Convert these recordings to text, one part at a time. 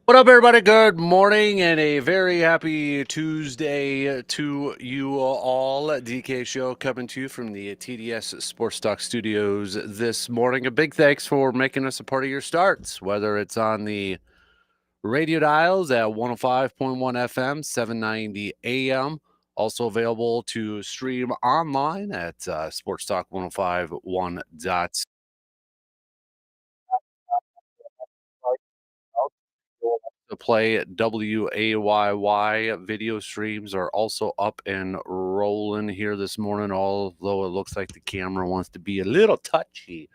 What up, everybody? Good morning and a very happy Tuesday to you all. DK Show coming to you from the TDS Sports Talk Studios this morning. A big thanks for making us a part of your starts, whether it's on the radio dials at 105.1 FM, 790 AM. Also available to stream online at sportstalk1051.com. To play WAYY video streams are also up and rolling here this morning, although it looks like the camera wants to be a little touchy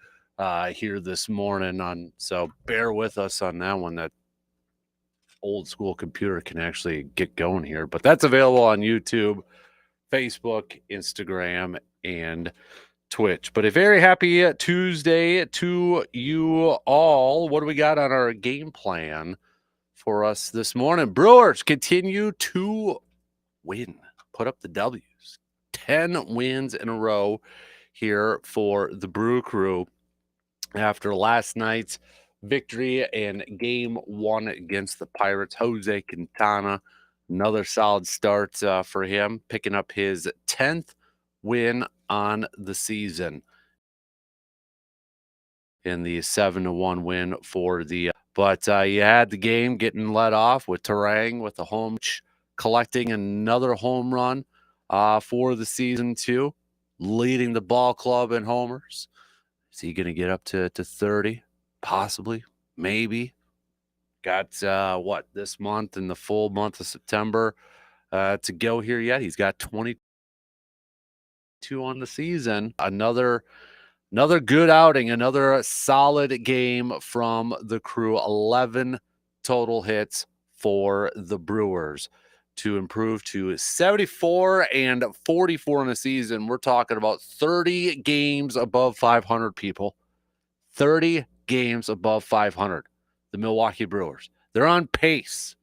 here this morning. So bear with us on that one. That old school computer can actually get going here, but that's available on YouTube, Facebook, Instagram, and Twitch. But a very happy Tuesday to you all. What do we got on our game plan for us this morning? Brewers continue to win, put up the W's. 10 wins in a row here for the Brew Crew after last night's victory in game one against the Pirates. Jose Quintana, another solid start for him, picking up his 10th win on the season in the 7-1 win for the. But you had the game getting led off with Terang with the home, collecting another home run for the season too, leading the ball club in homers. Is he going to get up to 30? Possibly, maybe. Got what, this month and the full month of September to go here yet. He's got 22 on the season. Another good outing, another solid game from the Crew. 11 total hits for the Brewers to improve to 74 and 44 in the season. We're talking about 30 games above 500, people. 30 games above 500. The Milwaukee Brewers. They're on pace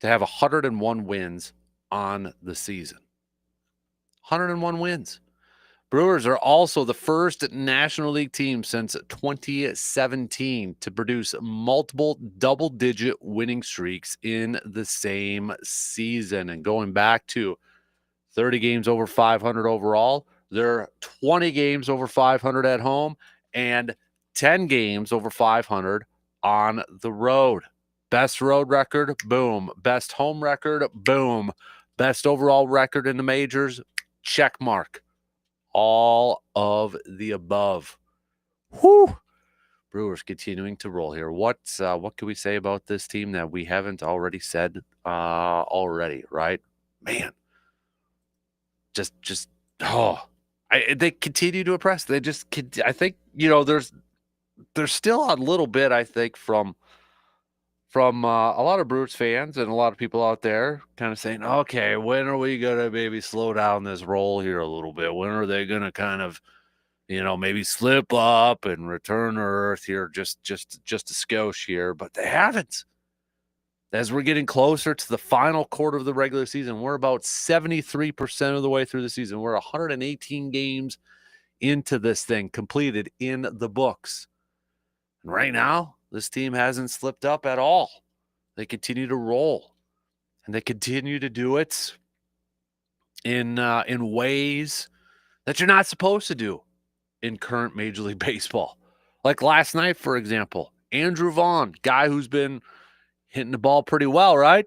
to have 101 wins on the season. 101 wins. Brewers are also the first National League team since 2017 to produce multiple double-digit winning streaks in the same season. And going back to 30 games over 500 overall, they're 20 games over 500 at home and 10 games over 500 on the road. Best road record, boom. Best home record, boom. Best overall record in the majors, check mark. All of the above. Whew. Brewers continuing to roll here. What can we say about this team that we haven't already said already, right? Man. Just they continue to impress. They just I think, there's still a little bit, I think, from a lot of Brewers fans and a lot of people out there kind of saying, okay, when are we going to maybe slow down this roll here a little bit? When are they going to kind of, maybe slip up and return to earth here just a skosh here? But they haven't. As we're getting closer to the final quarter of the regular season, we're about 73% of the way through the season. We're 118 games into this thing, completed in the books. And right now, this team hasn't slipped up at all. They continue to roll, and they continue to do it in ways that you're not supposed to do in current Major League Baseball. Like last night, for example, Andrew Vaughn, guy who's been hitting the ball pretty well, right?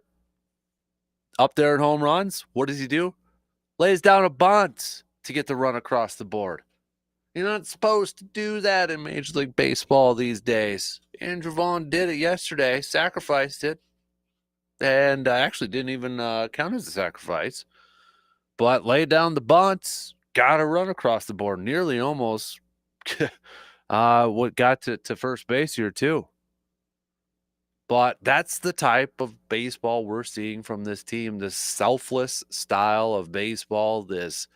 Up there in home runs. What does he do? Lays down a bunt to get the run across the board. You're not supposed to do that in Major League Baseball these days. Andrew Vaughn did it yesterday, sacrificed it, and actually didn't even count as a sacrifice, but laid down the bunts, got a run across the board, nearly almost what got to first base here too. But that's the type of baseball we're seeing from this team, this selfless style of baseball, this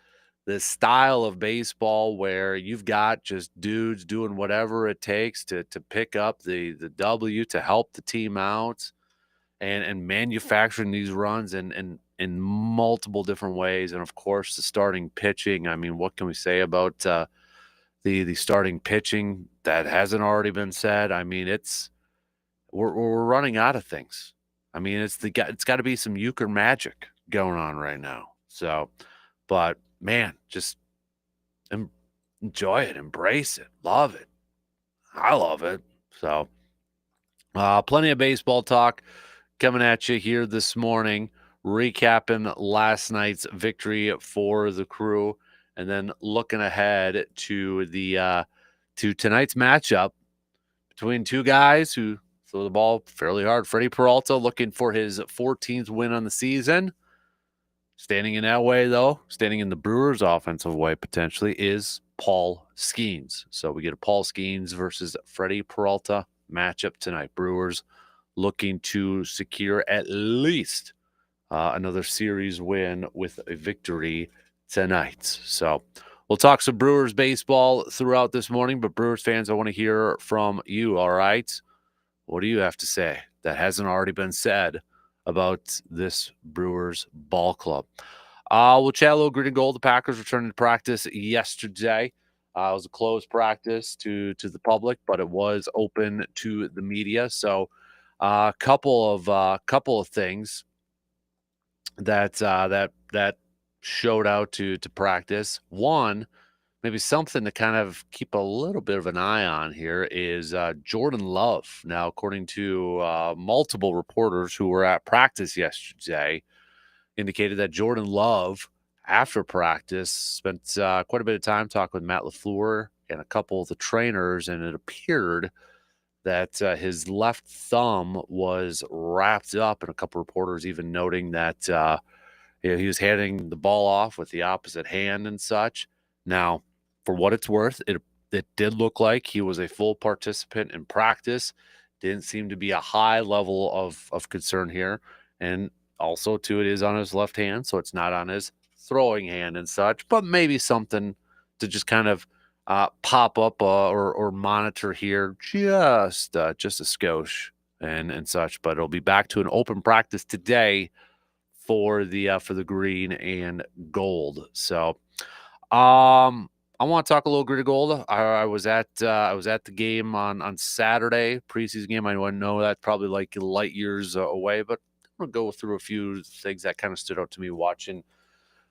style of baseball where you've got just dudes doing whatever it takes to pick up the W, to help the team out, and manufacturing these runs in multiple different ways. And of course, the starting pitching. I mean, what can we say about the starting pitching that hasn't already been said? I mean, it's we're running out of things. I mean, it's got to be some euchre magic going on right now. So, but man, just enjoy it, embrace it, love it. I love it. So, plenty of baseball talk coming at you here this morning, recapping last night's victory for the Crew, and then looking ahead to the to tonight's matchup between two guys who throw the ball fairly hard. Freddie Peralta looking for his 14th win on the season. Standing in that way, though, standing in the Brewers' offensive way potentially, is Paul Skeens. So we get a Paul Skeens versus Freddie Peralta matchup tonight. Brewers looking to secure at least another series win with a victory tonight. So we'll talk some Brewers baseball throughout this morning, but Brewers fans, I want to hear from you, all right? What do you have to say that hasn't already been said about this Brewers ball club? We'll chat a little green and gold. The Packers returned to practice yesterday. It was a closed practice to the public, but it was open to the media. So a couple of things that showed out to practice. One, maybe something to kind of keep a little bit of an eye on here is Jordan Love. Now, according to multiple reporters who were at practice yesterday, indicated that Jordan Love, after practice, spent quite a bit of time talking with Matt LaFleur and a couple of the trainers, and it appeared that his left thumb was wrapped up, and a couple reporters even noting that he was handing the ball off with the opposite hand and such. Now, for what it's worth, it did look like he was a full participant in practice. Didn't seem to be a high level of concern here. And also, too, it is on his left hand, so it's not on his throwing hand and such, but maybe something to just kind of pop up or monitor here just a skosh and such. But it'll be back to an open practice today for the green and gold. So, I want to talk a little green and gold. I was at the game on Saturday, preseason game. I know that's probably like light years away, but I'm gonna go through a few things that kind of stood out to me watching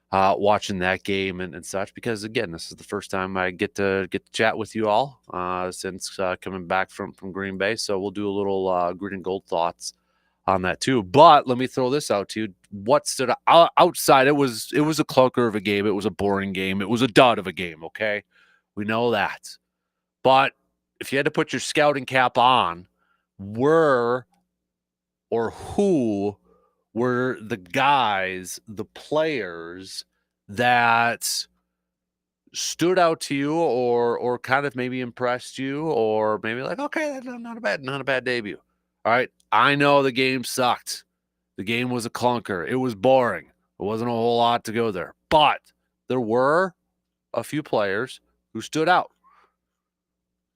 that game and such, because again, this is the first time I get to chat with you all since coming back from Green Bay. So we'll do a little green and gold thoughts on that too. But let me throw this out to you. What stood out outside? It was a clunker of a game. It was a boring game. It was a dud of a game. Okay, we know that. But if you had to put your scouting cap on, who were the guys, the players that stood out to you, or kind of maybe impressed you, or maybe like, okay, not a bad debut. All right, I know the game sucked. The game was a clunker. It was boring. There wasn't a whole lot to go there. But there were a few players who stood out.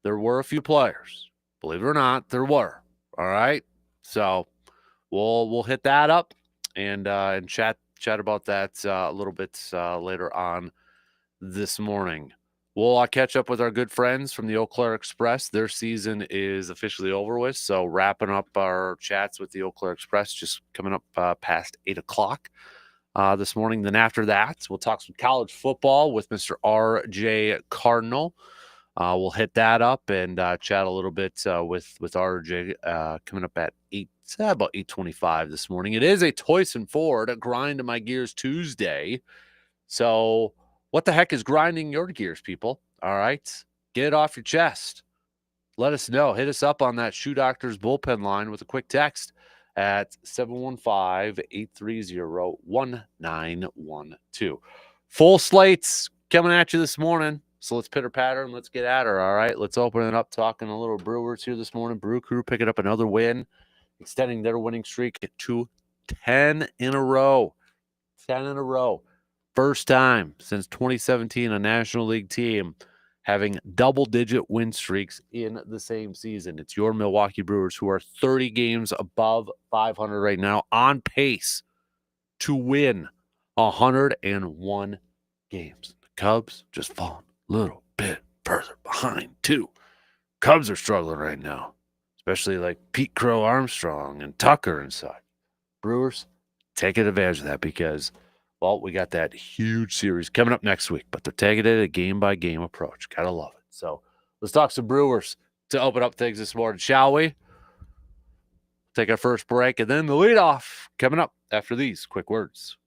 There were a few players. Believe it or not, there were. All right. So we'll hit that up and chat about that a little bit later on this morning. We'll catch up with our good friends from the Eau Claire Express. Their season is officially over with, so wrapping up our chats with the Eau Claire Express, just coming up past 8 o'clock this morning. Then after that, we'll talk some college football with Mr. R.J. Cardinal. We'll hit that up and chat a little bit with R.J. Coming up at about 8:25 this morning. It is a Toyson Ford Grind My Gears Tuesday, so what the heck is grinding your gears, people? All right. Get it off your chest. Let us know. Hit us up on that Shoe Doctors bullpen line with a quick text at 715-830-1912. Full slates coming at you this morning. So let's pitter patter and let's get at her. All right. Let's open it up talking a little Brewers here this morning. Brew Crew picking up another win, extending their winning streak to 10 in a row. 10 in a row. First time since 2017, a National League team having double-digit win streaks in the same season. It's your Milwaukee Brewers, who are 30 games above 500 right now, on pace to win 101 games. The Cubs just falling a little bit further behind, too. Cubs are struggling right now. especially like Pete Crow Armstrong and Tucker and such. Brewers, taking advantage of that because, well, we got that huge series coming up next week, but they're taking it a game-by-game approach. Gotta love it. So let's talk some Brewers to open up things this morning, shall we? Take our first break, and then the leadoff coming up after these quick words.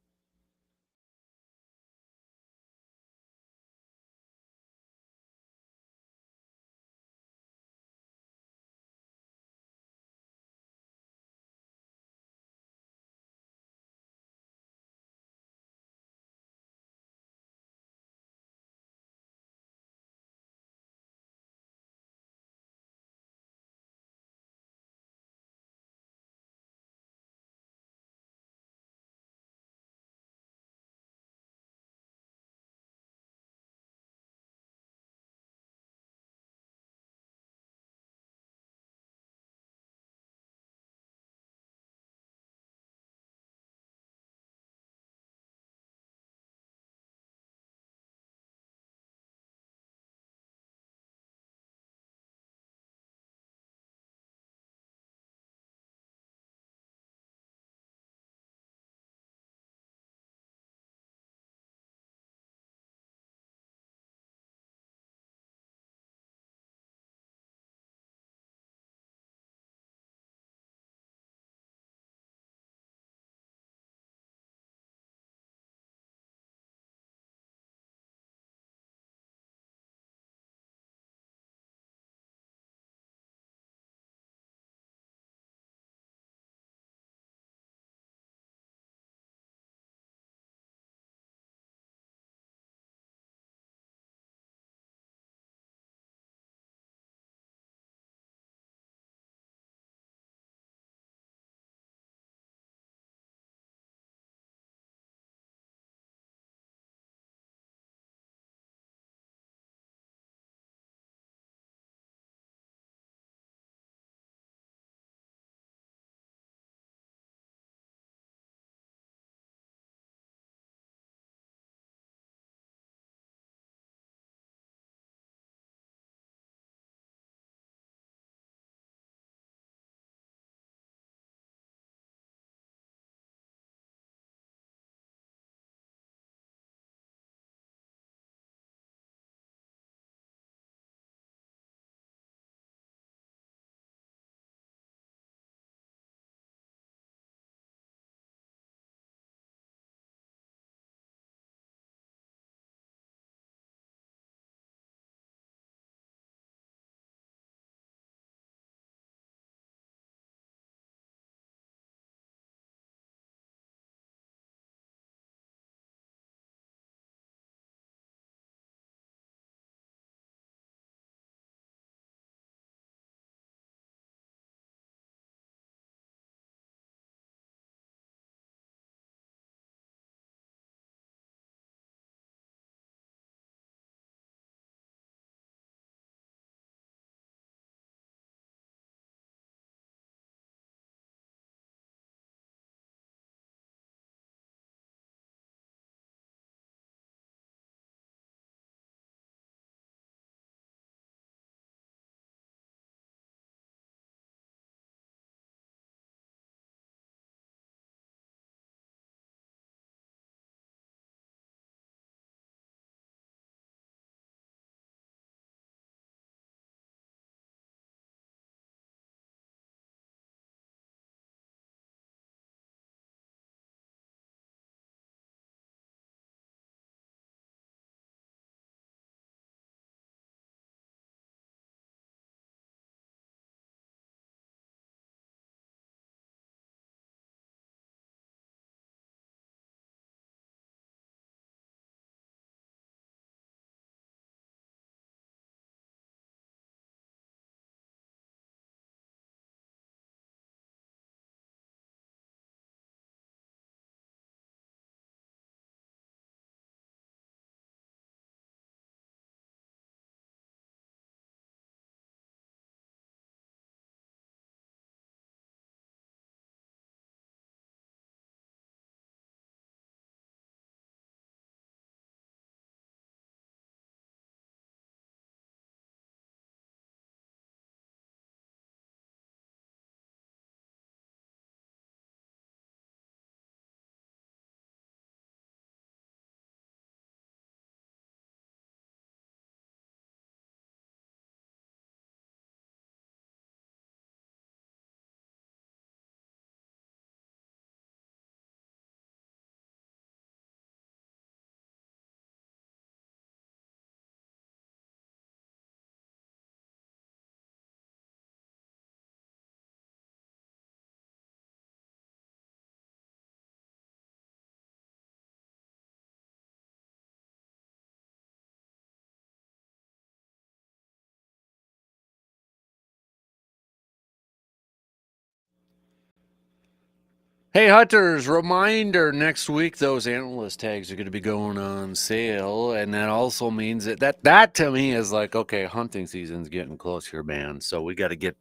Hey, hunters, reminder next week, those antlerless tags are going to be going on sale. And that also means that to me is like, okay, hunting season's getting close here, man. So we got to get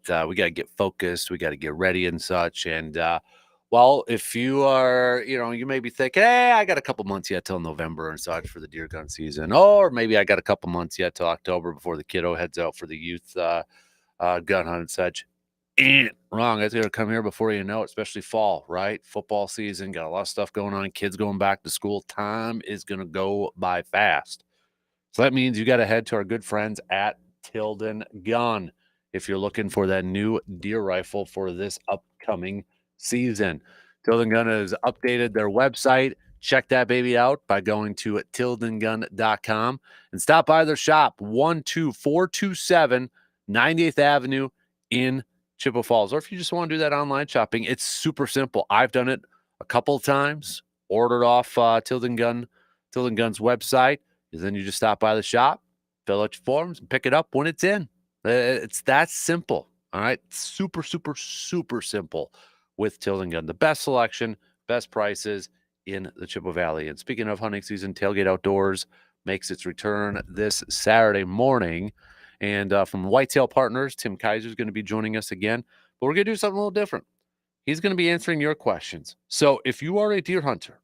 focused. We got to get ready and such. And, well, if you are, you may be thinking, hey, I got a couple months yet till November and such for the deer gun season. Or maybe I got a couple months yet till October before the kiddo heads out for the youth, gun hunt and such. Wrong. It's going to come here before you know it, especially fall, right? Football season, got a lot of stuff going on. Kids going back to school. Time is going to go by fast. So that means you got to head to our good friends at Tilden Gun if you're looking for that new deer rifle for this upcoming season. Tilden Gun has updated their website. Check that baby out by going to tildengun.com and stop by their shop, 12427 98th Avenue in Chippewa Falls. Or if you just want to do that online shopping, it's super simple. I've done it a couple of times, ordered off Tilden Gun's website. Then you just stop by the shop, fill out your forms, and pick it up when it's in. It's that simple. All right. Super, super, super simple with Tilden Gun. The best selection, best prices in the Chippewa Valley. And speaking of hunting season, Tailgate Outdoors makes its return this Saturday morning. And from Whitetail Partners, Tim Kaiser is going to be joining us again. But we're going to do something a little different. He's going to be answering your questions. So if you are a deer hunter,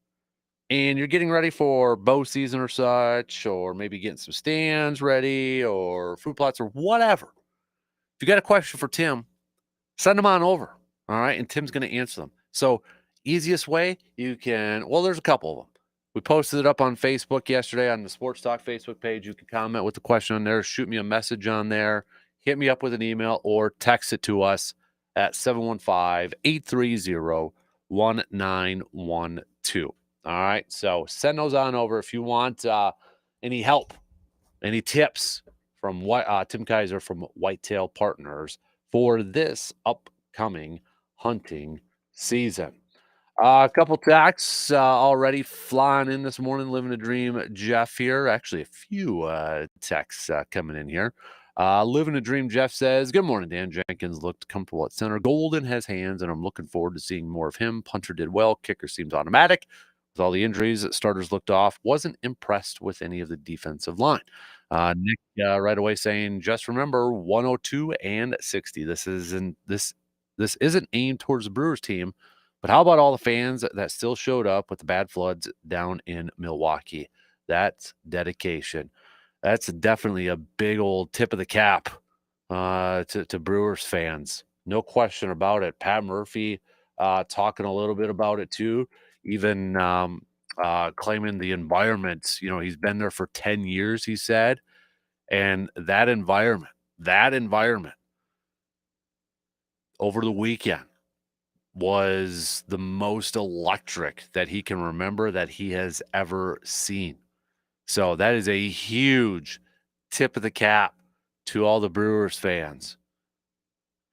and you're getting ready for bow season or such, or maybe getting some stands ready or fruit plots or whatever. If you got a question for Tim, send them on over. All right. And Tim's going to answer them. So, easiest way you can, well, there's a couple of them. We posted it up on Facebook yesterday on the Sports Talk Facebook page. You can comment with the question on there, shoot me a message on there, hit me up with an email, or text it to us at 715 830 1912. All right. So send those on over if you want any help, any tips from Tim Kaiser from Whitetail Partners for this upcoming hunting season. A couple texts already flying in this morning. Living a dream, Jeff here. Actually, a few texts coming in here. Living a dream, Jeff says, good morning, Dan. Jenkins looked comfortable at center. Golden has hands, and I'm looking forward to seeing more of him. Punter did well. Kicker seems automatic. With all the injuries, starters looked off. Wasn't impressed with any of the defensive line. Nick right away saying, just remember 102 and 60. This isn't aimed towards the Brewers team. But how about all the fans that still showed up with the bad floods down in Milwaukee? That's dedication. That's definitely a big old tip of the cap to Brewers fans. No question about it. Pat Murphy talking a little bit about it too, even claiming the environment. He's been there for 10 years, he said. And that environment over the weekend was the most electric that he can remember that he has ever seen. So that is a huge tip of the cap to all the Brewers fans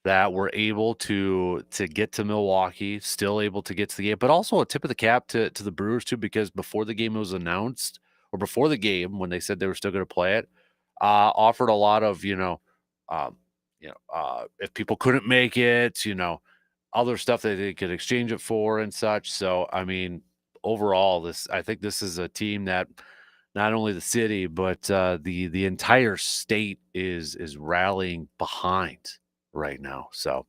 that were able to get to Milwaukee, still able to get to the game, but also a tip of the cap to the Brewers too, because before the game was announced, or before the game when they said they were still going to play it, offered a lot of if people couldn't make it, other stuff that they could exchange it for and such. So, I mean, overall, I think this is a team that not only the city, but the entire state is rallying behind right now. So,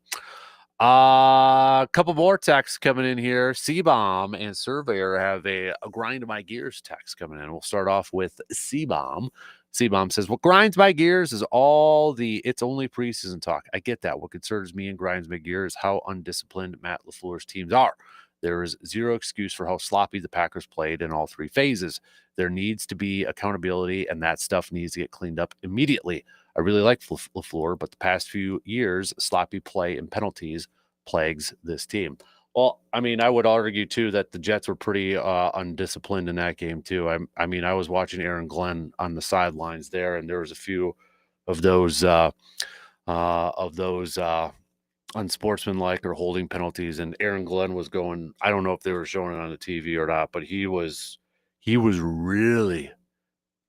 a couple more texts coming in here. C-Bomb and Surveyor have a grind my gears text coming in. We'll start off with C-Bomb. C-Bomb says, what grinds my gears is it's only preseason talk. I get that. What concerns me and grinds my gears is how undisciplined Matt LaFleur's teams are. There is zero excuse for how sloppy the Packers played in all three phases. There needs to be accountability, and that stuff needs to get cleaned up immediately. I really like LaFleur, but the past few years, sloppy play and penalties plagues this team. Well, I mean, I would argue too that the Jets were pretty undisciplined in that game too. I mean, I was watching Aaron Glenn on the sidelines there, and there was a few of those unsportsmanlike or holding penalties, and Aaron Glenn was going. I don't know if they were showing it on the TV or not, but he was really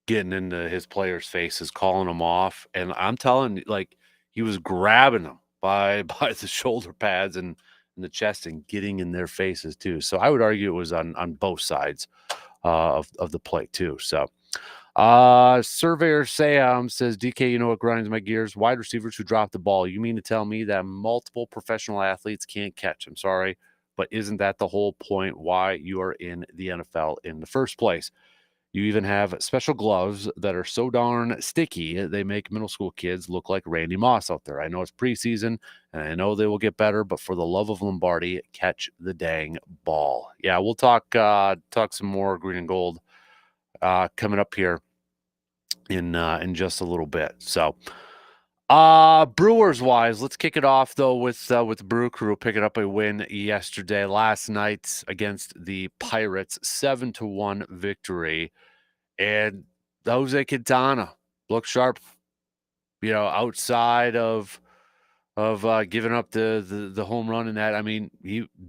getting into his players' faces, calling them off, and I'm telling you, like, he was grabbing them by the shoulder pads and in the chest and getting in their faces too. So I would argue it was on both sides of the plate too. So Surveyor Sam says, DK, you know what grinds my gears? Wide receivers who drop the ball. You mean to tell me that multiple professional athletes can't catch? I'm sorry, but isn't that the whole point why you are in the NFL in the first place? You even have special gloves that are so darn sticky, they make middle school kids look like Randy Moss out there. I know it's preseason, and I know they will get better, but for the love of Lombardi, catch the dang ball. Yeah, we'll talk some more green and gold coming up here in just a little bit. So, Brewers wise, let's kick it off though with the Brew Crew picking up a win last night against the Pirates, 7-1 victory. And Jose Quintana looked sharp, outside of giving up the home run in that. I mean,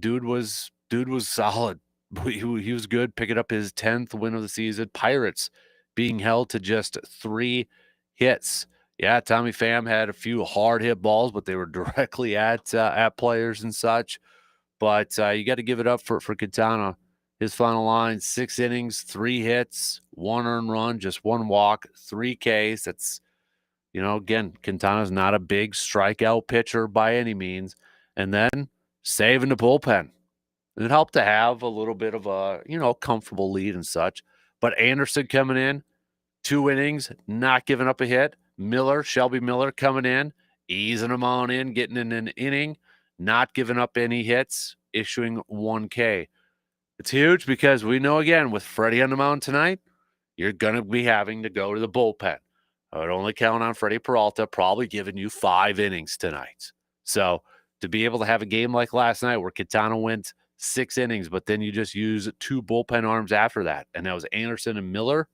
dude was solid. He was good, picking up his 10th win of the season. Pirates being held to just 3 hits. Yeah, Tommy Pham had a few hard hit balls, but they were directly at players and such. But you got to give it up for Quintana. His final line: 6 innings, 3 hits, 1 earned run, just 1 walk, 3 Ks. That's, again, Quintana's not a big strikeout pitcher by any means. And then saving the bullpen. It helped to have a little bit of a, comfortable lead and such. But Anderson coming in, 2 innings, not giving up a hit. Shelby Miller coming in, easing them on in, getting in an inning, not giving up any hits, issuing 1 K. It's huge because we know, again, with Freddie on the mound tonight, you're going to be having to go to the bullpen. I would only count on Freddie Peralta probably giving you 5 innings tonight. So to be able to have a game like last night where Quintana went 6 innings, but then you just use 2 bullpen arms after that, and that was Anderson and Miller,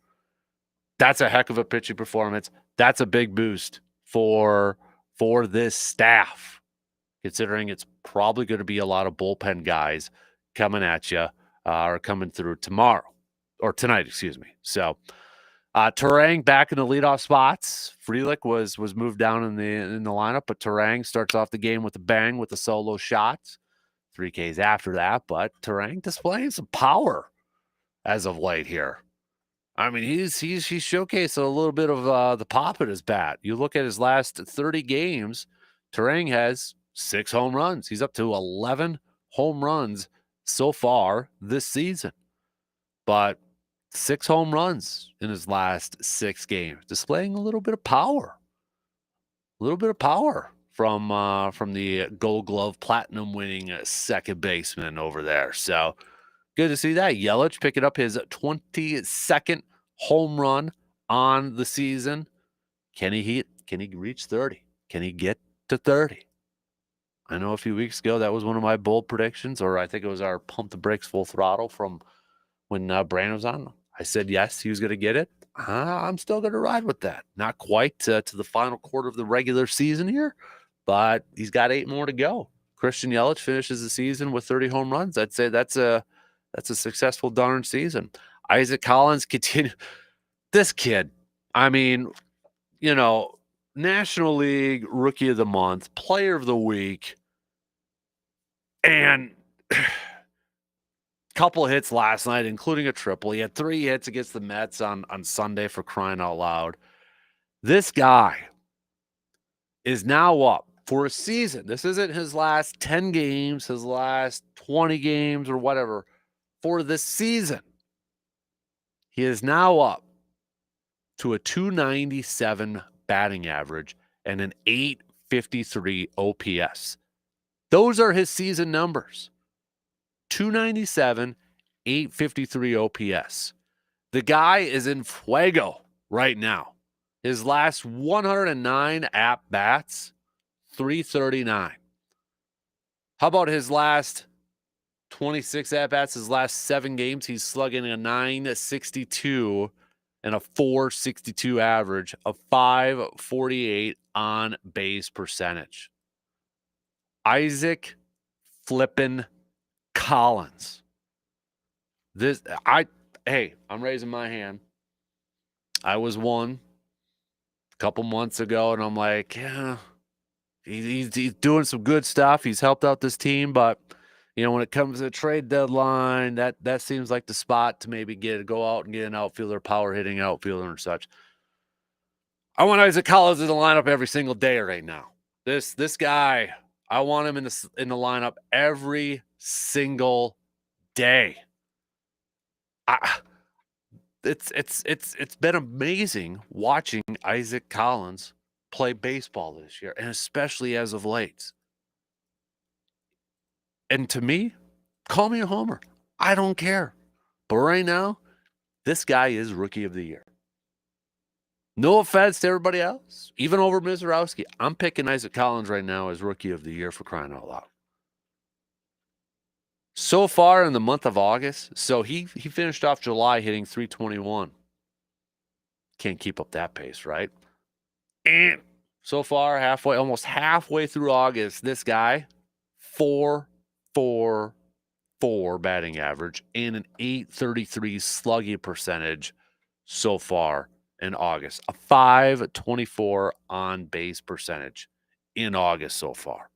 that's a heck of a pitching performance. That's a big boost for this staff, considering it's probably going to be a lot of bullpen guys coming at you or coming through tonight, excuse me. So Turang back in the leadoff spots. Frelick was moved down in the lineup, but Turang starts off the game with a bang with a solo shot. 3 Ks after that, but Turang displaying some power as of late here. I mean, he's showcased a little bit of the pop at his bat. You look at his last 30 games, Turang has 6 home runs. He's up to 11 home runs so far this season. But 6 home runs in his last 6 games, displaying a little bit of power. A little bit of power from the Gold Glove Platinum winning second baseman over there. So good to see that. Yelich picking up his 22nd home run on the season. Can he reach 30? Can he get to 30? I know a few weeks ago that was one of my bold predictions, or I think it was our pump the brakes full throttle from when Brandon was on. I said yes, he was going to get it. I'm still going to ride with that. Not quite to the final quarter of the regular season here, but he's got 8 more to go. Christian Yelich finishes the season with 30 home runs. I'd say that's a successful darn season. Isaac Collins continue. This kid, I mean, National League Rookie of the Month, Player of the Week, and couple hits last night, including a triple. He had 3 hits against the Mets on Sunday, for crying out loud. This guy is now up for a season. This isn't his last 10 games, his last 20 games or whatever. For this season, he is now up to a 297 batting average and an 853 OPS. Those are his season numbers. 297, 853 OPS. The guy is in fuego right now. His last 109 at-bats, 339. How about his last 26 at-bats, his last 7 games? He's slugging a 962 and a 462 average, a 548 on-base percentage. Isaac flippin' Collins. I'm raising my hand. I was one a couple months ago, and I'm like, yeah, He's doing some good stuff. He's helped out this team, but when it comes to the trade deadline, that seems like the spot to maybe go out and get an outfielder, power hitting outfielder and such. I want Isaac Collins in the lineup every single day right now. This guy, I want him in the lineup every single day. It's been amazing watching Isaac Collins play baseball this year, and especially as of late. And to me, call me a homer. I don't care. But right now, this guy is Rookie of the Year. No offense to everybody else, even over Mizorowski. I'm picking Isaac Collins right now as Rookie of the Year, for crying out loud. So far in the month of August, so he finished off July hitting .321. Can't keep up that pace, right? And so far, almost halfway through August, this guy, 4.44 batting average and an .833 slugging percentage so far in August. A .524 on base percentage in August so far.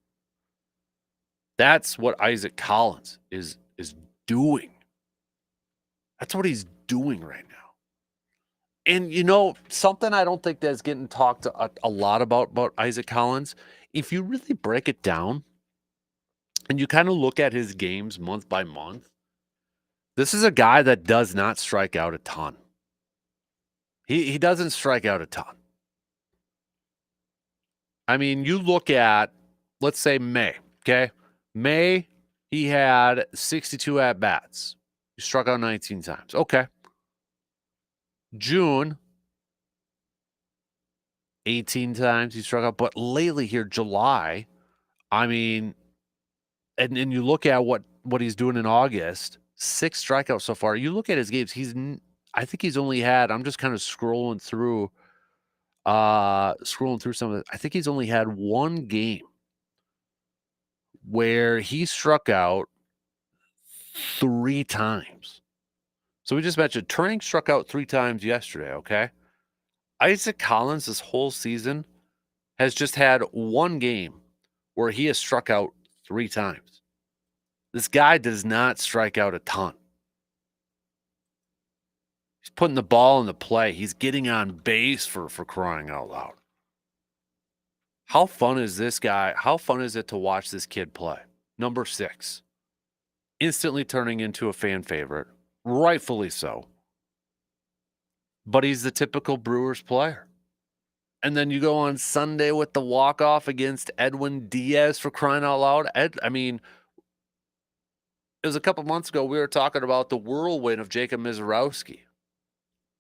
That's what Isaac Collins is doing. That's what he's doing right now. And, something I don't think that's getting talked a lot about Isaac Collins, if you really break it down and you kind of look at his games month by month, this is a guy that does not strike out a ton. He doesn't strike out a ton. I mean, you look at, let's say, May, okay? May, he had 62 at-bats. He struck out 19 times. Okay. June, 18 times he struck out. But lately here, July, I mean, and you look at what he's doing in August, 6 strikeouts so far. You look at his games, I think he's only had, I'm just kind of scrolling through some of it. I think he's only had one game where he struck out 3 times. So we just mentioned Turning struck out 3 times yesterday, okay? Isaac Collins this whole season has just had one game where he has struck out 3 times. This guy does not strike out a ton. He's putting the ball in the play. He's getting on base for crying out loud. How fun is this guy? How fun is it to watch this kid play? Number 6. Instantly turning into a fan favorite. Rightfully so. But he's the typical Brewers player. And then you go on Sunday with the walk-off against Edwin Diaz, for crying out loud. I mean, it was a couple months ago we were talking about the whirlwind of Jacob Mizorowski.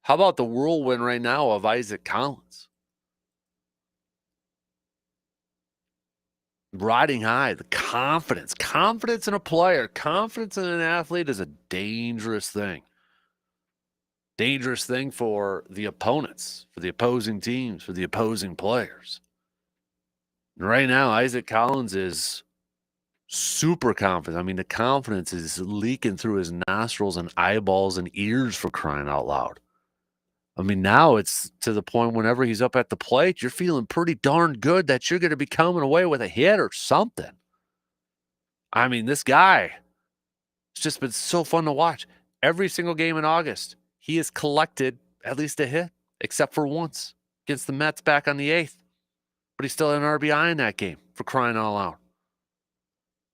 How about the whirlwind right now of Isaac Collins? Riding high, the confidence. Confidence in a player, confidence in an athlete is a dangerous thing. Dangerous thing for the opponents, for the opposing teams, for the opposing players. And right now, Isaac Collins is super confident. I mean, the confidence is leaking through his nostrils and eyeballs and ears, for crying out loud. I mean, now it's to the point whenever he's up at the plate, you're feeling pretty darn good that you're going to be coming away with a hit or something. I mean, this guy, it's just been so fun to watch. Every single game in August, he has collected at least a hit, except for once against the Mets back on the 8th. But he's still an RBI in that game, for crying out loud.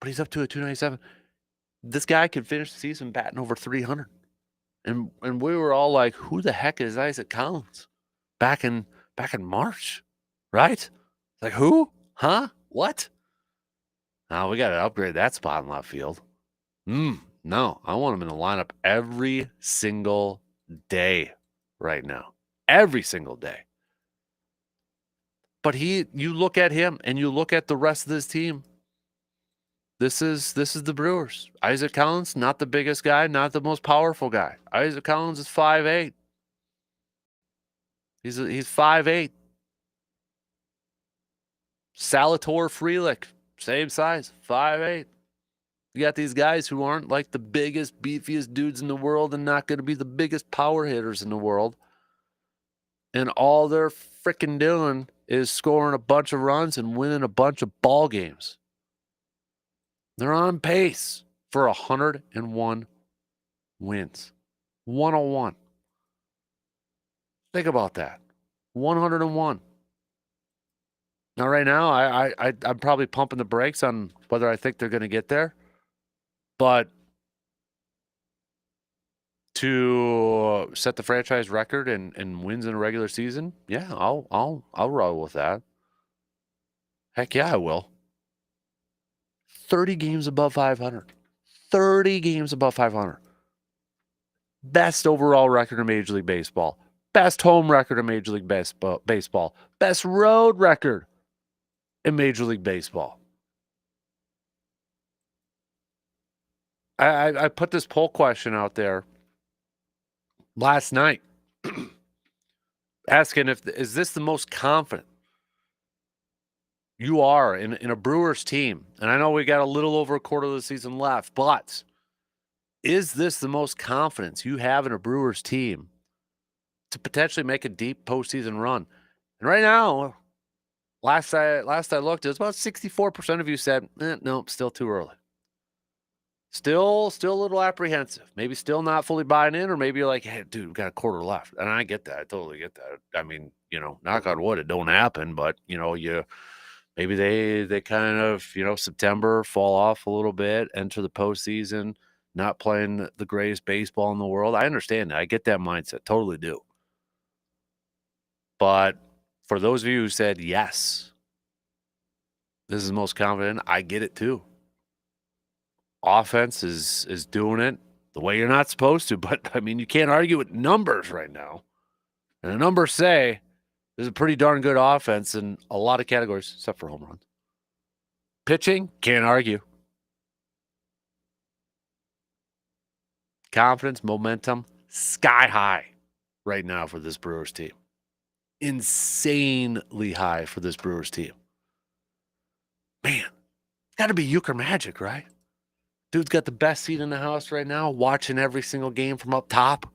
But he's up to a 297. This guy could finish the season batting over 300. And we were all like, who the heck is Isaac Collins? Back in March, right? Like, who? Huh? What? Now we got to upgrade that spot in left field. No, I want him in the lineup every single day right now. Every single day. But you look at him and you look at the rest of this team. This is the Brewers. Isaac Collins, not the biggest guy, not the most powerful guy. Isaac Collins is 5'8". He's 5'8". Salvatore Frelick, same size, 5'8". You got these guys who aren't like the biggest, beefiest dudes in the world and not going to be the biggest power hitters in the world. And all they're freaking doing is scoring a bunch of runs and winning a bunch of ball games. They're on pace for 101 wins. 101. Think about that. 101. Now, right now, I'm probably pumping the brakes on whether I think they're going to get there. But to set the franchise record and wins in a regular season, yeah, I'll roll with that. Heck yeah, I will. 30 games above 500. 30 games above 500. Best overall record in Major League Baseball. Best home record in Major League Baseball. Best road record in Major League Baseball. I put this poll question out there last night asking is this the most confident you are in a Brewers team? And I know we got a little over a quarter of the season left, but is this the most confidence you have in a Brewers team to potentially make a deep postseason run? And right now, last I looked, it was about 64% of you said, no, still too early. Still a little apprehensive. Maybe still not fully buying in, or maybe you're like, hey, dude, we've got a quarter left. And I get that. I totally get that. I mean, knock on wood, it don't happen, but maybe they kind of, September fall off a little bit, enter the postseason, not playing the greatest baseball in the world. I understand that. I get that mindset. Totally do. But for those of you who said, yes, this is the most confident, I get it too. Offense is doing it the way you're not supposed to, but I mean, you can't argue with numbers right now. And the numbers say there's a pretty darn good offense in a lot of categories, except for home runs. Pitching, can't argue. Confidence, momentum, sky high right now for this Brewers team. Insanely high for this Brewers team. Man, it's got to be Euchre magic, right? Dude's got the best seat in the house right now, watching every single game from up top.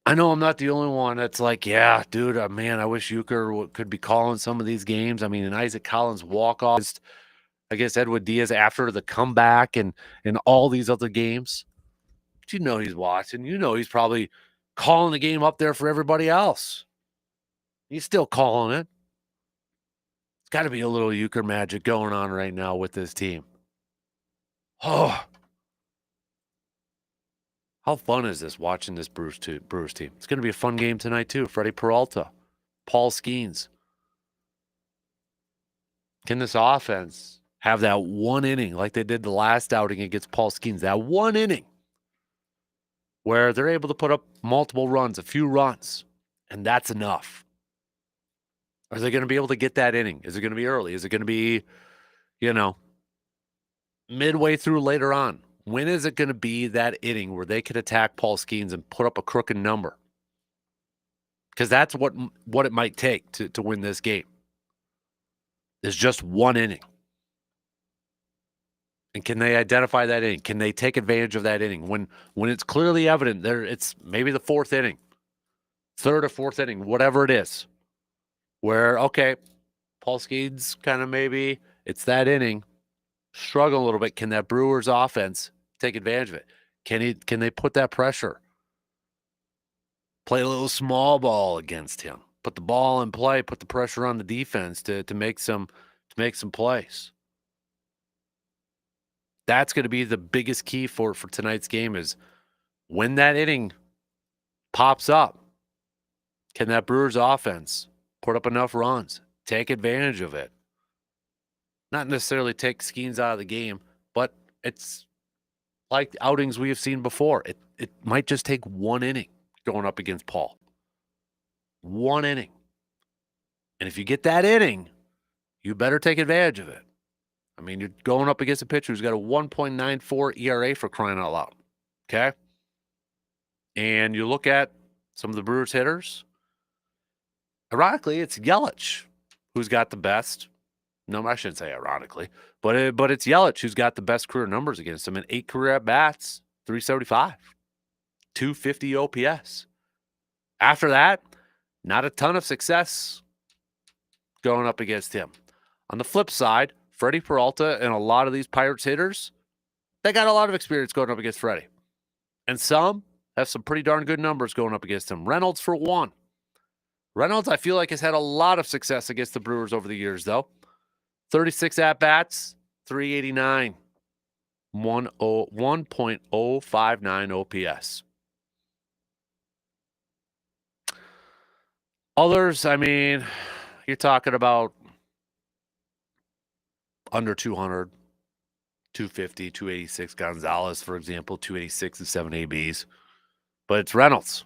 I know I'm not the only one that's like, yeah, dude, man, I wish Euchre could be calling some of these games. I mean, an Isaac Collins walk-off against Edwin Diaz after the comeback and all these other games. But he's watching. He's probably calling the game up there for everybody else. He's still calling it. It's got to be a little Euchre magic going on right now with this team. Oh, how fun is this watching this Brewers team? It's going to be a fun game tonight too. Freddie Peralta, Paul Skeens. Can this offense have that one inning like they did the last outing against Paul Skeens? That one inning where they're able to put up multiple runs, a few runs, and that's enough. Are they going to be able to get that inning? Is it going to be early? Is it going to be, midway through later on? When is it going to be that inning where they could attack Paul Skeens and put up a crooked number? Because that's what it might take to win this game. Is just one inning. And can they identify that inning? Can they take advantage of that inning? When it's clearly evident it's maybe the fourth inning, third or fourth inning, whatever it is, where, okay, Paul Skeens kind of maybe it's that inning, struggle a little bit. Can that Brewers offense take advantage of it? Can they put that pressure? Play a little small ball against him. Put the ball in play, put the pressure on the defense to make some plays. That's going to be the biggest key for tonight's game is when that inning pops up, can that Brewers offense put up enough runs, take advantage of it? Not necessarily take Skeens out of the game, but it's like outings we have seen before. It might just take one inning going up against Paul. One inning. And if you get that inning, you better take advantage of it. I mean, you're going up against a pitcher who's got a 1.94 ERA for crying out loud. Okay? And you look at some of the Brewers hitters. Ironically, it's Yelich who's got the best. No, I shouldn't say ironically, but it's Yelich who's got the best career numbers against him in 8 career at-bats, 375, 250 OPS. After that, Not a ton of success going up against him. On the flip side, Freddie Peralta and a lot of these Pirates hitters, they got a lot of experience going up against Freddie. And some have some pretty darn good numbers going up against him. Reynolds, for one. Reynolds, I feel like, has had a lot of success against the Brewers over the years, though. 36 at-bats, 389, 1.059 OPS. Others, I mean, you're talking about under 200, 250, 286. Gonzalez, for example, 286 and 7 ABs. But it's Reynolds.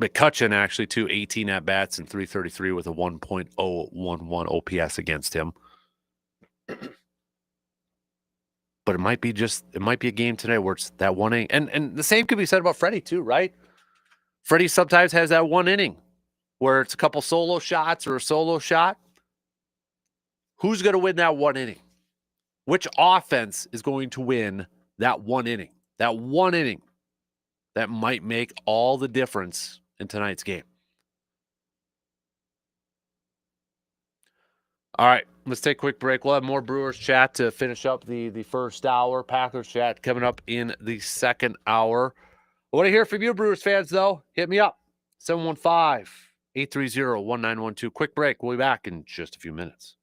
McCutchen, actually, 218 at-bats and 333 with a 1.011 OPS against him. But it might be a game today where it's that one inning. And the same could be said about Freddie, too, right? Freddie sometimes has that one inning where it's a couple solo shots or a solo shot. Who's going to win that one inning? Which offense is going to win that one inning? That one inning that might make all the difference in tonight's game. All right, let's take a quick break. We'll have more Brewers chat to finish up the first hour. Packers chat coming up in the second hour. I want to hear from you, Brewers fans, though. Hit me up, 715-830-1912. Quick break. We'll be back in just a few minutes.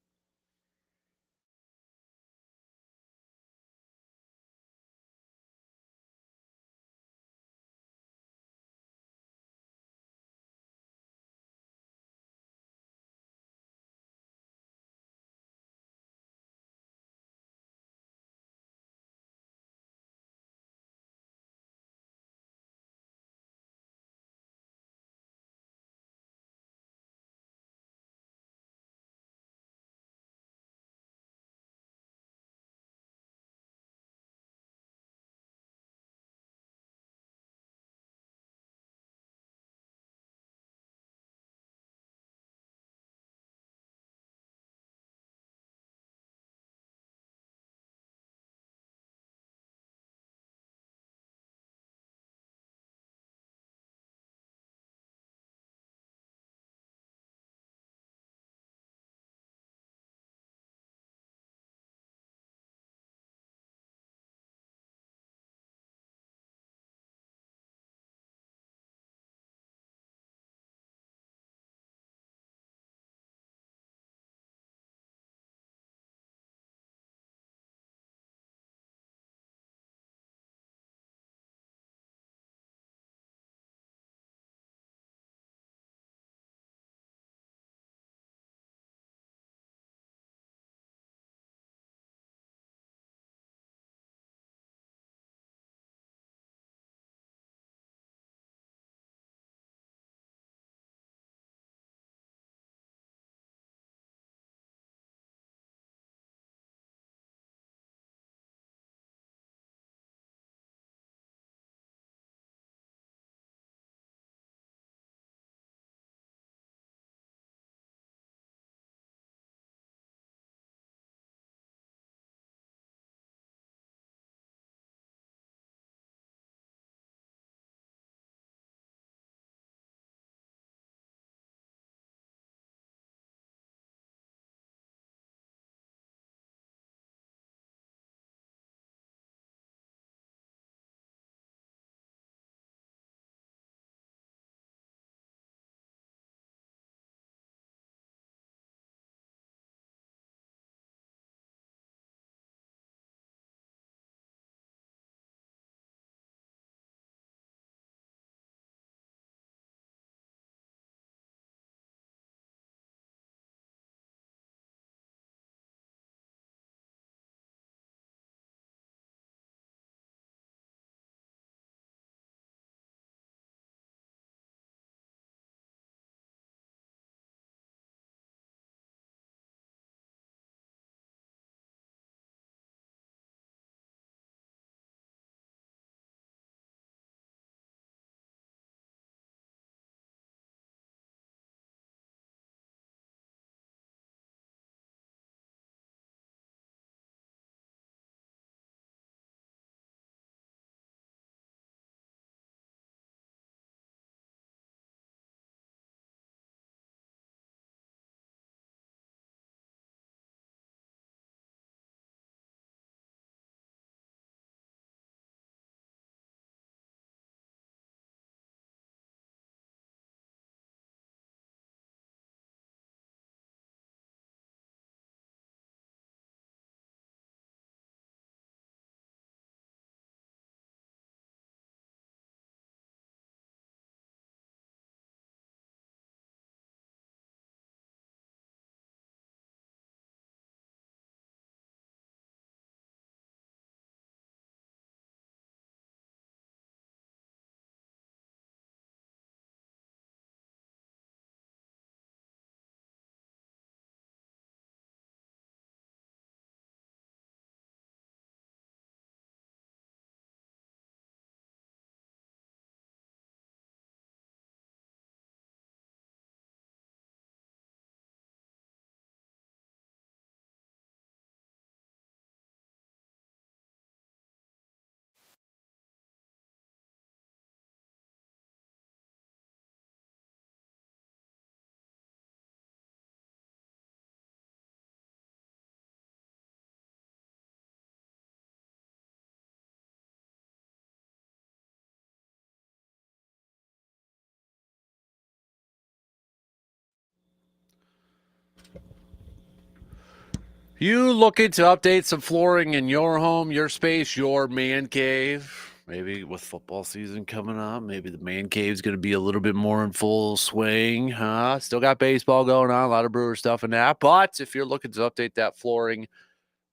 You looking to update some flooring in your home, your space, your man cave? Maybe with football season coming up, maybe the man cave's going to be a little bit more in full swing, huh? Still got baseball going on, a lot of Brewer stuff in that. But if you're looking to update that flooring,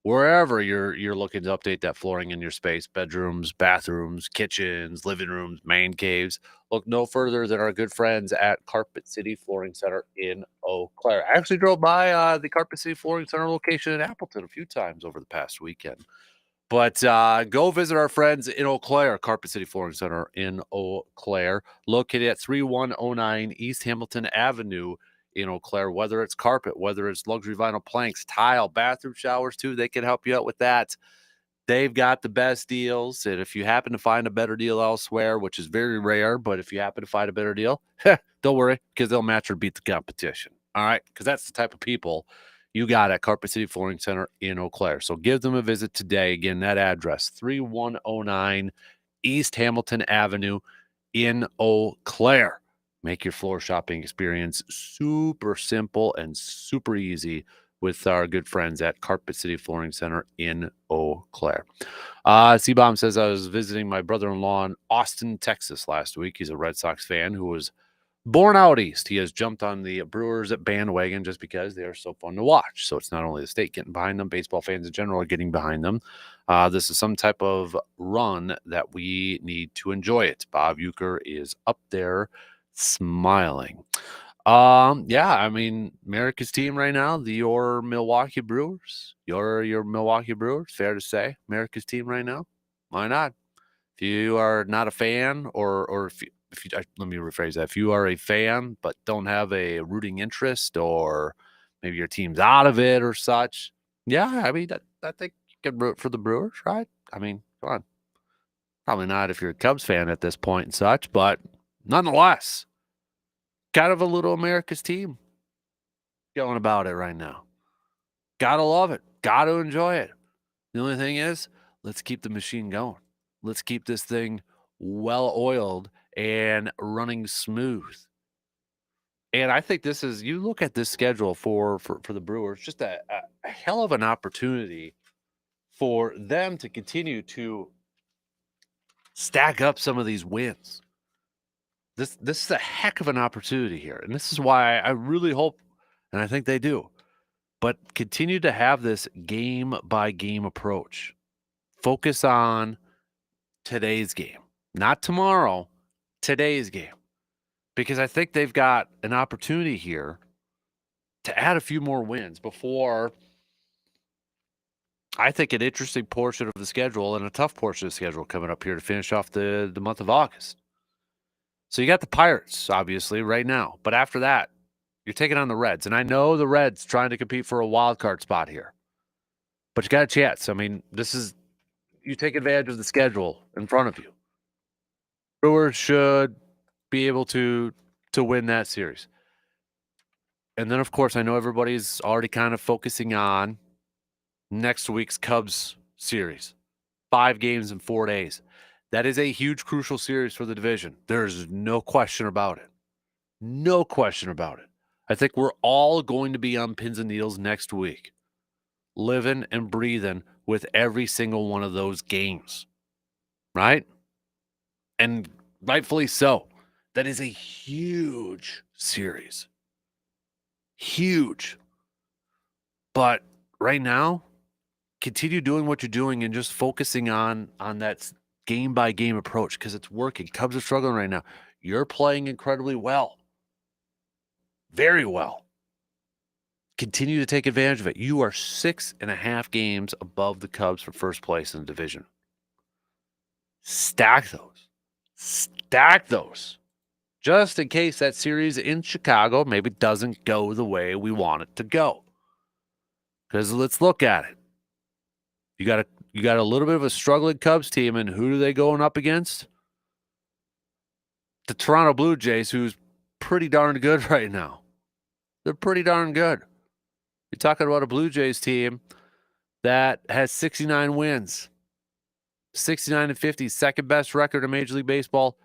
wherever you're looking to update that flooring in your space, bedrooms, bathrooms, kitchens, living rooms, man caves, look no further than our good friends at Carpet City Flooring Center in Eau Claire. I actually drove by the Carpet City Flooring Center location in Appleton a few times over the past weekend. But go visit our friends in Eau Claire, Carpet City Flooring Center in Eau Claire, located at 3109 East Hamilton Avenue in Eau Claire. Whether it's carpet, whether it's luxury vinyl planks, tile, bathroom showers too, they can help you out with that. They've got the best deals. And if you happen to find a better deal elsewhere, which is very rare, but if you happen to find a better deal, don't worry, because they'll match or beat the competition. All right. Because that's the type of people you got at Carpet City Flooring Center in Eau Claire. So give them a visit today. Again, that address, 3109 East Hamilton Avenue in Eau Claire. Make your floor shopping experience super simple and super easy with our good friends at Carpet City Flooring Center in Eau Claire. C-Bomb says, I was visiting my brother-in-law in Austin, Texas last week. He's a Red Sox fan who was born out east. He has jumped on the Brewers bandwagon just because they are so fun to watch. So it's not only the state getting behind them, baseball fans in general are getting behind them. This is some type of run that we need to enjoy it. Bob Uecker is up there smiling. Yeah, I mean, America's team right now, your Milwaukee Brewers, your Milwaukee Brewers, fair to say, America's team right now. Why not? If you are not a fan, or if you let me rephrase that, if you are a fan but don't have a rooting interest, or maybe your team's out of it or such, yeah, I mean, I think you can root for the Brewers, right? I mean, come on, probably not if you're a Cubs fan at this point and such, but nonetheless, kind of a little America's team going about it right now. Gotta love it. Gotta enjoy it. The only thing is, let's keep the machine going. Let's keep this thing well oiled and running smooth. And I think this is, you look at this schedule for the Brewers, just a hell of an opportunity for them to continue to stack up some of these wins. This is a heck of an opportunity here. And this is why I really hope, and I think they do, but continue to have this game by game approach. Focus on today's game, not tomorrow, today's game. Because I think they've got an opportunity here to add a few more wins before, I think, an interesting portion of the schedule and a tough portion of the schedule coming up here to finish off the month of August. So you got the Pirates, obviously, right now. But after that, you're taking on the Reds. And I know the Reds trying to compete for a wild card spot here. But you got a chance. I mean, you take advantage of the schedule in front of you. Brewers should be able to win that series. And then, of course, I know everybody's already kind of focusing on next week's Cubs series. 5 games in 4 days. That is a huge, crucial series for the division. There's no question about it. No question about it. I think we're all going to be on pins and needles next week, living and breathing with every single one of those games, right? And rightfully so. That is a huge series. Huge. But right now, continue doing what you're doing and just focusing on that game by game approach, because it's working. Cubs are struggling right now. You're playing incredibly well. Very well. Continue to take advantage of it. You are 6.5 games above the Cubs for first place in the division. Stack those. Stack those. Just in case that series in Chicago maybe doesn't go the way we want it to go. Because let's look at it. You got a little bit of a struggling Cubs team, and who are they going up against? The Toronto Blue Jays, who's pretty darn good right now. They're pretty darn good. You're talking about a Blue Jays team that has 69 wins, 69-50, second best record in Major League Baseball,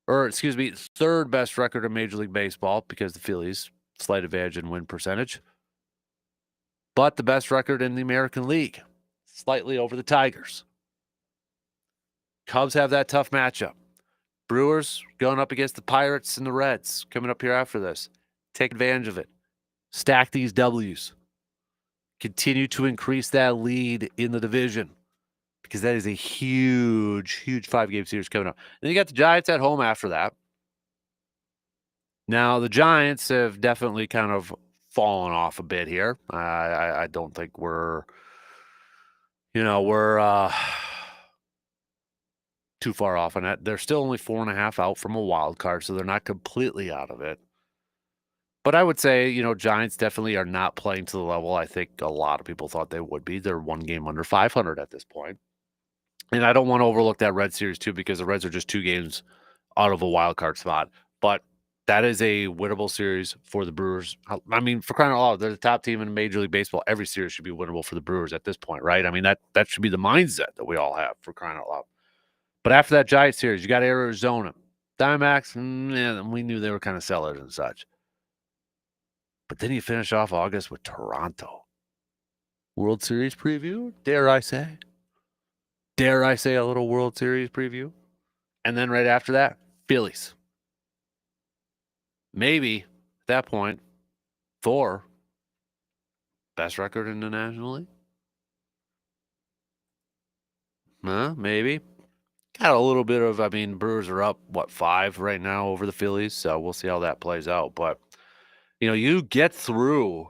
or excuse me, third best record in Major League Baseball, because the Phillies slight advantage in win percentage. but the best record in the American League, slightly over the Tigers. Cubs have that tough matchup. Brewers going up against the Pirates and the Reds coming up here after this. Take advantage of it. Stack these W's. Continue to increase that lead in the division because that is a huge, huge 5-game series coming up. Then you got the Giants at home after that. Now, the Giants have definitely kind of fallen off a bit here. I don't think we're too far off on that. They're still only 4.5 out from a wild card, so they're not completely out of it. But I would say, Giants definitely are not playing to the level I think a lot of people thought they would be. They're one game under 500 at this point. And I don't want to overlook that Red series too, because the Reds are just 2 games out of a wild card spot. But that is a winnable series for the Brewers. I mean, for crying out loud, they're the top team in Major League Baseball. Every series should be winnable for the Brewers at this point, right? I mean, that should be the mindset that we all have, for crying out loud. But after that Giants series, you got Arizona. Diamondbacks, we knew they were kind of sellers and such. But then you finish off August with Toronto. World Series preview, dare I say? Dare I say a little World Series preview? And then right after that, Phillies. Maybe at that point, Thor, best record in the National League? Maybe. Got a little bit of, Brewers are up, 5 right now over the Phillies, so we'll see how that plays out. But, you get through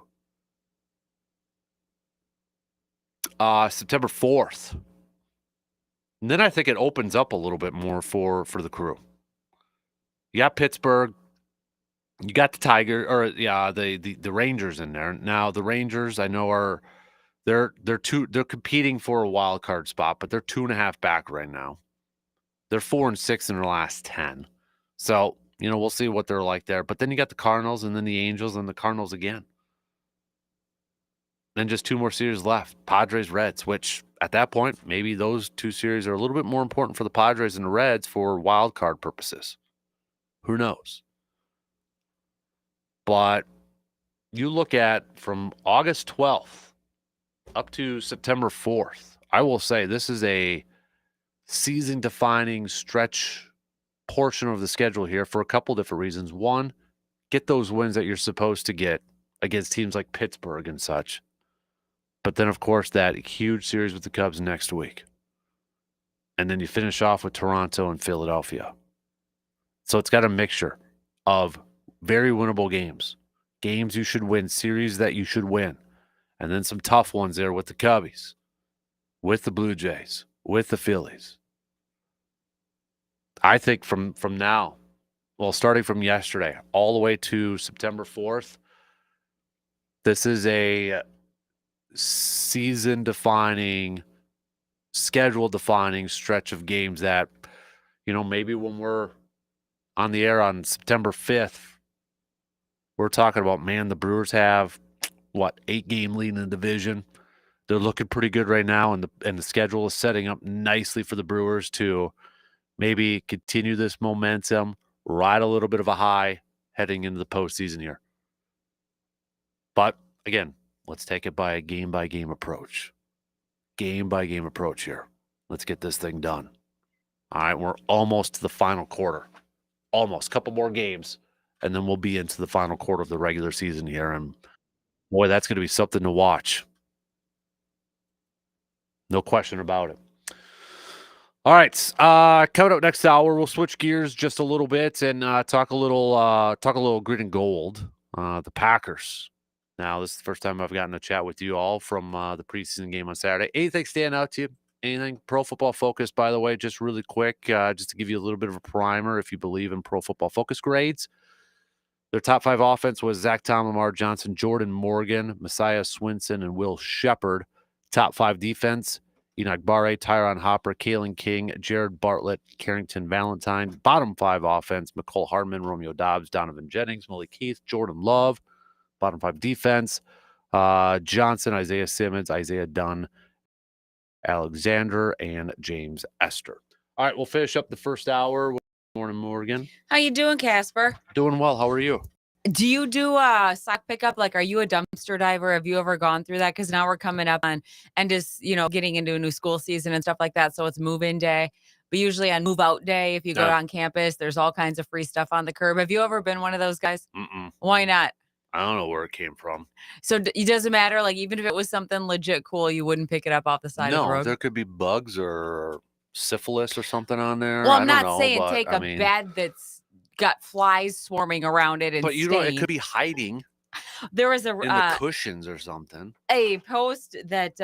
September 4th. And then I think it opens up a little bit more for the Crew. You got Pittsburgh. You got the the Rangers in there. Now the Rangers, I know they're competing for a wild card spot, but they're 2.5 back right now. They're 4-6 in their last 10. So, we'll see what they're like there. But then you got the Cardinals and then the Angels and the Cardinals again. Then just 2 more series left. Padres, Reds, which at that point, maybe those 2 series are a little bit more important for the Padres and the Reds for wild card purposes. Who knows? But you look at from August 12th up to September 4th, I will say this is a season-defining stretch portion of the schedule here for a couple different reasons. One, get those wins that you're supposed to get against teams like Pittsburgh and such. But then, of course, that huge series with the Cubs next week. And then you finish off with Toronto and Philadelphia. So it's got a mixture of very winnable games. Games you should win, series that you should win. And then some tough ones there with the Cubbies, with the Blue Jays, with the Phillies. I think from now, starting from yesterday, all the way to September 4th, this is a season-defining, schedule-defining stretch of games that, maybe when we're on the air on September 5th, we're talking about, man, the Brewers have, 8-game lead in the division. They're looking pretty good right now, and the schedule is setting up nicely for the Brewers to maybe continue this momentum, ride a little bit of a high heading into the postseason here. But, again, let's take it by a game-by-game approach. Game-by-game approach here. Let's get this thing done. All right, we're almost to the final quarter. Almost. A couple more games, and then we'll be into the final quarter of the regular season here. And, boy, that's going to be something to watch. No question about it. All right, coming up next hour, we'll switch gears just a little bit and talk a little green and gold. The Packers. Now, this is the first time I've gotten a chat with you all from the preseason game on Saturday. Anything stand out to you? Anything Pro Football Focus, by the way, just really quick, just to give you a little bit of a primer if you believe in Pro Football Focus grades. Their top 5 offense was Zach Tom, Lamar Johnson, Jordan Morgan, Messiah Swinson, and Will Shepard. Top 5 defense, Enoch Barre, Tyron Hopper, Kalen King, Jared Bartlett, Carrington Valentine. Bottom 5 offense, McCole Hardman, Romeo Dobbs, Donovan Jennings, Malik Heath, Jordan Love. Bottom 5 defense, Johnson, Isaiah Simmons, Isaiah Dunn, Alexander, and James Esther. All right, we'll finish up the first hour. Morning, Morgan. How you doing, Kasper? Doing well. How are you? Do you do sock pickup? Like, are you a dumpster diver? Have you ever gone through that? Because now we're coming up on and just, getting into a new school season and stuff like that. So it's move-in day. But usually on move-out day, if you go Yeah. on campus, there's all kinds of free stuff on the curb. Have you ever been one of those guys? Mm-mm. Why not? I don't know where it came from. So it doesn't matter. Like, even if it was something legit cool, you wouldn't pick it up off the side of the No, road. there could be bugs or syphilis or something on there. Well, I I'm don't not know, saying but take I a mean, bed that's got flies swarming around it and but you know, it could stained. be hiding There was in the cushions or something. a post that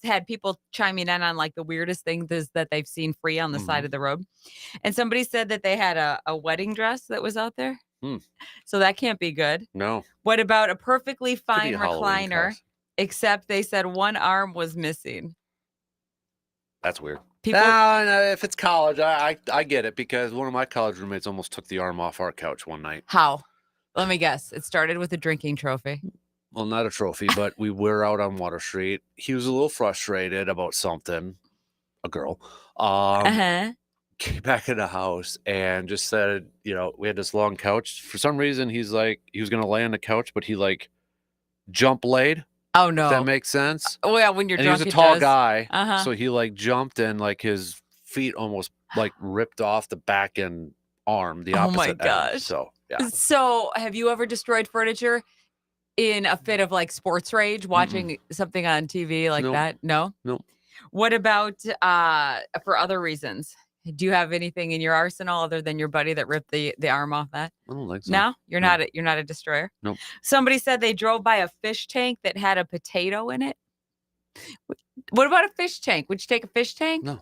had people chiming in on like the weirdest things that they've seen free on the side Mhm. of the road. And somebody said that they had a wedding dress that was out there. Hmm. So that can't be good. No, What about a perfectly could be fine a Halloween recliner, costume. except they said one arm was missing? That's weird. People, No, if it's college, I get it because one of my college roommates almost took the arm off our couch one night. how? Let me guess. It started with a drinking trophy. Well, not a trophy, but we were out on Water Street. He was a little frustrated about something, a girl. Uh-huh. Came back in the house and just said, we had this long couch. For some reason, he's like, he was gonna lay on the couch, but he like jump laid, Oh if that no. makes sense. Well, yeah, when you're And he was drunk, a it tall does. guy, Uh-huh. so he like jumped and like his feet almost like ripped off the back and arm, the Oh my opposite end. gosh. So yeah. So have you ever destroyed furniture in a fit of like sports rage, Mm-mm. watching something on TV like Nope. that? No? Nope. What about for other reasons? Do you have anything in your arsenal other than your buddy that ripped the arm off that? I don't think so. No, you're No. not a destroyer. Nope. Somebody said they drove by a fish tank that had a potato in it. What about a fish tank? Would you take a fish tank? No.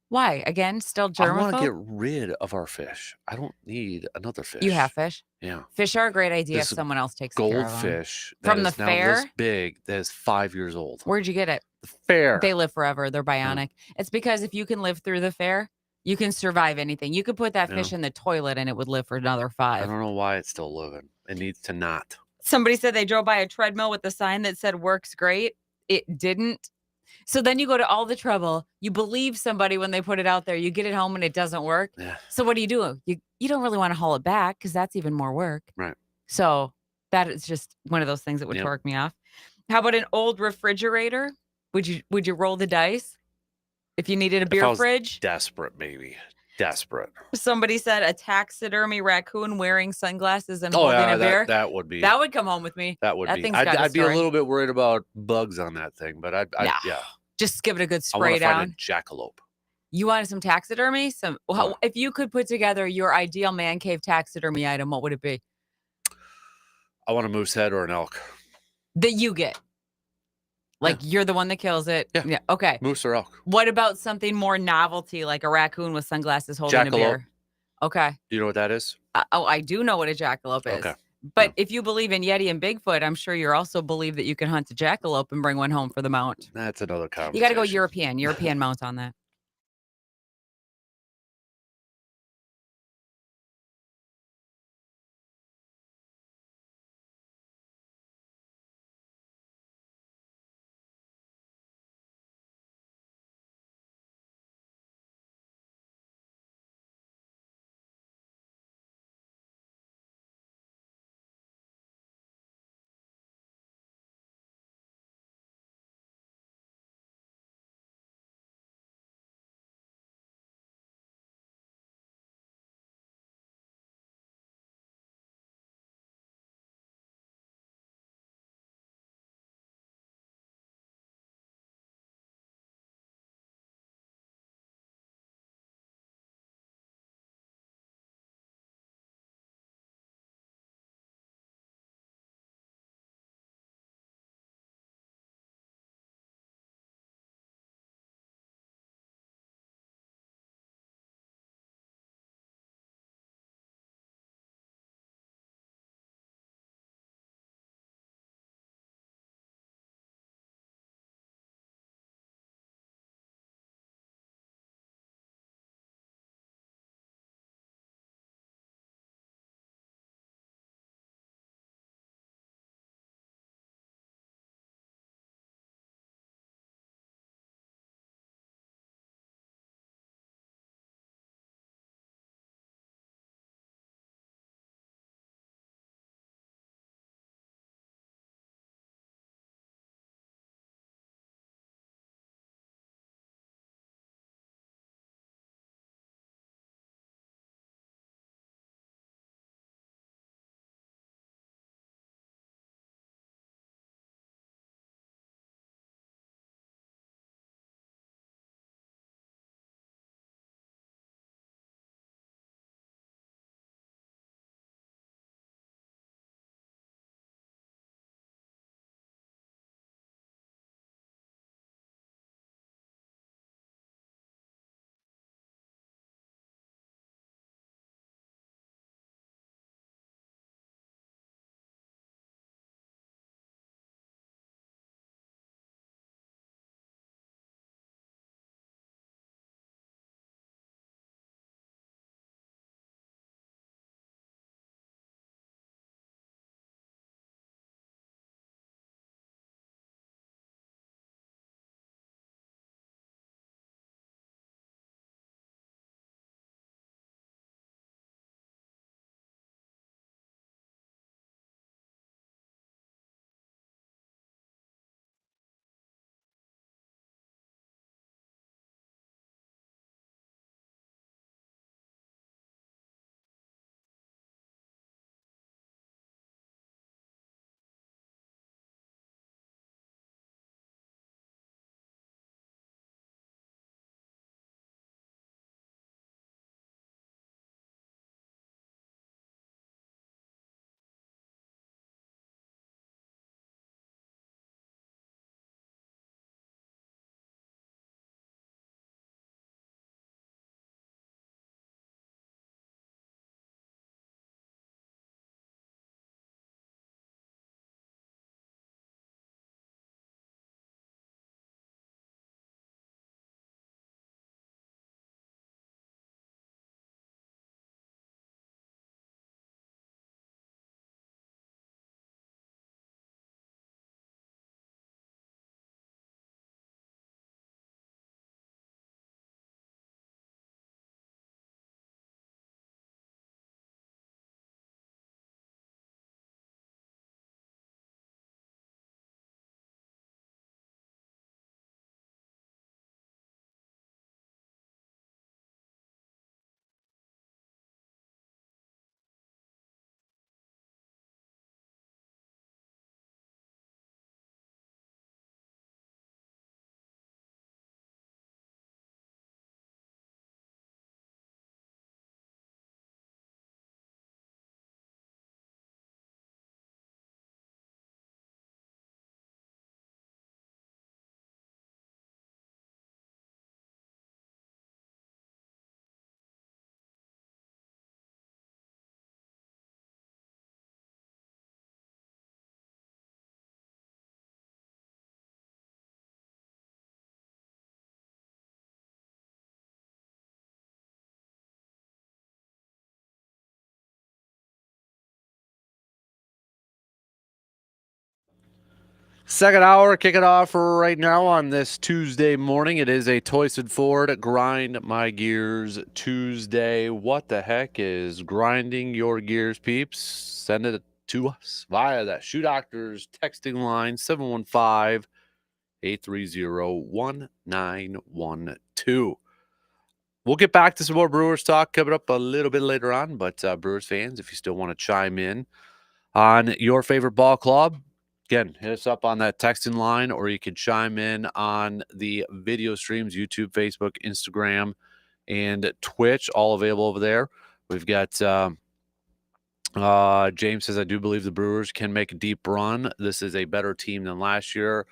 Why? Again, still I want to germaphobe? get rid of our fish. I don't need another You have fish. fish. Yeah. Fish are a great idea if This someone else takes care of them. goldfish that From the is now this fair? big, that is 5 years old. Where'd you get it? The fair. They live forever. They're bionic. It's because if you can live through the fair, you can survive anything. You could put that fish Yeah. in the toilet and it would live for another I 5. don't know why it's still living. It needs to not. Somebody said they drove by a treadmill with a sign that said works great. It didn't. So then you go to all the trouble. You believe somebody when they put it out there. You get it home and it doesn't work. Yeah. So what do? You don't really want to haul it back because that's even more work. Right. So that is just one of those things that would Yep. torque me off. How about an old refrigerator? Would you roll the dice if you needed a If I beer was fridge? desperate, maybe. Desperate. Somebody said a taxidermy raccoon wearing sunglasses and Oh holding yeah, a beer. that would be. That would come home with me. That would That be. thing's got a I'd be a story. little bit worried about bugs on that thing, but No, yeah. just give it a good I want spray to find a down. jackalope. You wanted some taxidermy? If you could put together your ideal man cave taxidermy item, what would it be? I want a moose head or an elk. That you get. Like you're the one that kills it. Yeah. Okay. Moose or elk. What about something more novelty, like a raccoon with sunglasses holding a beer? Okay. Do you know what that is? I do know what a jackalope is. Okay. But if you believe in Yeti and Bigfoot, I'm sure you also believe that you can hunt a jackalope and bring one home for the mount. That's another conversation. You got to go European mount on that. Second hour, kick it off right now on this Tuesday morning. It is a Toysted Ford Grind My Gears Tuesday. What the heck is grinding your gears, peeps? Send it to us via that Shoe Doctors texting line 715-830-1912. We'll get back to some more Brewers talk coming up a little bit later on, but Brewers fans, if you still want to chime in on your favorite ball club, again, hit us up on that texting line, or you can chime in on the video streams, YouTube, Facebook, Instagram, and Twitch, all available over there. We've got James says, I do believe the Brewers can make a deep run. This is a better team than last year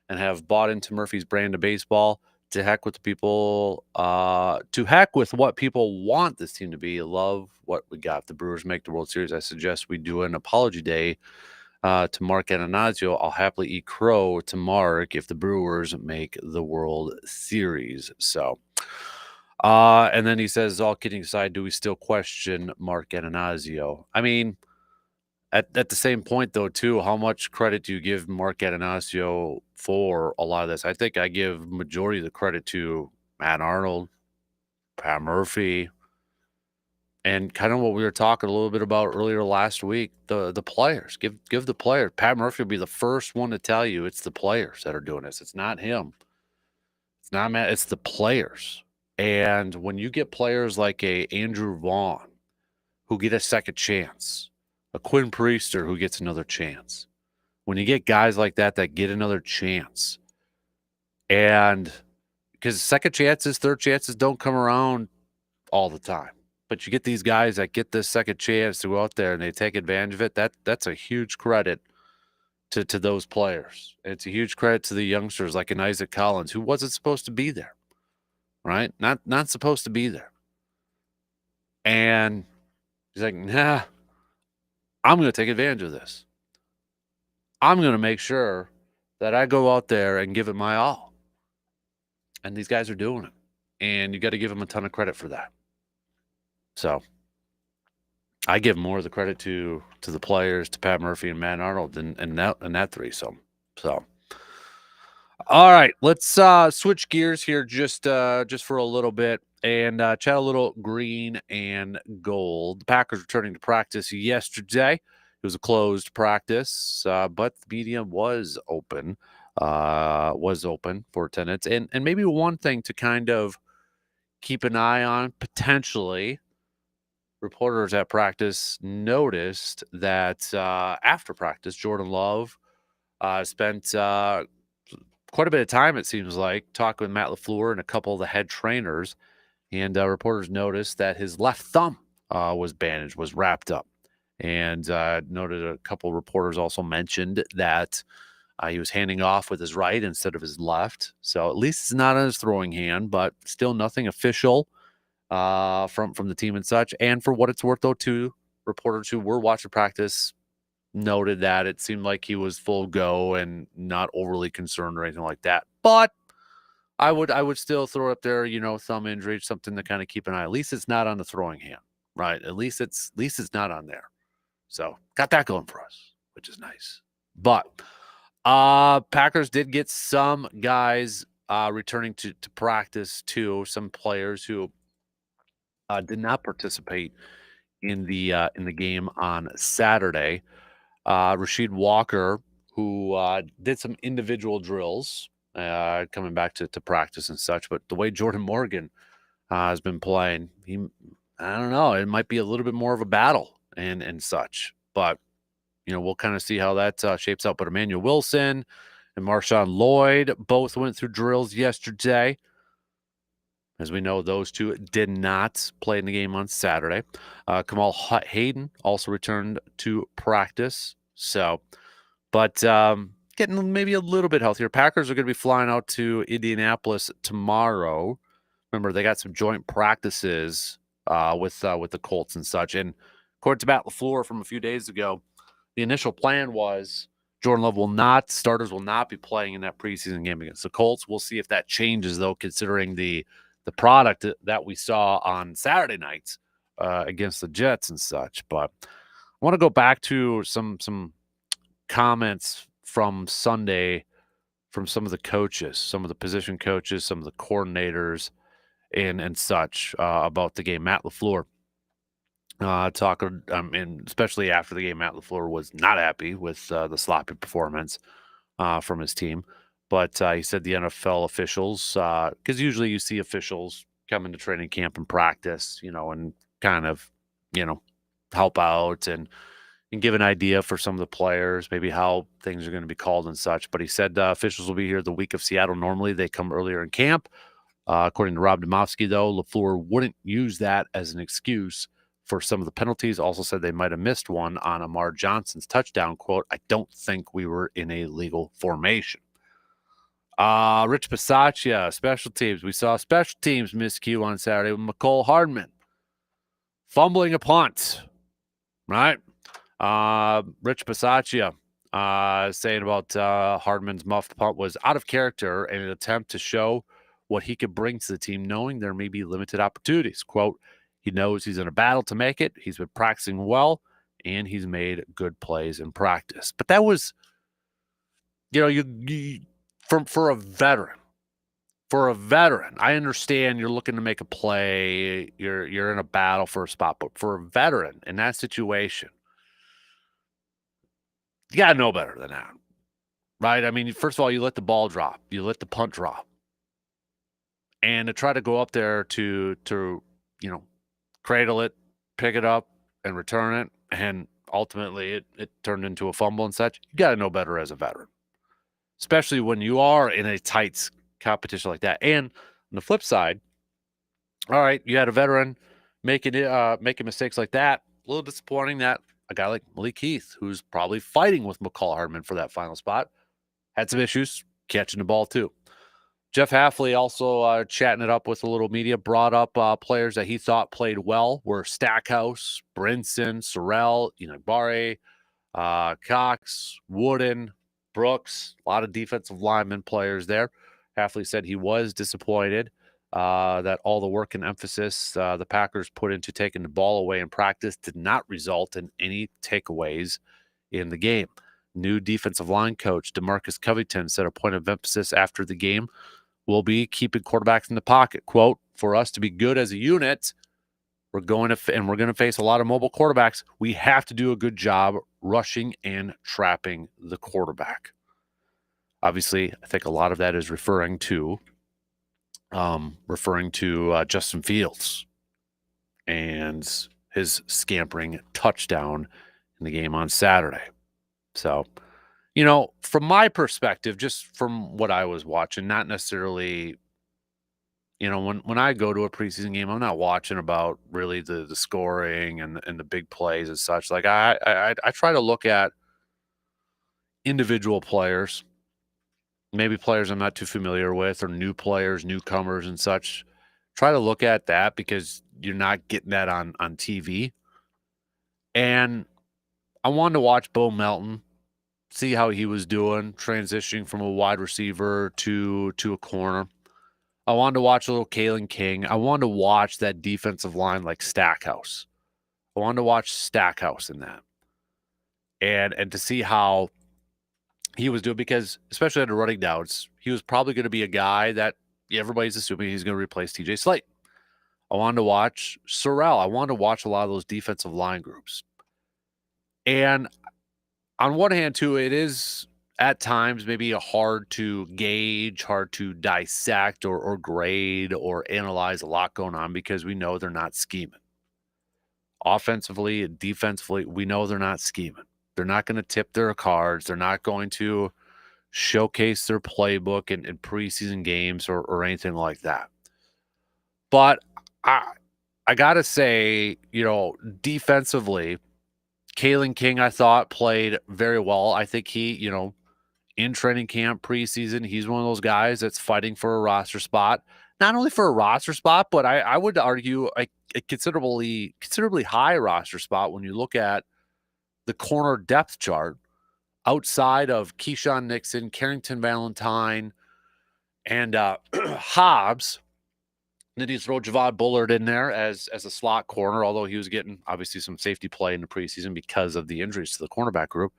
and have bought into Murphy's brand of baseball. To heck with the people, to heck with what people want this team to be. Love what we got. If the Brewers make the World Series, I suggest we do an apology day to Mark Ananazio. I'll happily eat crow to Mark if the Brewers make the World Series. So, and then he says, all kidding aside, do we still question Mark Ananazio? I mean, at the same point, though, too, how much credit do you give Mark Ananazio for a lot of this? I think I give majority of the credit to Matt Arnold, Pat Murphy, and kind of what we were talking a little bit about earlier last week, the players. Give the players. Pat Murphy will be the first one to tell you it's the players that are doing this. It's not him. It's not Matt. It's the players. And when you get players like a Andrew Vaughn who get a second chance, a Quinn Priester who gets another chance, when you get guys like that get another chance, and because second chances, third chances don't come around all the time. But you get these guys that get this second chance to go out there and they take advantage of it. That's a huge credit to those players. It's a huge credit to the youngsters like an Isaac Collins, who wasn't supposed to be there, right? Not supposed to be there. And he's like, nah, I'm going to take advantage of this. I'm going to make sure that I go out there and give it my all. And these guys are doing it. And you got to give them a ton of credit for that. So I give more of the credit to the players, to Pat Murphy and Matt Arnold and that threesome. So, all right, let's switch gears here just for a little bit and chat a little green and gold. The Packers returning to practice yesterday. It was a closed practice, but the media was open for attendance. And maybe one thing to kind of keep an eye on potentially. Reporters at practice noticed that after practice, Jordan Love spent quite a bit of time, it seems like, talking with Matt LaFleur and a couple of the head trainers. And reporters noticed that his left thumb was bandaged, was wrapped up. And noted a couple of reporters also mentioned that he was handing off with his right instead of his left. So at least it's not on his throwing hand, but still nothing official from the team and such. And for what it's worth, though, too, reporters who were watching practice noted that it seemed like he was full go and not overly concerned or anything like that. But I would still throw up there, thumb injury, something to kind of keep an eye. At least it's not on the throwing hand, right? At least it's not on there. So got that going for us, which is nice. But Packers did get some guys returning to practice too. Some players who did not participate in the game on Saturday. Rasheed Walker, who did some individual drills coming back to practice and such, but the way Jordan Morgan has been playing, I don't know, it might be a little bit more of a battle and such, but we'll kind of see how that shapes out. But Emmanuel Wilson and Marshawn Lloyd both went through drills yesterday. As we know, those two did not play in the game on Saturday. Kamal Hayden also returned to practice. So, but getting maybe a little bit healthier. Packers are going to be flying out to Indianapolis tomorrow. Remember, they got some joint practices with the Colts and such. And according to Matt LaFleur from a few days ago, the initial plan was Jordan Love starters will not be playing in that preseason game against the Colts. We'll see if that changes, though, considering the product that we saw on Saturday nights against the Jets and such. But I want to go back to some comments from Sunday from some of the coaches, some of the position coaches, some of the coordinators, and such about the game. Matt LaFleur talking, and especially after the game, Matt LaFleur was not happy with the sloppy performance from his team. But he said the NFL officials, because usually you see officials come into training camp and practice, and kind of, help out and give an idea for some of the players, maybe how things are going to be called and such. But he said officials will be here the week of Seattle. Normally they come earlier in camp. According to Rob Domofsky, though, LaFleur wouldn't use that as an excuse for some of the penalties. Also said they might have missed one on Amar Johnson's touchdown. Quote, I don't think we were in a legal formation. Rich Bisaccia, special teams. We saw special teams miscue on Saturday with McCole Hardman fumbling a punt, right? Rich Bisaccia saying about Hardman's muffed punt was out of character in an attempt to show what he could bring to the team, knowing there may be limited opportunities. Quote, he knows he's in a battle to make it. He's been practicing well, and he's made good plays in practice. But that was, you for a veteran. For a veteran, I understand you're looking to make a play. You're in a battle for a spot, but for a veteran in that situation, you got to know better than that, right? I mean, first of all, you let the ball drop. You let the punt drop. And to try to go up there to cradle it, pick it up, and return it, and ultimately it turned into a fumble and such, you got to know better as a veteran, especially when you are in a tight competition like that. And on the flip side, all right, you had a veteran making mistakes like that. A little disappointing that a guy like Malik Heath, who's probably fighting with McCall Hardman for that final spot, had some issues catching the ball too. Jeff Hafley also chatting it up with a little media, brought up players that he thought played well were Stackhouse, Brinson, Sorrell, Barre, Cox, Wooden, Brooks, a lot of defensive lineman players there. Hafley said he was disappointed that all the work and emphasis the Packers put into taking the ball away in practice did not result in any takeaways in the game. New defensive line coach DeMarcus Covington said a point of emphasis after the game will be keeping quarterbacks in the pocket. Quote, for us to be good as a unit, we're going to face a lot of mobile quarterbacks. We have to do a good job rushing and trapping the quarterback. Obviously, I think a lot of that is referring to Justin Fields and his scampering touchdown in the game on Saturday. So, from my perspective, just from what I was watching, not necessarily, when I go to a preseason game, I'm not watching about really the scoring and the big plays and such. Like I try to look at individual players, maybe players I'm not too familiar with, or new players, newcomers and such. Try to look at that because you're not getting that on TV. And I wanted to watch Bo Melton, see how he was doing, transitioning from a wide receiver to a corner. I wanted to watch a little Kalen King. I wanted to watch that defensive line like Stackhouse. I wanted to watch Stackhouse in that. And to see how he was doing, because especially under running downs, he was probably going to be a guy that everybody's assuming he's going to replace TJ Slate. I wanted to watch Sorrell. I wanted to watch a lot of those defensive line groups. And on one hand, too, it is at times maybe hard to gauge, hard to dissect or grade or analyze a lot going on because we know they're not scheming. Offensively and defensively, we know they're not scheming. They're not going to tip their cards. They're not going to showcase their playbook in preseason games or anything like that. But I got to say, defensively, Kalen King, I thought, played very well. I think he, in training camp, preseason, he's one of those guys that's fighting for a roster spot. Not only for a roster spot, but I would argue a considerably high roster spot when you look at the corner depth chart outside of Keyshawn Nixon, Carrington Valentine, and Hobbs. Then you throw Javad Bullard in there as a slot corner, although he was getting obviously some safety play in the preseason because of the injuries to the cornerback group.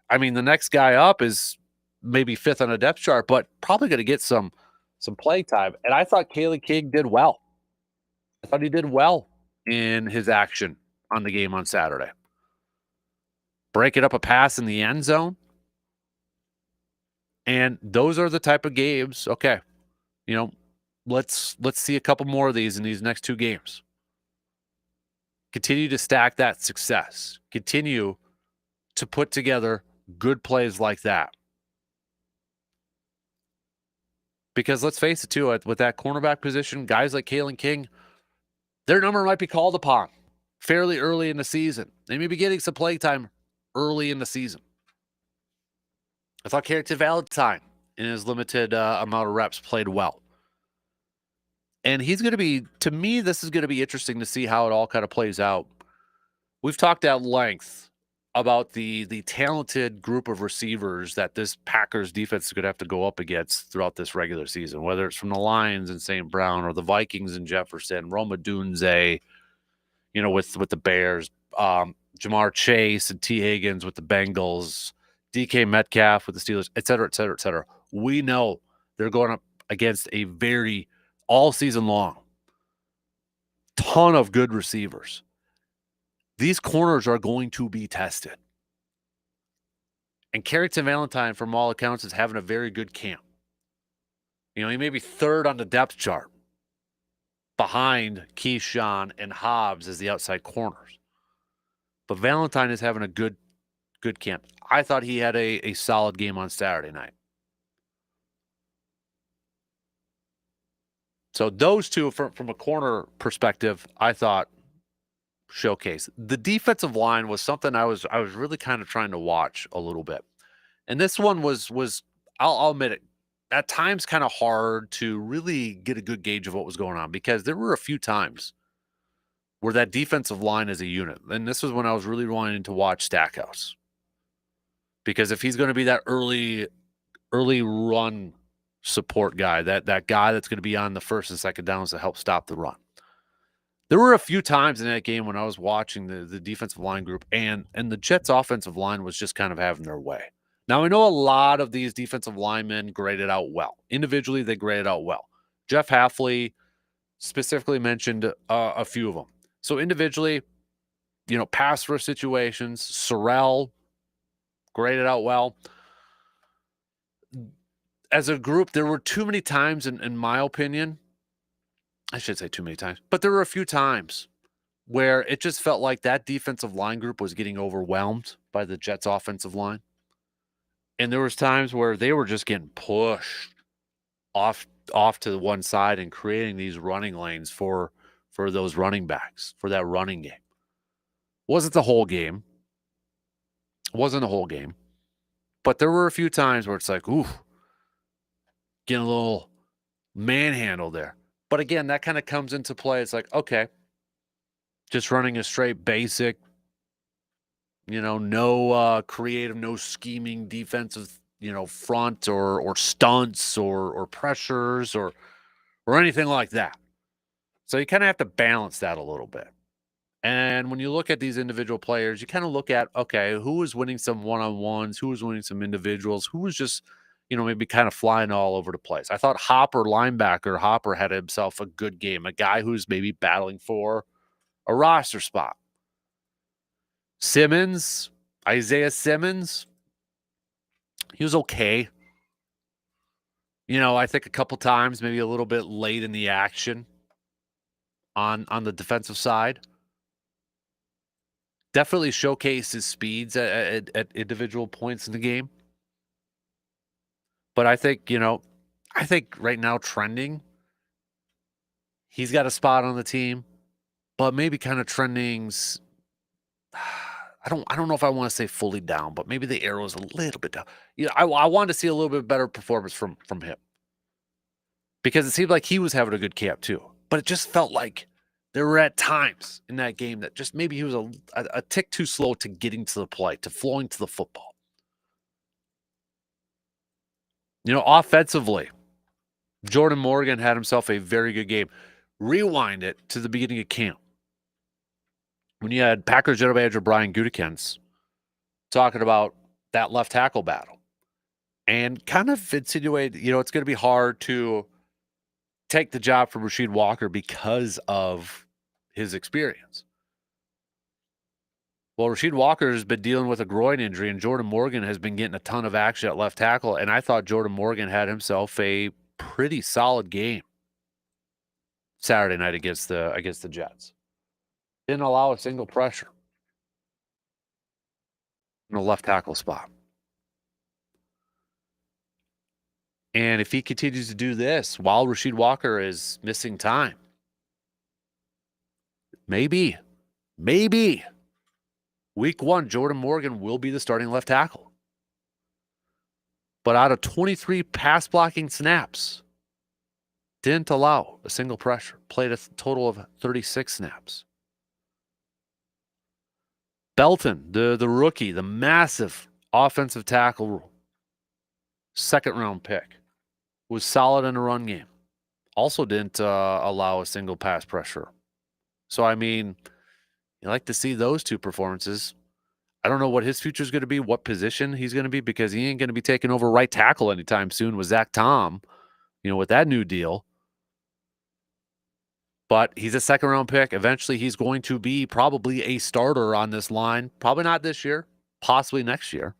I mean, the next guy up is maybe 5th on a depth chart, but probably going to get some play time. And I thought Kaylee King did well. I thought he did well in his action on the game on Saturday. Breaking up a pass in the end zone. And those are the type of games, okay, let's see a couple more of these in these next 2 games. Continue to stack that success. Continue to put together good plays like that. Because let's face it, too, with that cornerback position, guys like Kalen King, their number might be called upon fairly early in the season. They may be getting some play time early in the season. I thought Carrington Valentine, in his limited amount of reps, played well. And he's going to be, to me, this is going to be interesting to see how it all kind of plays out. We've talked at length about the talented group of receivers that this Packers defense is going to have to go up against throughout this regular season, whether it's from the Lions and St. Brown or the Vikings and Jefferson, Roma Dunze, with the Bears, Jamar Chase and T. Higgins with the Bengals, DK Metcalf with the Steelers, et cetera, et cetera, et cetera. We know they're going up against a very, all season long, ton of good receivers. These corners are going to be tested. And Carrington Valentine, from all accounts, is having a very good camp. He may be 3rd on the depth chart behind Keyshawn and Hobbs as the outside corners. But Valentine is having a good camp. I thought he had a solid game on Saturday night. So those two, from a corner perspective, I thought showcase. The defensive line was something I was really kind of trying to watch a little bit. And this one was I'll admit it, at times kind of hard to really get a good gauge of what was going on, because there were a few times where that defensive line as a unit, and this was when I was really wanting to watch Stackhouse. Because if he's going to be that early run support guy, that guy that's going to be on the first and second downs to help stop the run. There were a few times in that game when I was watching the defensive line group, and the Jets' offensive line was just kind of having their way. Now, I know a lot of these defensive linemen graded out well. Individually, they graded out well. Jeff Halfley specifically mentioned a few of them. So individually, pass rush situations, Sorrell graded out well. As a group, there were too many times, in my opinion, I should say too many times, but there were a few times where it just felt like that defensive line group was getting overwhelmed by the Jets' offensive line. And there was times where they were just getting pushed off to the one side and creating these running lanes for those running backs, for that running game. Wasn't the whole game. Wasn't the whole game. But there were a few times where it's like, ooh, getting a little manhandled there. But again, that kind of comes into play. It's like, okay, just running a straight basic, no creative, no scheming defensive, front or stunts or pressures or anything like that. So you kind of have to balance that a little bit. And when you look at these individual players, you kind of look at, okay, who was winning some one-on-ones, who was winning some individuals, who was just, maybe kind of flying all over the place. I thought Hopper had himself a good game, a guy who's maybe battling for a roster spot. Isaiah Simmons, he was okay. I think a couple times, maybe a little bit late in the action on the defensive side. Definitely showcased his speeds at individual points in the game. But I think, right now trending, he's got a spot on the team, but maybe kind of trending's, I don't know if I want to say fully down, but maybe the arrow is a little bit down. I wanted to see a little bit better performance from him, because it seemed like he was having a good camp too. But it just felt like there were at times in that game that just maybe he was a tick too slow to getting to the play, to flowing to the football. Offensively, Jordan Morgan had himself a very good game. Rewind it to the beginning of camp, when you had Packers general manager Brian Gutekunst talking about that left tackle battle and kind of insinuate, it's going to be hard to take the job from Rasheed Walker because of his experience. Well, Rasheed Walker has been dealing with a groin injury, and Jordan Morgan has been getting a ton of action at left tackle, and I thought Jordan Morgan had himself a pretty solid game Saturday night against the Jets. Didn't allow a single pressure in the left tackle spot. And if he continues to do this while Rasheed Walker is missing time, maybe week 1, Jordan Morgan will be the starting left tackle. But out of 23 pass blocking snaps, didn't allow a single pressure. Played a total of 36 snaps. Belton, the rookie, the massive offensive tackle, second-round pick, was solid in the run game. Also didn't allow a single pass pressure. So, I mean, you like to see those two performances. I don't know what his future is going to be, what position he's going to be, because he ain't going to be taking over right tackle anytime soon with Zach Tom, with that new deal. But he's a second-round pick. Eventually, he's going to be probably a starter on this line. Probably not this year, possibly next year.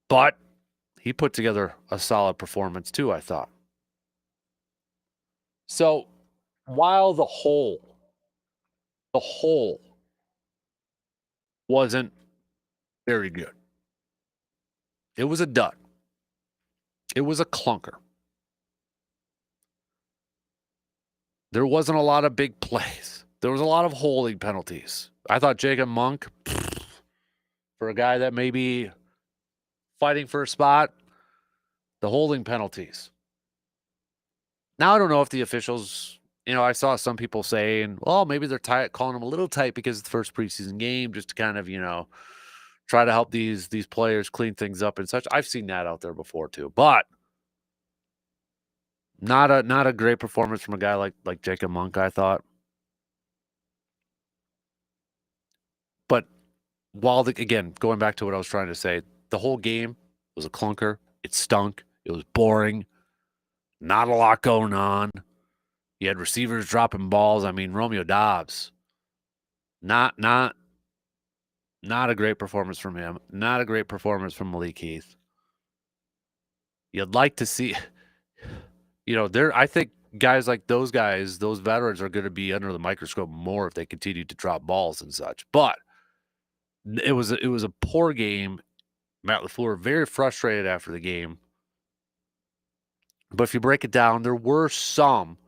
But he put together a solid performance too, I thought. So, while the whole wasn't very good, it was a dud. It was a clunker. There wasn't a lot of big plays. There was a lot of holding penalties. I thought Jacob Monk, for a guy that may be fighting for a spot, the holding penalties. Now, I don't know if the officials, I saw some people saying, well, maybe they're calling them a little tight because it's the first preseason game, just to kind of, try to help these players clean things up and such. I've seen that out there before too. But not a great performance from a guy like Jacob Monk, I thought. But again, going back to what I was trying to say, the whole game was a clunker. It stunk. It was boring. Not a lot going on. You had receivers dropping balls. I mean, Romeo Doubs, not a great performance from him. Not a great performance from Malik Heath. You'd like to see, I think guys like those guys, those veterans are going to be under the microscope more if they continue to drop balls and such. But it was a poor game. Matt LaFleur very frustrated after the game. But if you break it down, there were some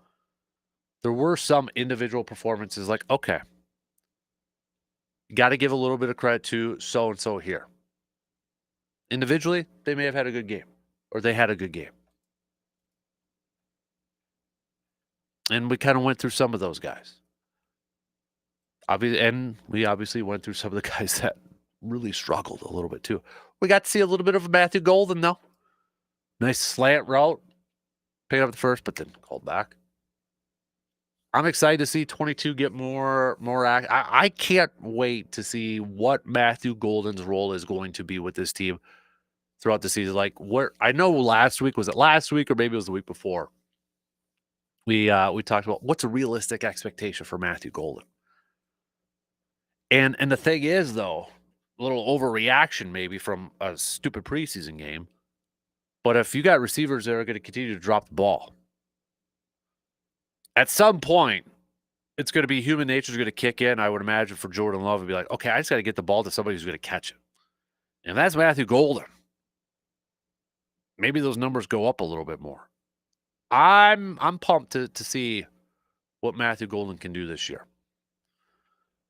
individual performances like, okay, you got to give a little bit of credit to so and so here. Individually, they may have had a good game, or they had a good game. And we kind of went through some of those guys. And we obviously went through some of the guys that really struggled a little bit too. We got to see a little bit of Matthew Golden, though. Nice slant route. Paid up the first, but then called back. I'm excited to see 22 get more act. I can't wait to see what Matthew Golden's role is going to be with this team throughout the season. Like, I know was it last week or maybe it was the week before? We talked about what's a realistic expectation for Matthew Golden. And the thing is, though, a little overreaction maybe from a stupid preseason game. But if you got receivers that are going to continue to drop the ball, at some point, it's going to be human nature is going to kick in, I would imagine, for Jordan Love and be like, okay, I just got to get the ball to somebody who's going to catch it. And that's Matthew Golden. Maybe those numbers go up a little bit more. I'm pumped to see what Matthew Golden can do this year.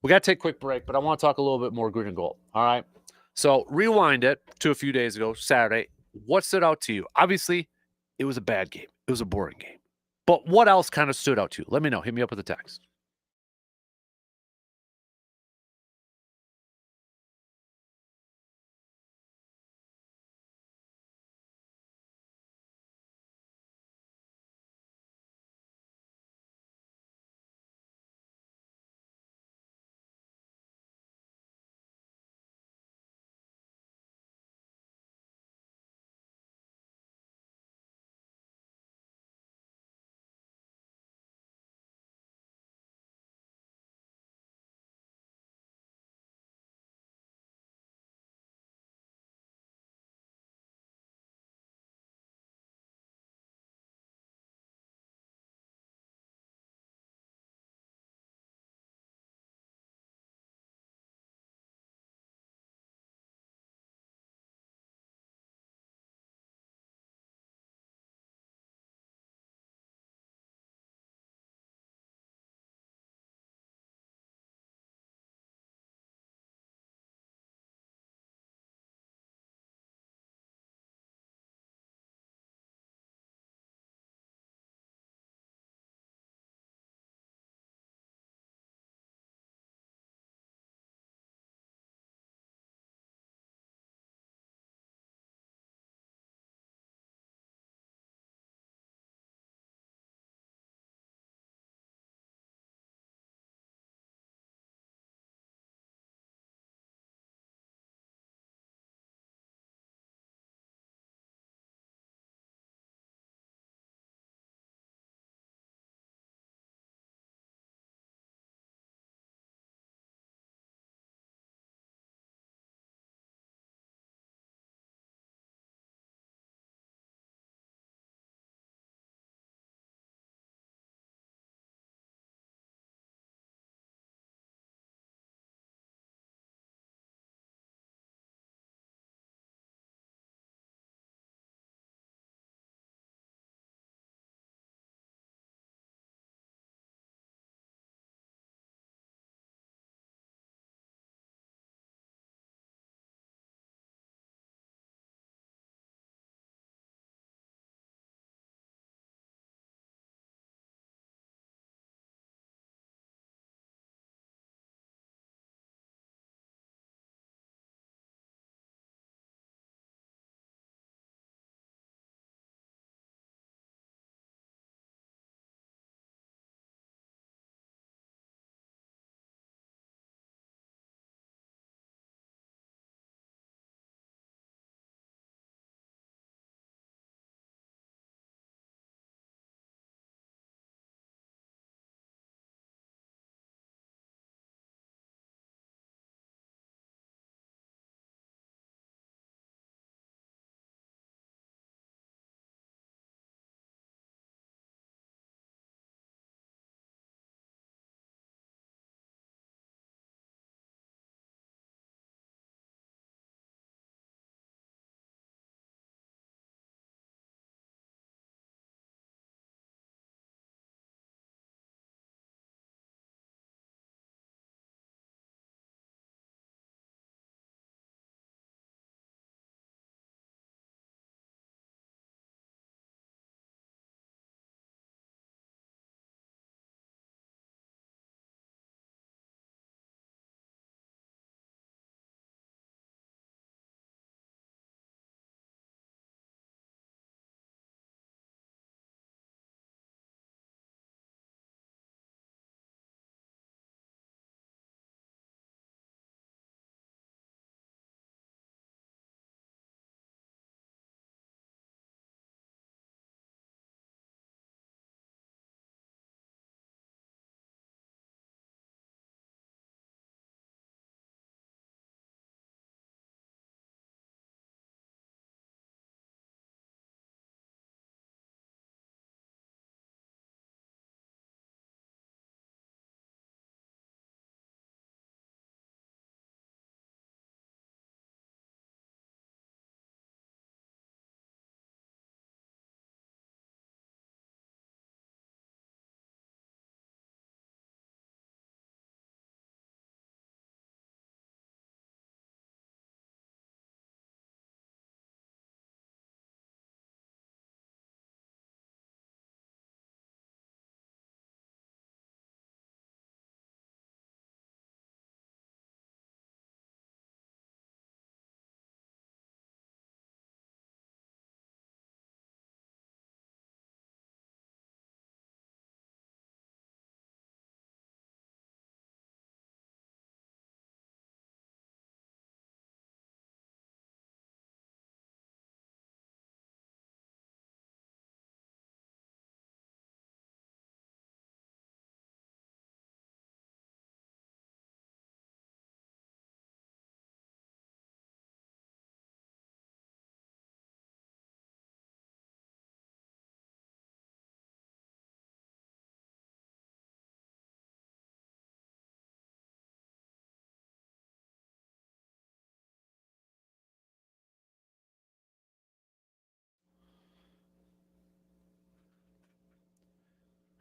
We got to take a quick break, but I want to talk a little bit more green and gold. All right. So rewind it to a few days ago, Saturday. What stood out to you? Obviously, it was a bad game. It was a boring game. But what else kind of stood out to you? Let me know. Hit me up with a text.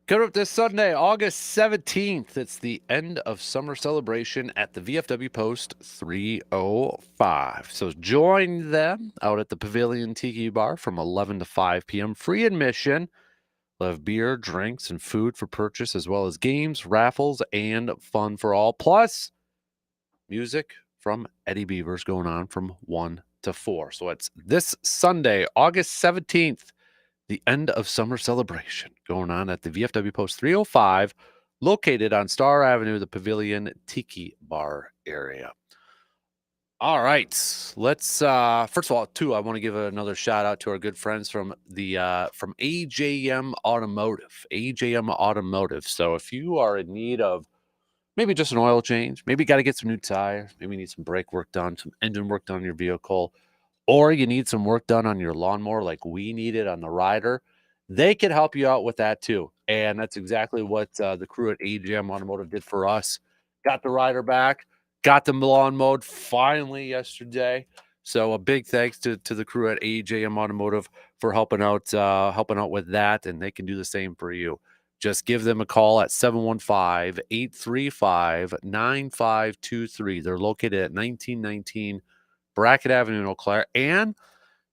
Coming up this Sunday, August 17th, it's the end of summer celebration at the VFW Post 305. So join them out at the Pavilion Tiki Bar from 11 to 5 p.m. Free admission. We'll have beer, drinks, and food for purchase, as well as games, raffles, and fun for all. Plus, music from Eddie Beavers going on from 1 to 4. So it's this Sunday, August 17th. The end of summer celebration going on at the VFW Post 305, located on Star Avenue, the Pavilion Tiki Bar area. All right, let's first of all, too, I want to give another shout out to our good friends from the from AJM Automotive. AJM Automotive. So if you are in need of maybe just an oil change, maybe got to get some new tires, maybe need some brake work done, some engine work done on your vehicle, or you need some work done on your lawnmower like we needed on the rider, they can help you out with that too. And that's exactly what the crew at AGM Automotive did for us. Got the rider back, got the lawn mowed finally yesterday. So a big thanks to the crew at AJM Automotive for helping out with that, and they can do the same for you. Just give them a call at 715-835-9523. They're located at 1919 Brackett Avenue in Eau Claire. And you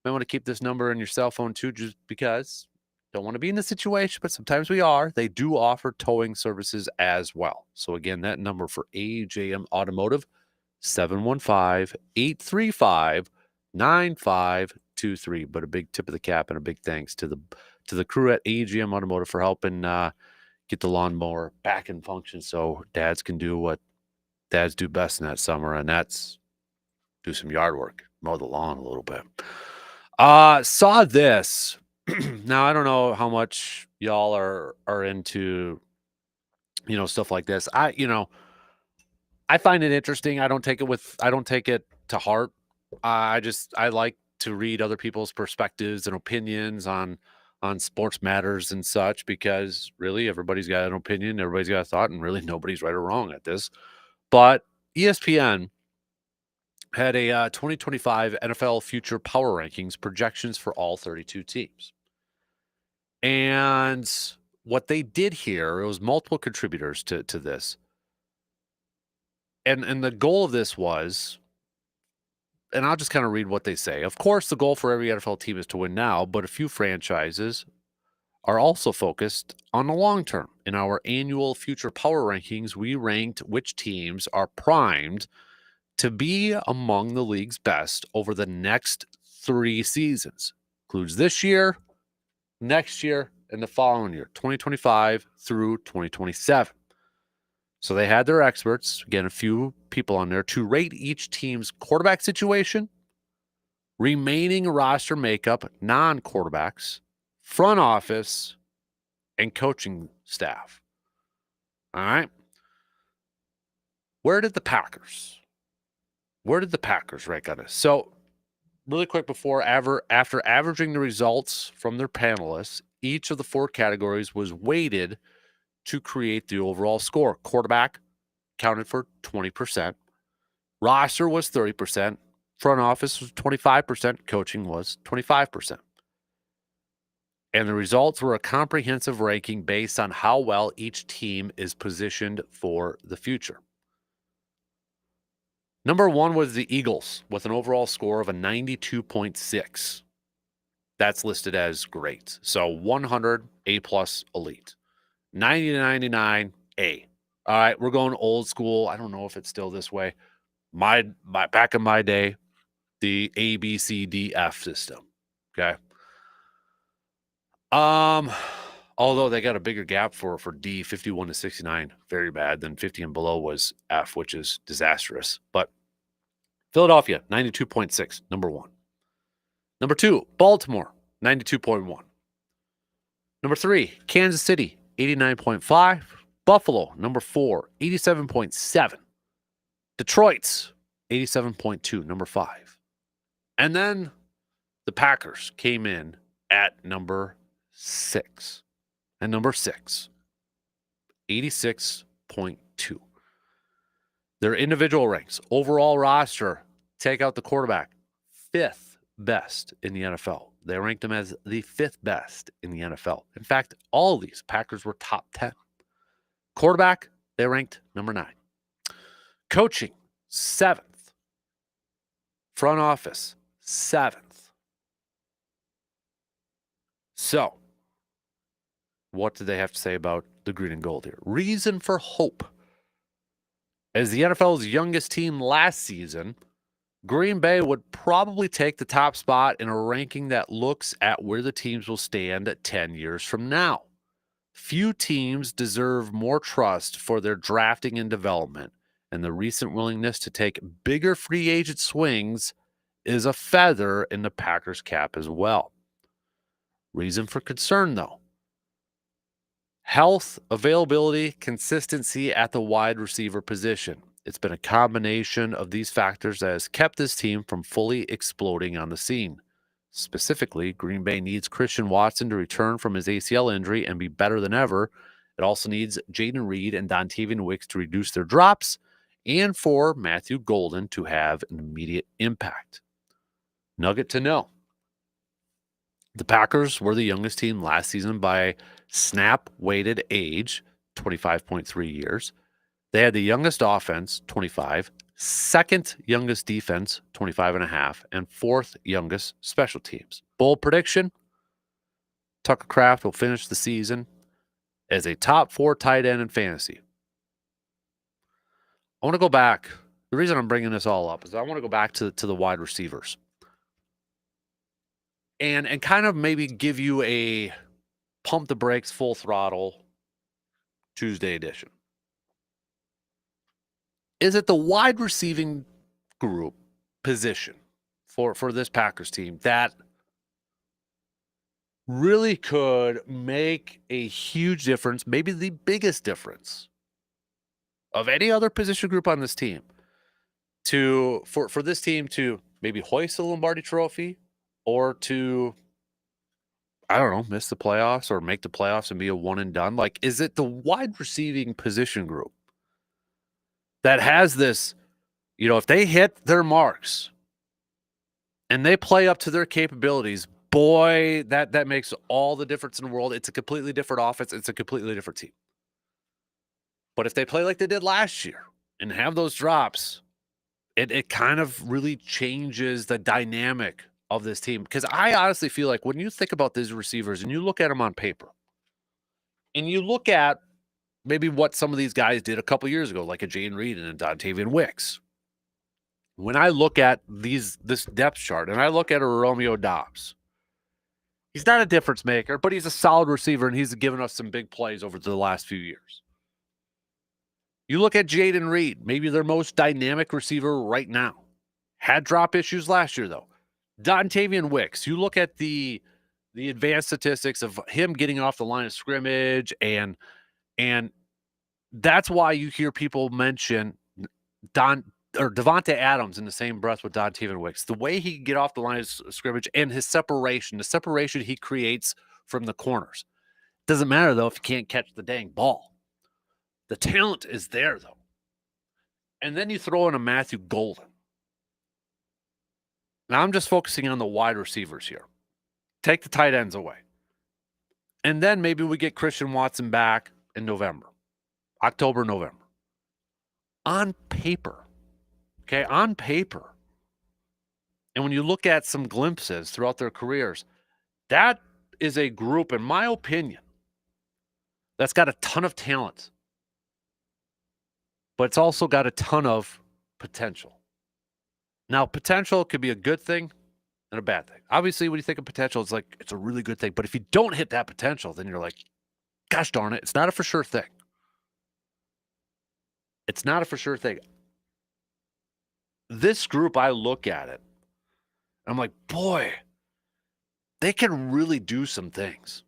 might want to keep this number in your cell phone too, just because don't want to be in this situation, but sometimes we are. They do offer towing services as well. So again, that number for AJM Automotive, 715-835-9523. But a big tip of the cap and a big thanks to the crew at AGM Automotive for helping get the lawnmower back in function so dads can do what dads do best in that summer, and that's do some yard work, mow the lawn a little bit. Saw this. Now, I don't know how much y'all are into, stuff like this. I find it interesting. I don't take it to heart. I like to read other people's perspectives and opinions on sports matters and such, because really everybody's got an opinion, everybody's got a thought, and really nobody's right or wrong at this. But ESPN had a 2025 NFL Future Power Rankings projections for all 32 teams. And what they did here, it was multiple contributors to this. And the goal of this was, and I'll just kind of read what they say. Of course, the goal for every NFL team is to win now, but a few franchises are also focused on the long term. In our annual Future Power Rankings, we ranked which teams are primed to be among the league's best over the next 3 seasons. Includes this year, next year, and the following year, 2025 through 2027. So they had their experts, again, a few people on there, to rate each team's quarterback situation, remaining roster makeup, non-quarterbacks, front office, and coaching staff. All right. Where did the Packers rank on this? So really quick after averaging the results from their panelists, each of the 4 categories was weighted to create the overall score. Quarterback counted for 20%. Roster was 30%. Front office was 25%. Coaching was 25%. And the results were a comprehensive ranking based on how well each team is positioned for the future. Number 1 was the Eagles with an overall score of a 92.6. That's listed as great. So 100, A+, elite. 90 to 99, A. All right, we're going old school. I don't know if it's still this way. My back in my day, the A, B, C, D, F system. Okay. Although they got a bigger gap for D, 51 to 69, very bad. Then 50 and below was F, which is disastrous. But Philadelphia, 92.6, number 1. Number 2, Baltimore, 92.1. Number 3, Kansas City, 89.5. Buffalo, number 4, 87.7. Detroit's 87.2, number 5. And then the Packers came in at number 6. And number 6, 86.2. Their individual ranks, overall roster, take out the quarterback, 5th best in the NFL. They ranked them as the 5th best in the NFL. In fact, all of these Packers were top 10. Quarterback, they ranked number 9. Coaching, 7th. Front office, 7th. So, what did they have to say about the green and gold here? Reason for hope. As the NFL's youngest team last season, Green Bay would probably take the top spot in a ranking that looks at where the teams will stand 10 years from now. Few teams deserve more trust for their drafting and development, and the recent willingness to take bigger free agent swings is a feather in the Packers' cap as well. Reason for concern, though. Health, availability, consistency at the wide receiver position. It's been a combination of these factors that has kept this team from fully exploding on the scene. Specifically, Green Bay needs Christian Watson to return from his ACL injury and be better than ever. It also needs Jaden Reed and Dontavian Wicks to reduce their drops and for Matthew Golden to have an immediate impact. Nugget to know. The Packers were the youngest team last season by snap-weighted age, 25.3 years. They had the youngest offense, 25, second youngest defense, 25.5, and fourth youngest special teams. Bold prediction, Tucker Kraft will finish the season as a top 4 tight end in fantasy. I want to go back. The reason I'm bringing this all up is I want to go back to the wide receivers. And kind of maybe give you a pump the brakes, full throttle Tuesday edition. Is it the wide receiving group position for this Packers team that really could make a huge difference, maybe the biggest difference of any other position group on this team for this team to maybe hoist the Lombardi Trophy or to, I don't know, miss the playoffs or make the playoffs and be a one and done? Like, is it the wide receiving position group that has this, if they hit their marks and they play up to their capabilities, boy, that makes all the difference in the world. It's a completely different offense. It's a completely different team. But if they play like they did last year and have those drops, it kind of really changes the dynamic of this team. Because I honestly feel like when you think about these receivers and you look at them on paper and you look at maybe what some of these guys did a couple years ago, like a Jaden Reed and a Dontavian Wicks. When I look at this depth chart and I look at a Romeo Doubs, he's not a difference maker, but he's a solid receiver and he's given us some big plays over the last few years. You look at Jaden Reed, maybe their most dynamic receiver right now. Had drop issues last year, though. Dontavian Wicks, you look at the advanced statistics of him getting off the line of scrimmage, and that's why you hear people mention Devontae Adams in the same breath with Dontavian Wicks. The way he can get off the line of scrimmage and his separation, the separation he creates from the corners. Doesn't matter, though, if you can't catch the dang ball. The talent is there, though. And then you throw in a Matthew Golden. Now, I'm just focusing on the wide receivers here. Take the tight ends away. And then maybe we get Christian Watson back in November. October, November. On paper. Okay, on paper. And when you look at some glimpses throughout their careers, that is a group, in my opinion, that's got a ton of talent. But it's also got a ton of potential. Now, potential could be a good thing and a bad thing. Obviously, when you think of potential, it's like it's a really good thing. But if you don't hit that potential, then you're like, gosh darn it, it's not a for sure thing. It's not a for sure thing. This group, I look at it, and I'm like, boy, they can really do some things.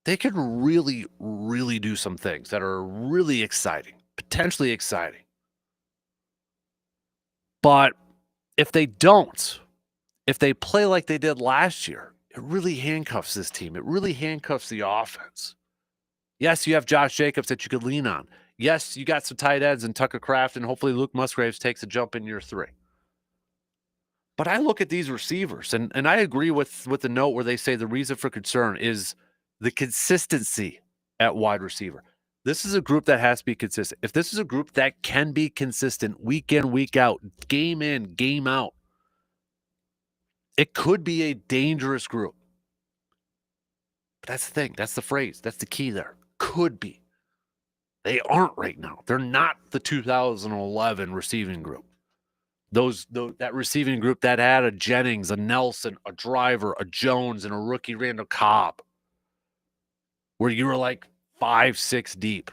They could really, really do some things that are really exciting, potentially exciting. But if they don't, if they play like they did last year, it really handcuffs this team. It really handcuffs the offense. Yes, you have Josh Jacobs that you could lean on. Yes, you got some tight ends and Tucker Kraft, and hopefully Luke Musgraves takes a jump in year 3. But I look at these receivers, and I agree with the note where they say the reason for concern is the consistency at wide receiver. This is a group that has to be consistent. If this is a group that can be consistent week in, week out, game in, game out, it could be a dangerous group. But that's the thing. That's the phrase. That's the key there. Could be. They aren't right now. They're not the 2011 receiving group. That receiving group that had a Jennings, a Nelson, a Driver, a Jones, and a rookie Randall Cobb, where you were like 5, 6 deep.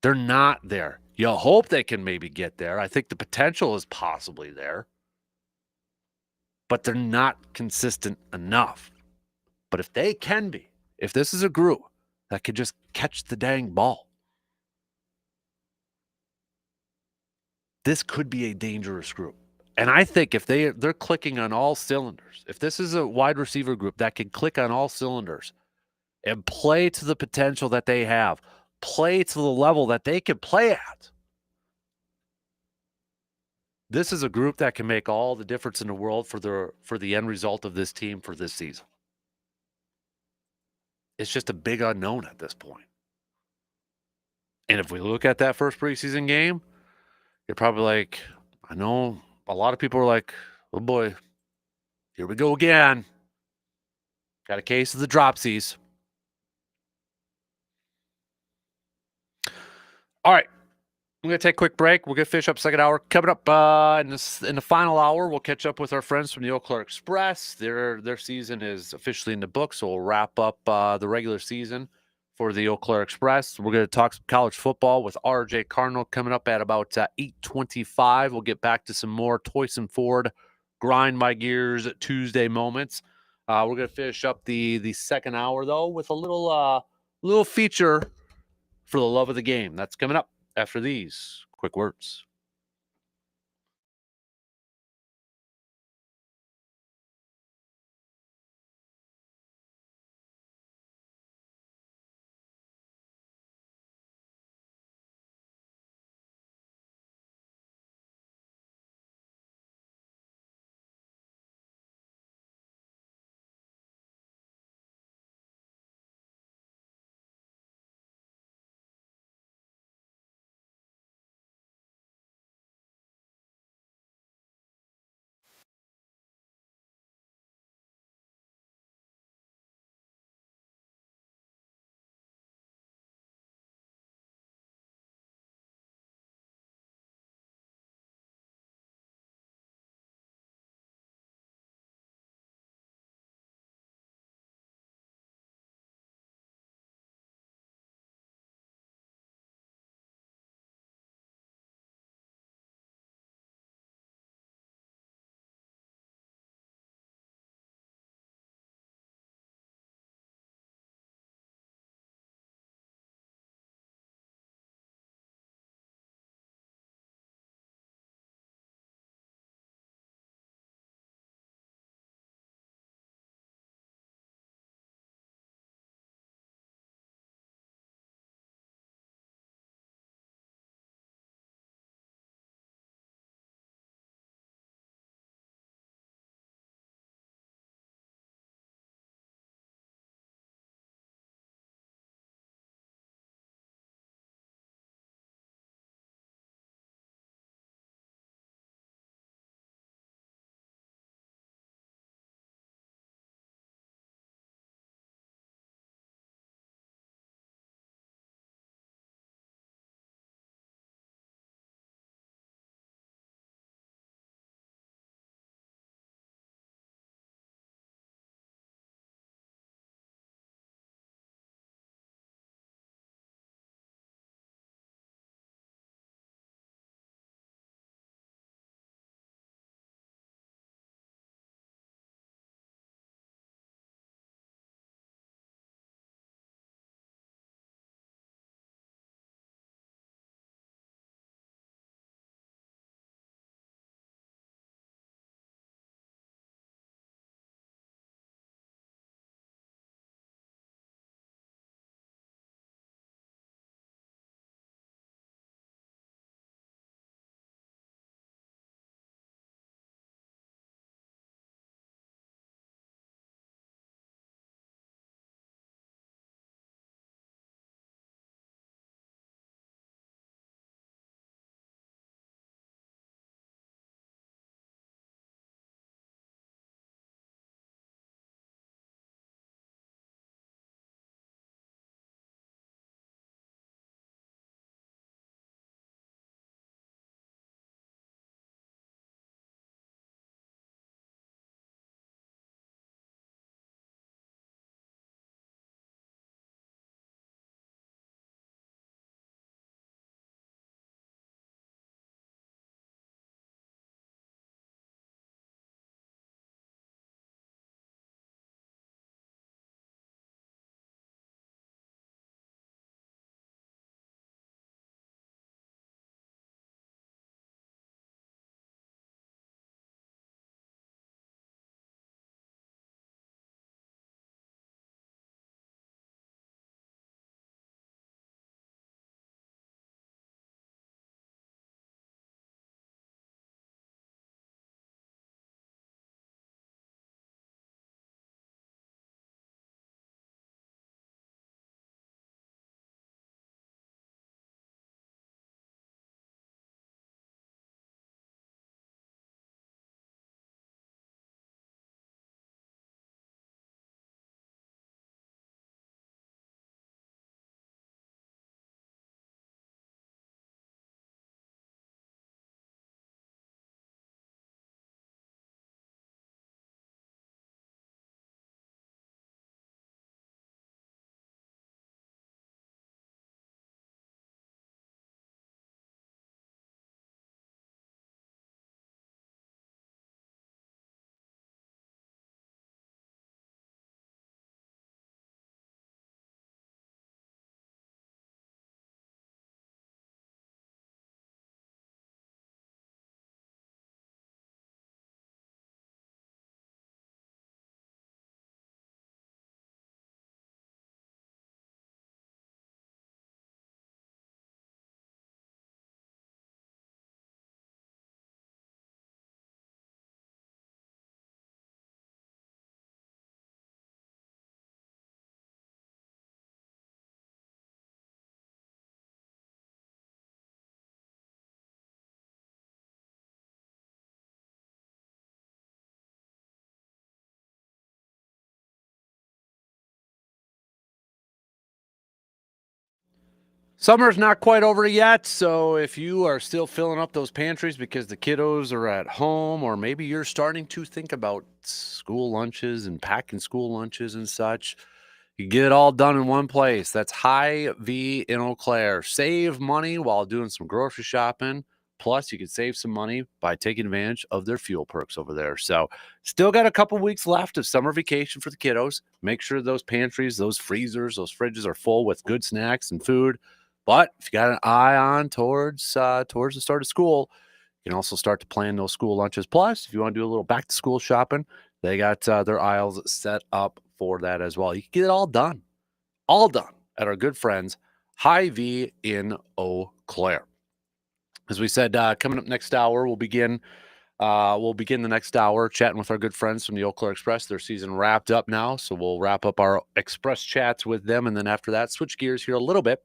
They're not there. You hope they can maybe get there. I think the potential is possibly there, but they're not consistent enough. But if they can be, if this is a group that could just catch the dang ball, this could be a dangerous group. And I think if they're clicking on all cylinders, if this is a wide receiver group that can click on all cylinders and play to the potential that they have, play to the level that they can play at, this is a group that can make all the difference in the world for the end result of this team for this season. It's just a big unknown at this point. And if we look at that first preseason game, you're probably like, I know a lot of people are like, oh boy, here we go again. Got a case of the dropsies. All right. We're going to take a quick break. We're going to finish up second hour. Coming up in the final hour, we'll catch up with our friends from the Eau Claire Express. Their season is officially in the books, so we'll wrap up the regular season for the Eau Claire Express. We're going to talk some college football with RJ Cardinal coming up at about 8:25. We'll get back to some more Toyson Ford grind my gears Tuesday moments. We're going to finish up the second hour, though, with a little feature for the love of the game. That's coming up after these quick words. Summer's not quite over yet, so if you are still filling up those pantries because the kiddos are at home, or maybe you're starting to think about school lunches and packing school lunches and such, you get it all done in one place. That's Hy-Vee in Eau Claire. Save money while doing some grocery shopping. Plus, you can save some money by taking advantage of their fuel perks over there. So, still got a couple weeks left of summer vacation for the kiddos. Make sure those pantries, those freezers, those fridges are full with good snacks and food. But if you got an eye on towards the start of school, you can also start to plan those school lunches. Plus, if you want to do a little back to school shopping, they got their aisles set up for that as well. You can get it all done at our good friends Hy-Vee in Eau Claire. As we said, coming up next hour, we'll begin the next hour chatting with our good friends from the Eau Claire Express. Their season wrapped up now, so we'll wrap up our Express chats with them, and then after that, switch gears here a little bit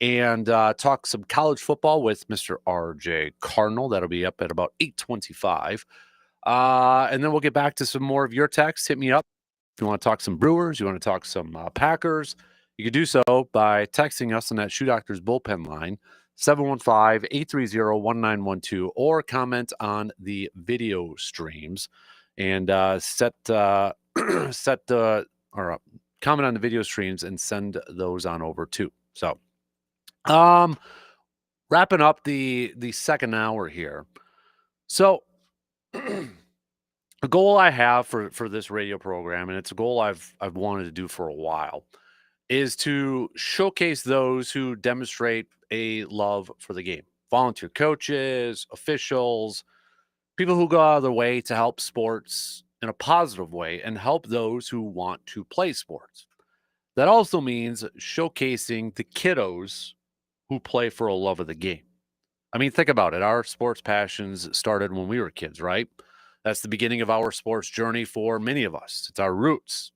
and talk some college football with Mr. RJ Cardinal. That'll be up at about 8:25. And then we'll get back to some more of your texts. Hit me up if you want to talk some Brewers, you want to talk some Packers. You can do so by texting us on that Shoe Doctors bullpen line, 715-830-1912, or comment on the video streams and comment on the video streams and send those on over too. So, wrapping up the second hour here. So, a goal I have for this radio program, and it's a goal I've wanted to do for a while, is to showcase those who demonstrate a love for the game. Volunteer coaches, officials, people who go out of their way to help sports in a positive way and help those who want to play sports. That also means showcasing the kiddos who play for a love of the game. I mean, think about it. Our sports passions started when we were kids, right? That's the beginning of our sports journey for many of us. It's our roots.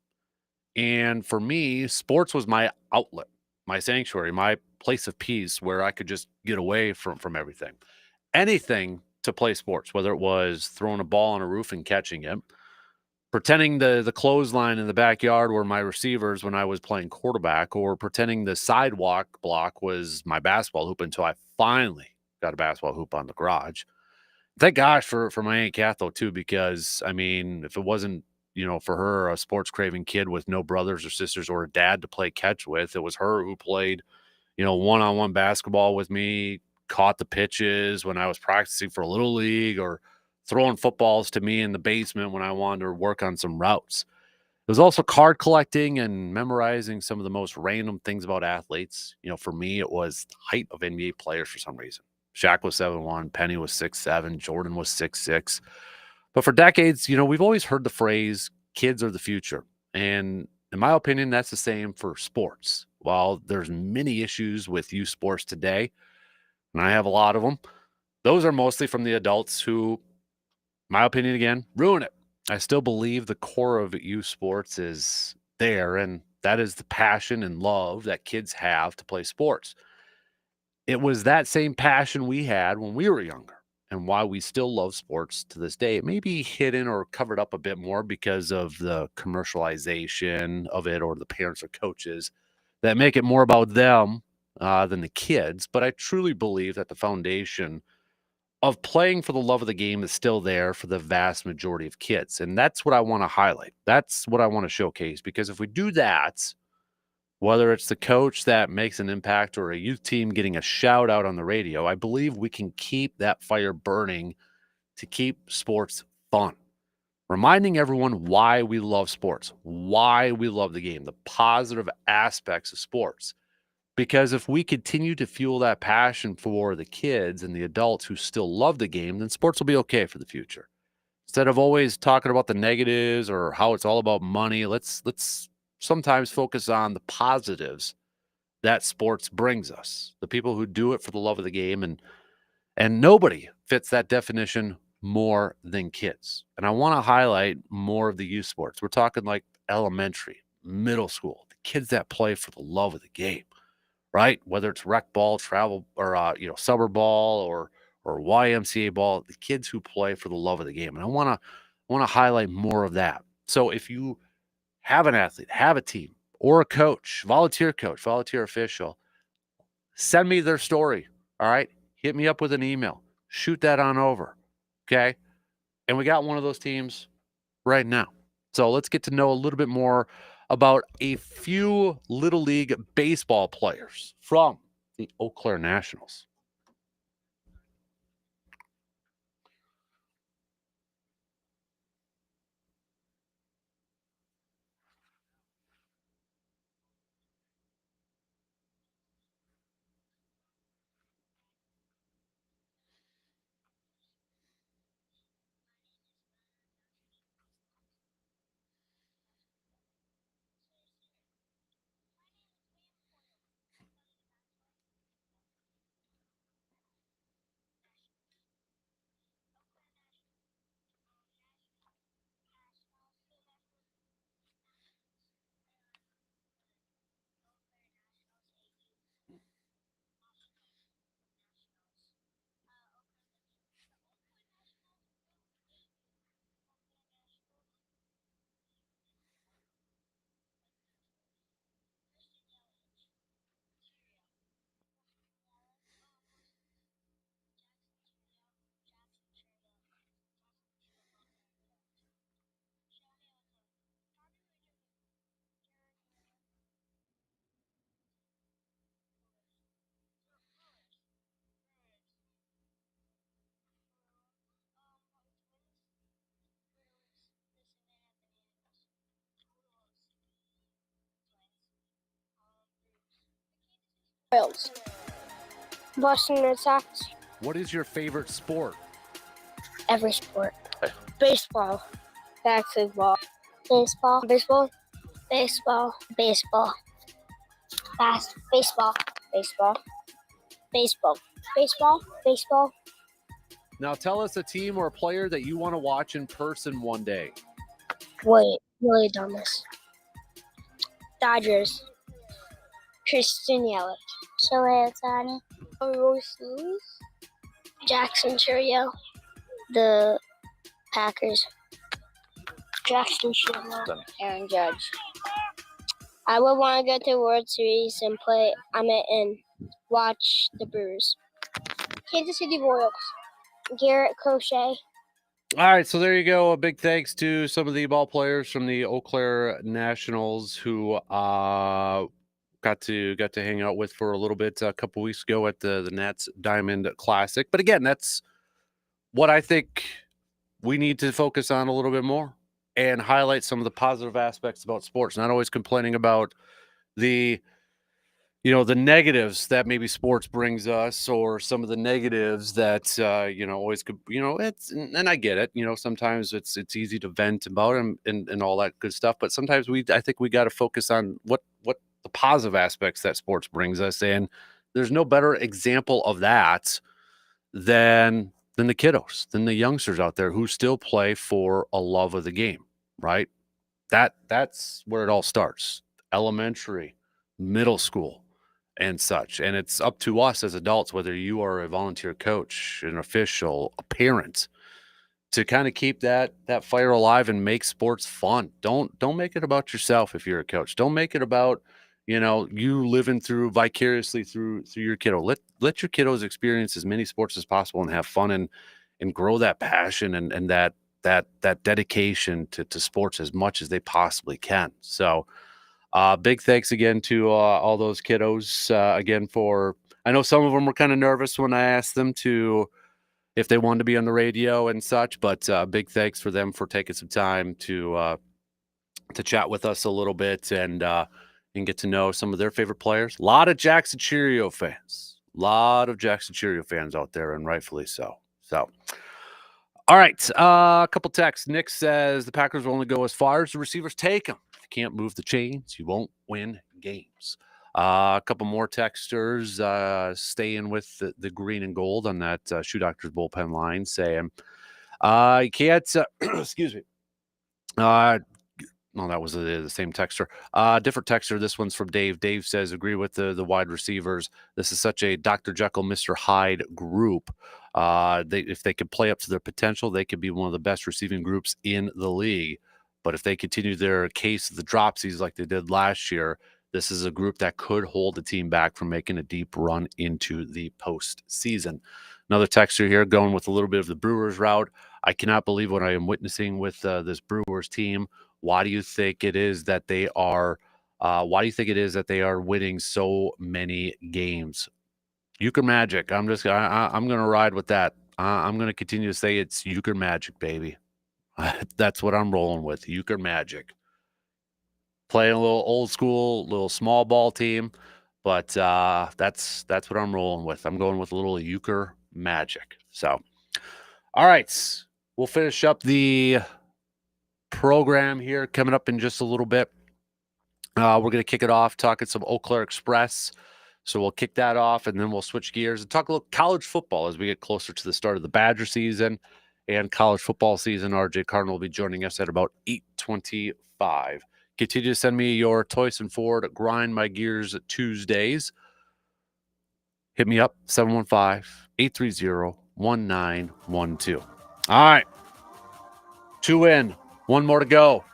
And for me, sports was my outlet, my sanctuary, my place of peace where I could just get away from everything. Anything to play sports, whether it was throwing a ball on a roof and catching it, pretending the clothesline in the backyard were my receivers when I was playing quarterback, or pretending the sidewalk block was my basketball hoop until I finally got a basketball hoop on the garage. Thank gosh for my Aunt Kath, though, too, because, I mean, if it wasn't, for her, a sports craving kid with no brothers or sisters or a dad to play catch with, it was her who played, one-on-one basketball with me, caught the pitches when I was practicing for Little League, or throwing footballs to me in the basement when I wanted to work on some routes. It was also card collecting and memorizing some of the most random things about athletes. For me, it was the height of NBA players for some reason. Shaq was 7'1", Penny was 6'7", Jordan was 6'6". But for decades, we've always heard the phrase, kids are the future. And in my opinion, that's the same for sports. While there's many issues with youth sports today, and I have a lot of them, those are mostly from the adults who, my opinion again, ruin it. I still believe the core of youth sports is there, and that is the passion and love that kids have to play sports. It was that same passion we had when we were younger, and why we still love sports to this day. It may be hidden or covered up a bit more because of the commercialization of it, or the parents or coaches that make it more about them than the kids. But I truly believe that the foundation of playing for the love of the game is still there for the vast majority of kids. And that's what I want to highlight. That's what I want to showcase, because if we do that, whether it's the coach that makes an impact or a youth team getting a shout out on the radio, I believe we can keep that fire burning to keep sports fun. Reminding everyone why we love sports, why we love the game, the positive aspects of sports. Because if we continue to fuel that passion for the kids and the adults who still love the game, then sports will be okay for the future. Instead of always talking about the negatives or how it's all about money, let's sometimes focus on the positives that sports brings us. The people who do it for the love of the game, and nobody fits that definition more than kids. And I want to highlight more of the youth sports. We're talking like elementary, middle school, the kids that play for the love of the game. Right? Whether it's rec ball, travel, or summer ball, or YMCA ball, the kids who play for the love of the game. And I want to highlight more of that. So if you have an athlete, have a team, or a coach, volunteer official, Send me their story. All right. Hit me up with an email. Shoot that on over. Okay. And we got one of those teams right now. So let's get to know a little bit more about a few Little League baseball players from the Eau Claire Nationals. Royals. Boston Red Sox. What is your favorite sport? Every sport. Baseball. Basketball. Baseball. Baseball. Baseball. Baseball. Baseball. Baseball. Baseball. Baseball. Baseball. Now tell us a team or a player that you want to watch in person one day. Wait, really done this. Dodgers. Christian Yelich. Shohei Ohtani. Royce. Jackson Chourio. The Packers. Jackson Chourio. Aaron Judge. I would want to go to World Series and play and watch the Brewers. Kansas City Royals. Garrett Crochet. All right, so there you go. A big thanks to some of the ball players from the Eau Claire Nationals who got to hang out with for a little bit a couple weeks ago at the Nats Diamond Classic. But again, that's what I think we need to focus on a little bit more and highlight some of the positive aspects about sports, not always complaining about the the negatives that maybe sports brings us, or some of the negatives that always could, it's, and I get it, sometimes it's easy to vent about and all that good stuff, but sometimes I think we got to focus on what the positive aspects that sports brings us, and there's no better example of that than the kiddos, than the youngsters out there who still play for a love of the game, right? That's where it all starts. Elementary, middle school, and such. And it's up to us as adults, whether you are a volunteer coach, an official, a parent, to kind of keep that fire alive and make sports fun. Don't make it about yourself if you're a coach. Don't make it about, you living through vicariously through your kiddo. Let your kiddos experience as many sports as possible and have fun and grow that passion and that dedication to sports as much as they possibly can. So big thanks again to all those kiddos again I know some of them were kind of nervous when I asked them if they wanted to be on the radio and such, but big thanks for them for taking some time to chat with us a little bit and get to know some of their favorite players. A lot of Jackson Cheerio fans. A lot of Jackson Cheerio fans out there, and rightfully so. So, all right, a couple texts. Nick says the Packers will only go as far as the receivers take them. If you can't move the chains, you won't win games. A couple more texters staying with the green and gold on that Shoe Doctors bullpen line saying, you can't, excuse me. No, that was the same texter. Different texter. This one's from Dave. Dave says, agree with the wide receivers. This is such a Dr. Jekyll, Mr. Hyde group. If they could play up to their potential, they could be one of the best receiving groups in the league. But if they continue their case of the dropsies like they did last year, this is a group that could hold the team back from making a deep run into the postseason. Another texter here going with a little bit of the Brewers route. I cannot believe what I am witnessing with this Brewers team. Why do you think it is that they are? Why do you think it is that they are winning so many games? Euchre Magic. I'm going to ride with that. I'm going to continue to say it's Euchre Magic, baby. That's what I'm rolling with. Euchre Magic. Playing a little old school, little small ball team, but that's what I'm rolling with. I'm going with a little Euchre Magic. So, all right, we'll finish up the program here coming up in just a little bit. We're going to kick it off talking some Eau Claire Express. So we'll kick that off, and then we'll switch gears and talk a little college football as we get closer to the start of the Badger season and college football season. RJ Cardinal will be joining us at about 8:25. Continue to send me your Toyson Ford Grind My Gears Tuesdays. Hit me up, 715-830-1912. All right. 2 in, 1 more to go.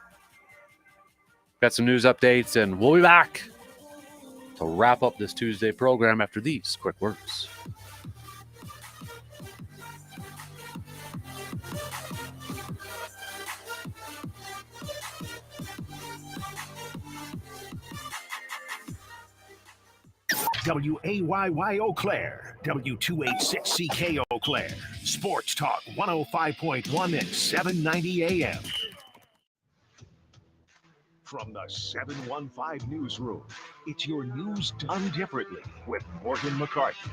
Got some news updates, and we'll be back to wrap up this Tuesday program after these quick words. WAYY Eau Claire, W286CK Eau Claire, Sports Talk 105.1 and 790 AM. From the 715 Newsroom, it's your news done differently with Morgan McCarthy.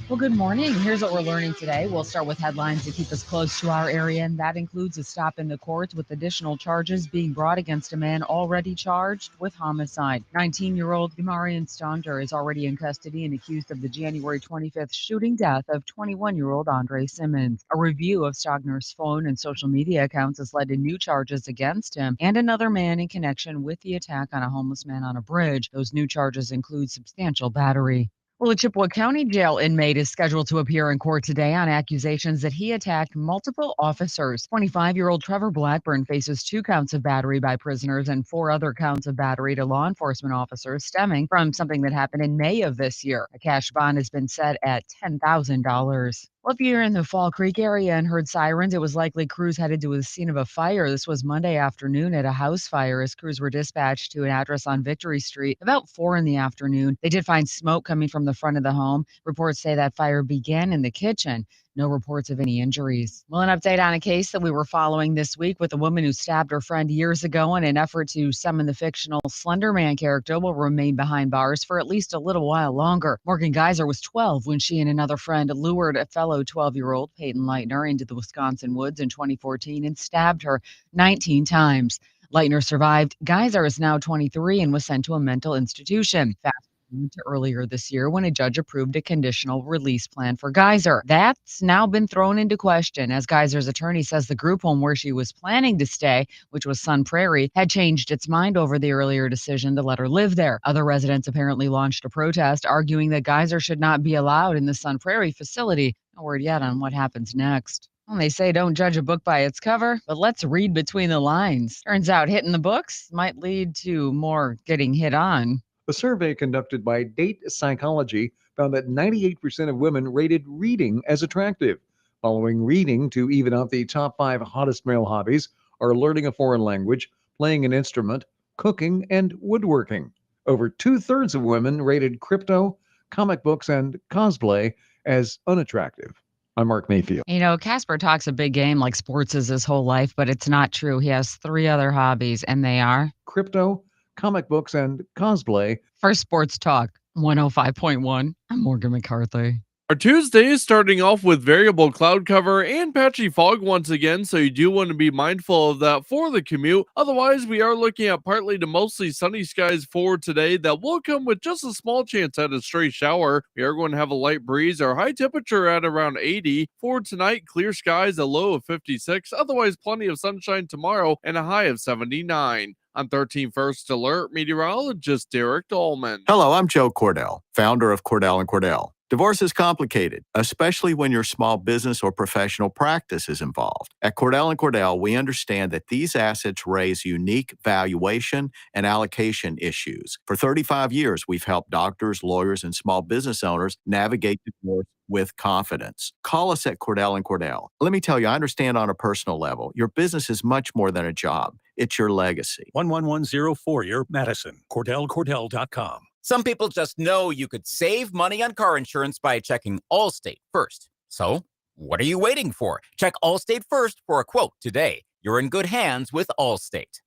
Well, good morning. Here's what we're learning today. We'll start with headlines to keep us close to our area, and that includes a stop in the courts with additional charges being brought against a man already charged with homicide. 19-year-old Imarian Stonder is already in custody and accused of the January 25th shooting death of 21-year-old Andre Simmons. A review of Stogner's phone and social media accounts has led to new charges against him and another man in connection with the attack on a homeless man on a bridge. Those new charges include substantial battery. Well, a Chippewa County jail inmate is scheduled to appear in court today on accusations that he attacked multiple officers. 25-year-old Trevor Blackburn faces 2 counts of battery by prisoners and 4 other counts of battery to law enforcement officers stemming from something that happened in May of this year. A cash bond has been set at $10,000. Well, if you're in the Fall Creek area and heard sirens, it was likely crews headed to the scene of a fire. This was Monday afternoon at a house fire as crews were dispatched to an address on Victory Street about 4 in the afternoon. They did find smoke coming from the front of the home. Reports say that fire began in the kitchen. No reports of any injuries. Well, an update on a case that we were following this week with a woman who stabbed her friend years ago in an effort to summon the fictional Slender Man character will remain behind bars for at least a little while longer. Morgan Geyser was 12 when she and another friend lured a fellow 12-year-old, Peyton Leitner, into the Wisconsin woods in 2014 and stabbed her 19 times. Leitner survived. Geyser is now 23 and was sent to a mental institution. Fast to earlier this year when a judge approved a conditional release plan for Geyser. That's now been thrown into question as Geyser's attorney says the group home where she was planning to stay, which was Sun Prairie, had changed its mind over the earlier decision to let her live there. Other residents apparently launched a protest arguing that Geyser should not be allowed in the Sun Prairie facility. No word yet on what happens next. Well, they say don't judge a book by its cover, but let's read between the lines. Turns out hitting the books might lead to more getting hit on. A survey conducted by Date Psychology found that 98% of women rated reading as attractive. Following reading to even out the top 5 hottest male hobbies are learning a foreign language, playing an instrument, cooking, and woodworking. Over 2/3 of women rated crypto, comic books, and cosplay as unattractive. I'm Mark Mayfield. You know, Casper talks a big game like sports is his whole life, but it's not true. He has 3 other hobbies, and they are Crypto, comic books, and cosplay. For Sports Talk 105.1, I'm Morgan McCarthy. Our Tuesday is starting off with variable cloud cover and patchy fog once again, so you do want to be mindful of that for the commute. Otherwise, we are looking at partly to mostly sunny skies for today that will come with just a small chance at a stray shower. We are going to have a light breeze, our high temperature at around 80. For tonight, clear skies, a low of 56. Otherwise, plenty of sunshine tomorrow and a high of 79. I'm 13 First Alert meteorologist Derek Dolman. Hello, I'm Joe Cordell, founder of Cordell & Cordell. Divorce is complicated, especially when your small business or professional practice is involved. At Cordell & Cordell, we understand that these assets raise unique valuation and allocation issues. For 35 years, we've helped doctors, lawyers, and small business owners navigate divorce with confidence. Call us at Cordell & Cordell. Let me tell you, I understand on a personal level, your business is much more than a job. It's your legacy. 11104 Madison, CordellCordell.com. Some people just know you could save money on car insurance by checking Allstate first. So, what are you waiting for? Check Allstate first for a quote today. You're in good hands with Allstate.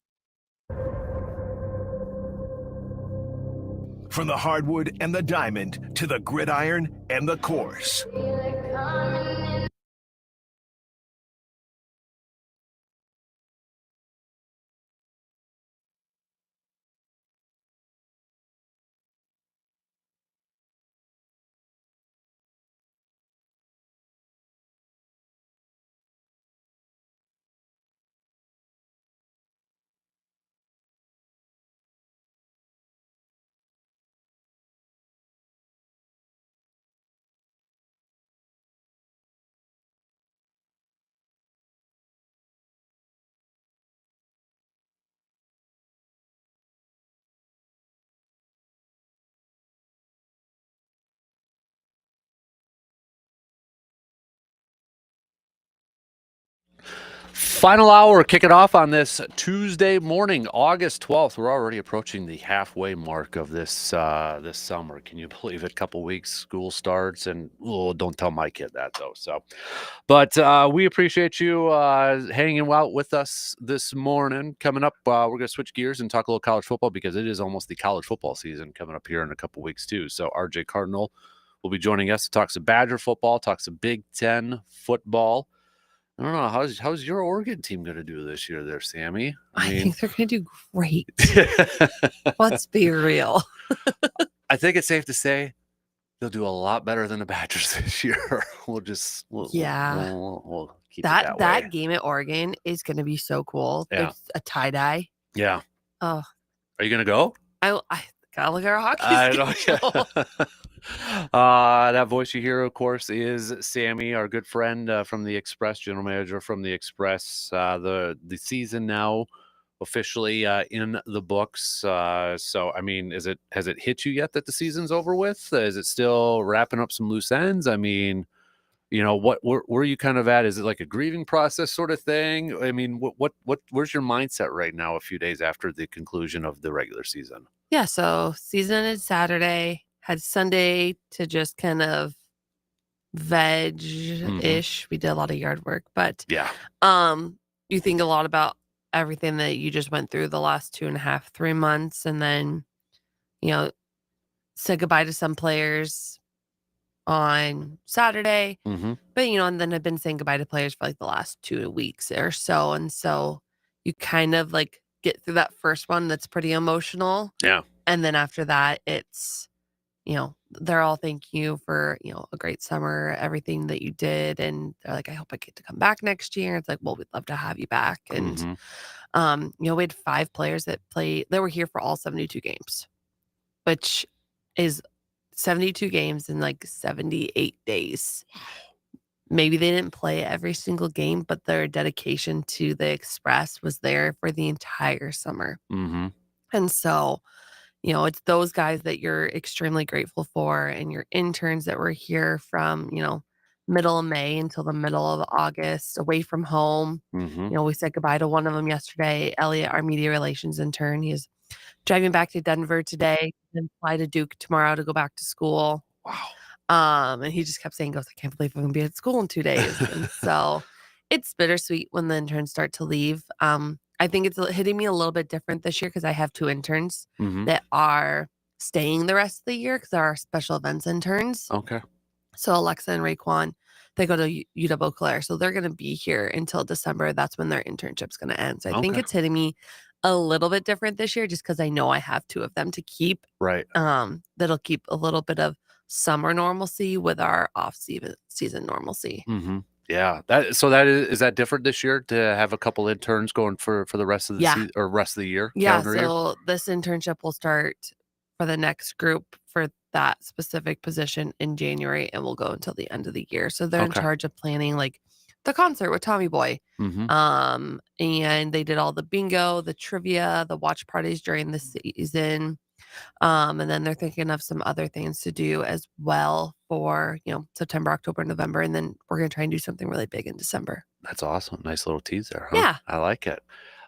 From the hardwood and the diamond to the gridiron and the course. Final hour, kick it off on this Tuesday morning, August 12th. We're already approaching the halfway mark of this this summer. Can you believe it? A couple weeks, school starts, and don't tell my kid that though. So, but we appreciate you hanging out with us this morning. Coming up, we're going to switch gears and talk a little college football because it is almost the college football season coming up here in a couple weeks too. So, RJ Cardinal will be joining us to talk some Badger football, talk some Big Ten football. I don't know. How's your Oregon team going to do this year there, Sammy? I think they're going to do great. Let's be real. I think it's safe to say they'll do a lot better than the Badgers this year. We'll keep it that way. That game at Oregon is going to be so cool. Yeah. There's a tie-dye. Yeah. Oh. Are you going to go? I gotta look at our hockey I know. That voice you hear, of course, is Sammy, our good friend from the Express, general manager from the Express. The season now officially in the books. So, I mean, has it hit you yet that the season's over with? Is it still wrapping up some loose ends? I mean, where are you kind of at? Is it like a grieving process sort of thing? I mean, where's your mindset right now, a few days after the conclusion of the regular season? Yeah, so season is Saturday. Had Sunday to just kind of veg-ish. We did a lot of yard work, but yeah. You think a lot about everything that you just went through the last 2.5, 3 months, and then, said goodbye to some players on Saturday. Mm-hmm. But, and then I've been saying goodbye to players for like the last 2 weeks or so. And so you kind of like get through that first one that's pretty emotional. Yeah. And then after that, it's, they're all thanking you for, a great summer, everything that you did. And they're like, I hope I get to come back next year. It's like, well, we'd love to have you back. And, we had 5 players that were here for all 72 games, which is 72 games in like 78 days. Maybe they didn't play every single game, but their dedication to the Express was there for the entire summer. Mm-hmm. And so, it's those guys that you're extremely grateful for, and your interns that were here from, middle of May until the middle of August, away from home. Mm-hmm. We said goodbye to one of them yesterday, Elliot, our media relations intern. He's driving back to Denver today, then fly to Duke tomorrow to go back to school. Wow. And he just kept saying, I can't believe I'm going to be at school in 2 days. And so it's bittersweet when the interns start to leave. I think it's hitting me a little bit different this year because I have 2 interns that are staying the rest of the year because they're our special events interns. Okay. So Alexa and Raekwon, they go to UW Eau Claire. So they're going to be here until December. That's when their internship's going to end. So I think it's hitting me a little bit different this year just because I know I have 2 of them to keep. Right. That'll keep a little bit of summer normalcy with our off-season normalcy. Mm-hmm. Yeah. Is that different this year to have a couple interns going for the rest of the season or rest of the year? Yeah. So this internship will start for the next group for that specific position in January and will go until the end of the year. So they're in Okay. charge of planning like the concert with Tommy Boy. Mm-hmm. And they did all the bingo, the trivia, the watch parties during the season. And then they're thinking of some other things to do as well for, September, October, November. And then we're going to try and do something really big in December. That's awesome. Nice little tease there, huh? Yeah. I like it.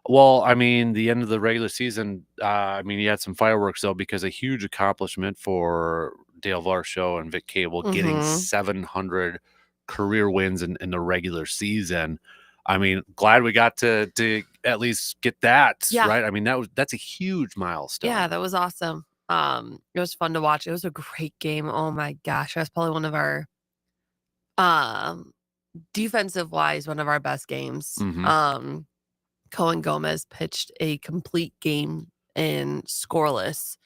Well, I mean, the end of the regular season, you had some fireworks, though, because a huge accomplishment for Dale Varsho and Vic Cable getting 700 career wins in the regular season. I mean, glad we got to at least get that, Yeah. right? I mean, that's a huge milestone. Yeah, that was awesome. It was fun to watch. It was a great game. Oh my gosh. That's probably one of our defensive wise, one of our best games. Mhm. Cohen Gomez pitched a complete game and scoreless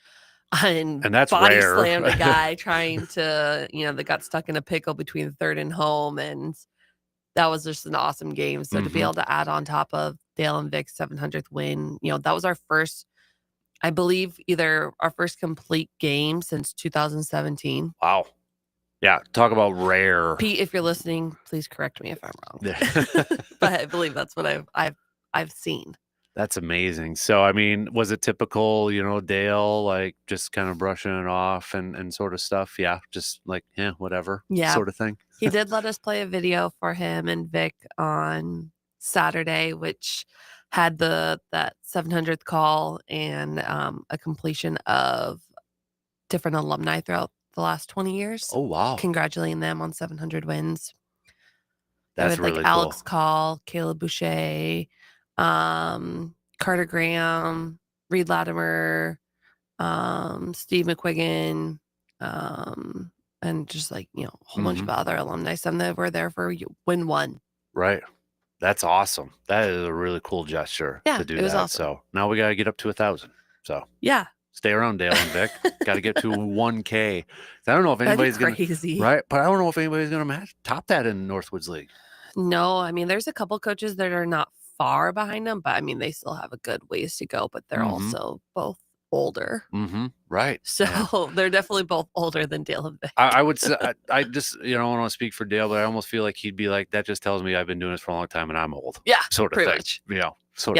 and that's body rare. slammed a guy trying to, that got stuck in a pickle between third and home. And that was just an awesome game. So to be Mhm. able to add on top of Dale and Vic's 700th win, that was our first, I believe, either our first complete game since 2017. Wow. Yeah, talk about rare. Pete, if you're listening, please correct me if I'm wrong. Yeah. But I believe that's what I've seen. That's amazing. So, I mean, was it typical, Dale, like just kind of brushing it off and sort of stuff? Yeah, just like, whatever sort of thing. He did let us play a video for him and Vic on Saturday, which had that 700th call and a completion of different alumni throughout the last 20 years. Oh, wow. Congratulating them on 700 wins. That's with really Alex cool. Call, Caleb Boucher, Carter Graham, Reed Latimer, Steve McQuiggan, and just a whole bunch of other alumni, some that were there for win one. Right. That's awesome. That is a really cool gesture Yeah, to do it was that. awesome. So now we got to get up to 1,000. So Yeah. Stay around, Dale and Vic. Got to get to 1K. I don't know if anybody's going to, right? But I don't know if anybody's going to top that in Northwoods League. No, I mean, there's a couple coaches that are not far behind them, but I mean, they still have a good ways to go, but they're also both older. Mm-hmm. Right. So they're definitely both older than Dale and Vic. I would say, I just, I don't want to speak for Dale, but I almost feel like he'd be like, that just tells me I've been doing this for a long time and I'm old. Yeah. Sort of pretty thing. much.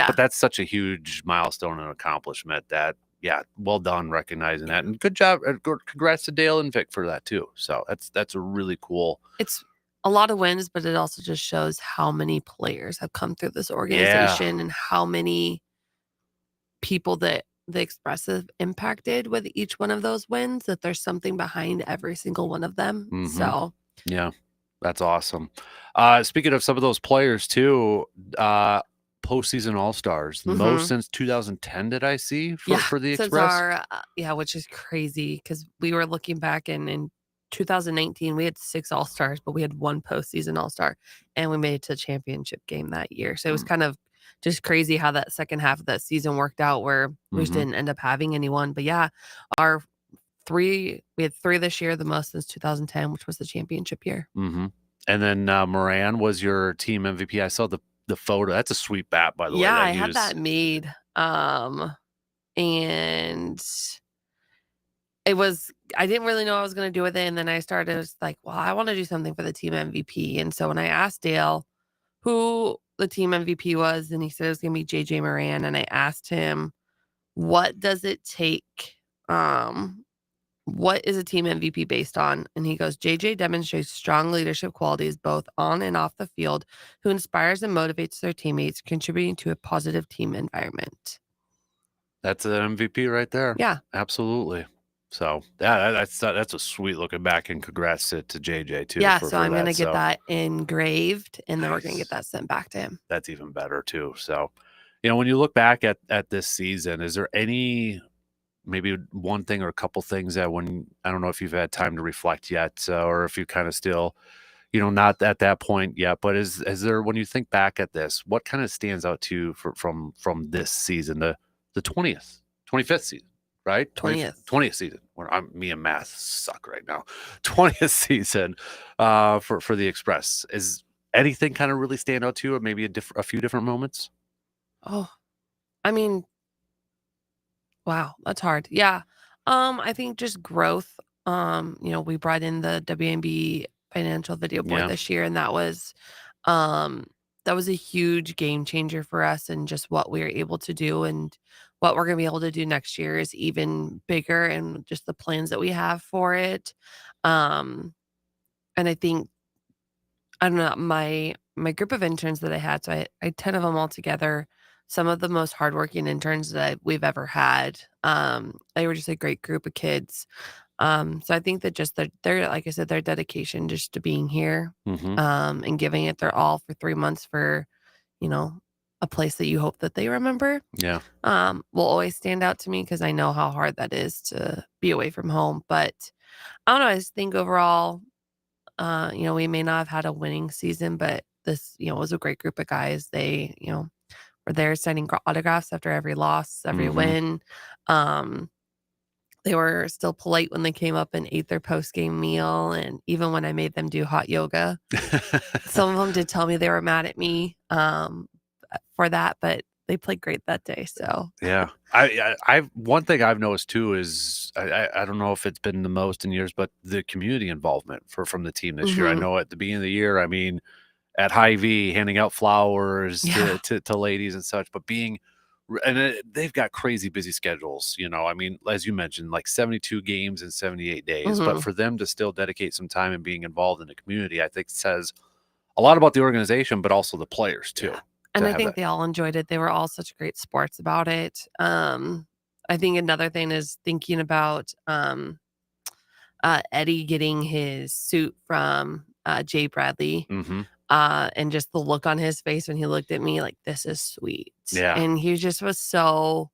But that's such a huge milestone and accomplishment that, well done recognizing that. And good job. Congrats to Dale and Vic for that too. So that's a really cool. It's a lot of wins, but it also just shows how many players have come through this organization and how many people that the Express have impacted with each one of those wins, that there's something behind every single one of them. Mhm. So yeah, that's awesome. Speaking of some of those players too, postseason All-Stars, most since 2010 did I see for the Express? Which is crazy because we were looking back in 2019, we had 6 All-Stars, but we had 1 postseason All-Star, and we made it to the championship game that year. So it was kind of just crazy how that second half of that season worked out, where we just didn't end up having anyone. But yeah, we had 3 this year, the most since 2010, which was the championship year. Mm-hmm. And then Moran was your team MVP. I saw the photo. That's a sweet bat, by the way. Yeah, I had that made. And it was, I didn't really know what I was going to do with it. And then I started like, well, I want to do something for the team MVP. And so when I asked Dale who the team MVP was, and he said it was going to be JJ Moran. And I asked him, what does it take? What is a team MVP based on? And he goes, JJ demonstrates strong leadership qualities both on and off the field, who inspires and motivates their teammates, contributing to a positive team environment. That's an MVP right there. Yeah, absolutely. So yeah, that's a sweet looking back, and congrats to JJ too. Yeah, so I'm going to get that engraved, and then we're going to get that sent back to him. That's even better too. So, when you look back at this season, is there any maybe one thing or a couple things that I don't know if you've had time to reflect yet, or if you kind of still, not at that point yet, but is there, when you think back at this, what kind of stands out to you from this season, the 25th season, right? 20th season. Me and math suck right now. 20th season for the Express. Is anything kind of really stand out to you, or maybe a few different moments? Oh, I mean, wow, that's hard. Yeah. I think just growth We brought in the WNB financial video board Yeah. this year, and that was a huge game changer for us and just what we were able to do, and what we're going to be able to do next year is even bigger, and just the plans that we have for it. And I think, I don't know, my group of interns that I had, so I had 10 of them all together. Some of the most hardworking interns that we've ever had. They were just a great group of kids. So I think that just their like I said, their dedication just to being here, Mm-hmm. and giving it their all for 3 months for, you know, a place that you hope that they remember, Yeah. will always stand out to me because I know how hard that is to be away from home. But I don't know. I just think overall, we may not have had a winning season, but this, was a great group of guys. They, were there signing autographs after every loss, every Mm-hmm. win. They were still polite when they came up and ate their post-game meal, and even when I made them do hot yoga. Some of them did tell me they were mad at me for that, but they played great that day. So Yeah. I one thing I've noticed too is I don't know if it's been the most in years, but the community involvement from the team this year. I Mhm. know at the beginning of the year, I mean, at Hy-Vee, handing out flowers Yeah. to ladies and such, but they've got crazy busy schedules. I mean, as you mentioned, like 72 games in 78 days, but Mhm. for them to still dedicate some time and being involved in the community, I think says a lot about the organization, but also the players too. Yeah. And To I have think that. they all enjoyed it. They were all such great sports about it. I think another thing is thinking about Eddie getting his suit from Jay Bradley, Mm-hmm. and just the look on his face when he looked at me like, this is sweet. Yeah. And he just was so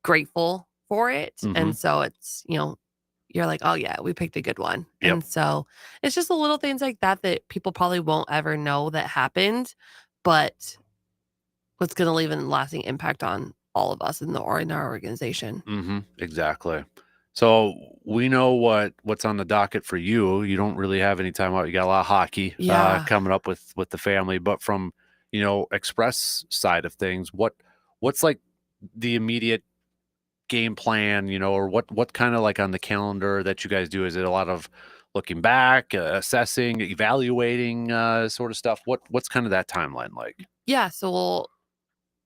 grateful for it. Mm-hmm. And so it's, you're like, oh yeah, we picked a good one. Yep. And so it's just the little things like that that people probably won't ever know that happened, but what's going to leave a lasting impact on all of us in our organization. Mm-hmm. Exactly. So we know what's on the docket for you. You don't really have any time out. You got a lot of hockey Yeah. coming up with the family, but from express side of things, what's like the immediate game plan, or what kind of like on the calendar that you guys do? Is it a lot of looking back, assessing, evaluating sort of stuff? What's kind of that timeline like? Yeah. So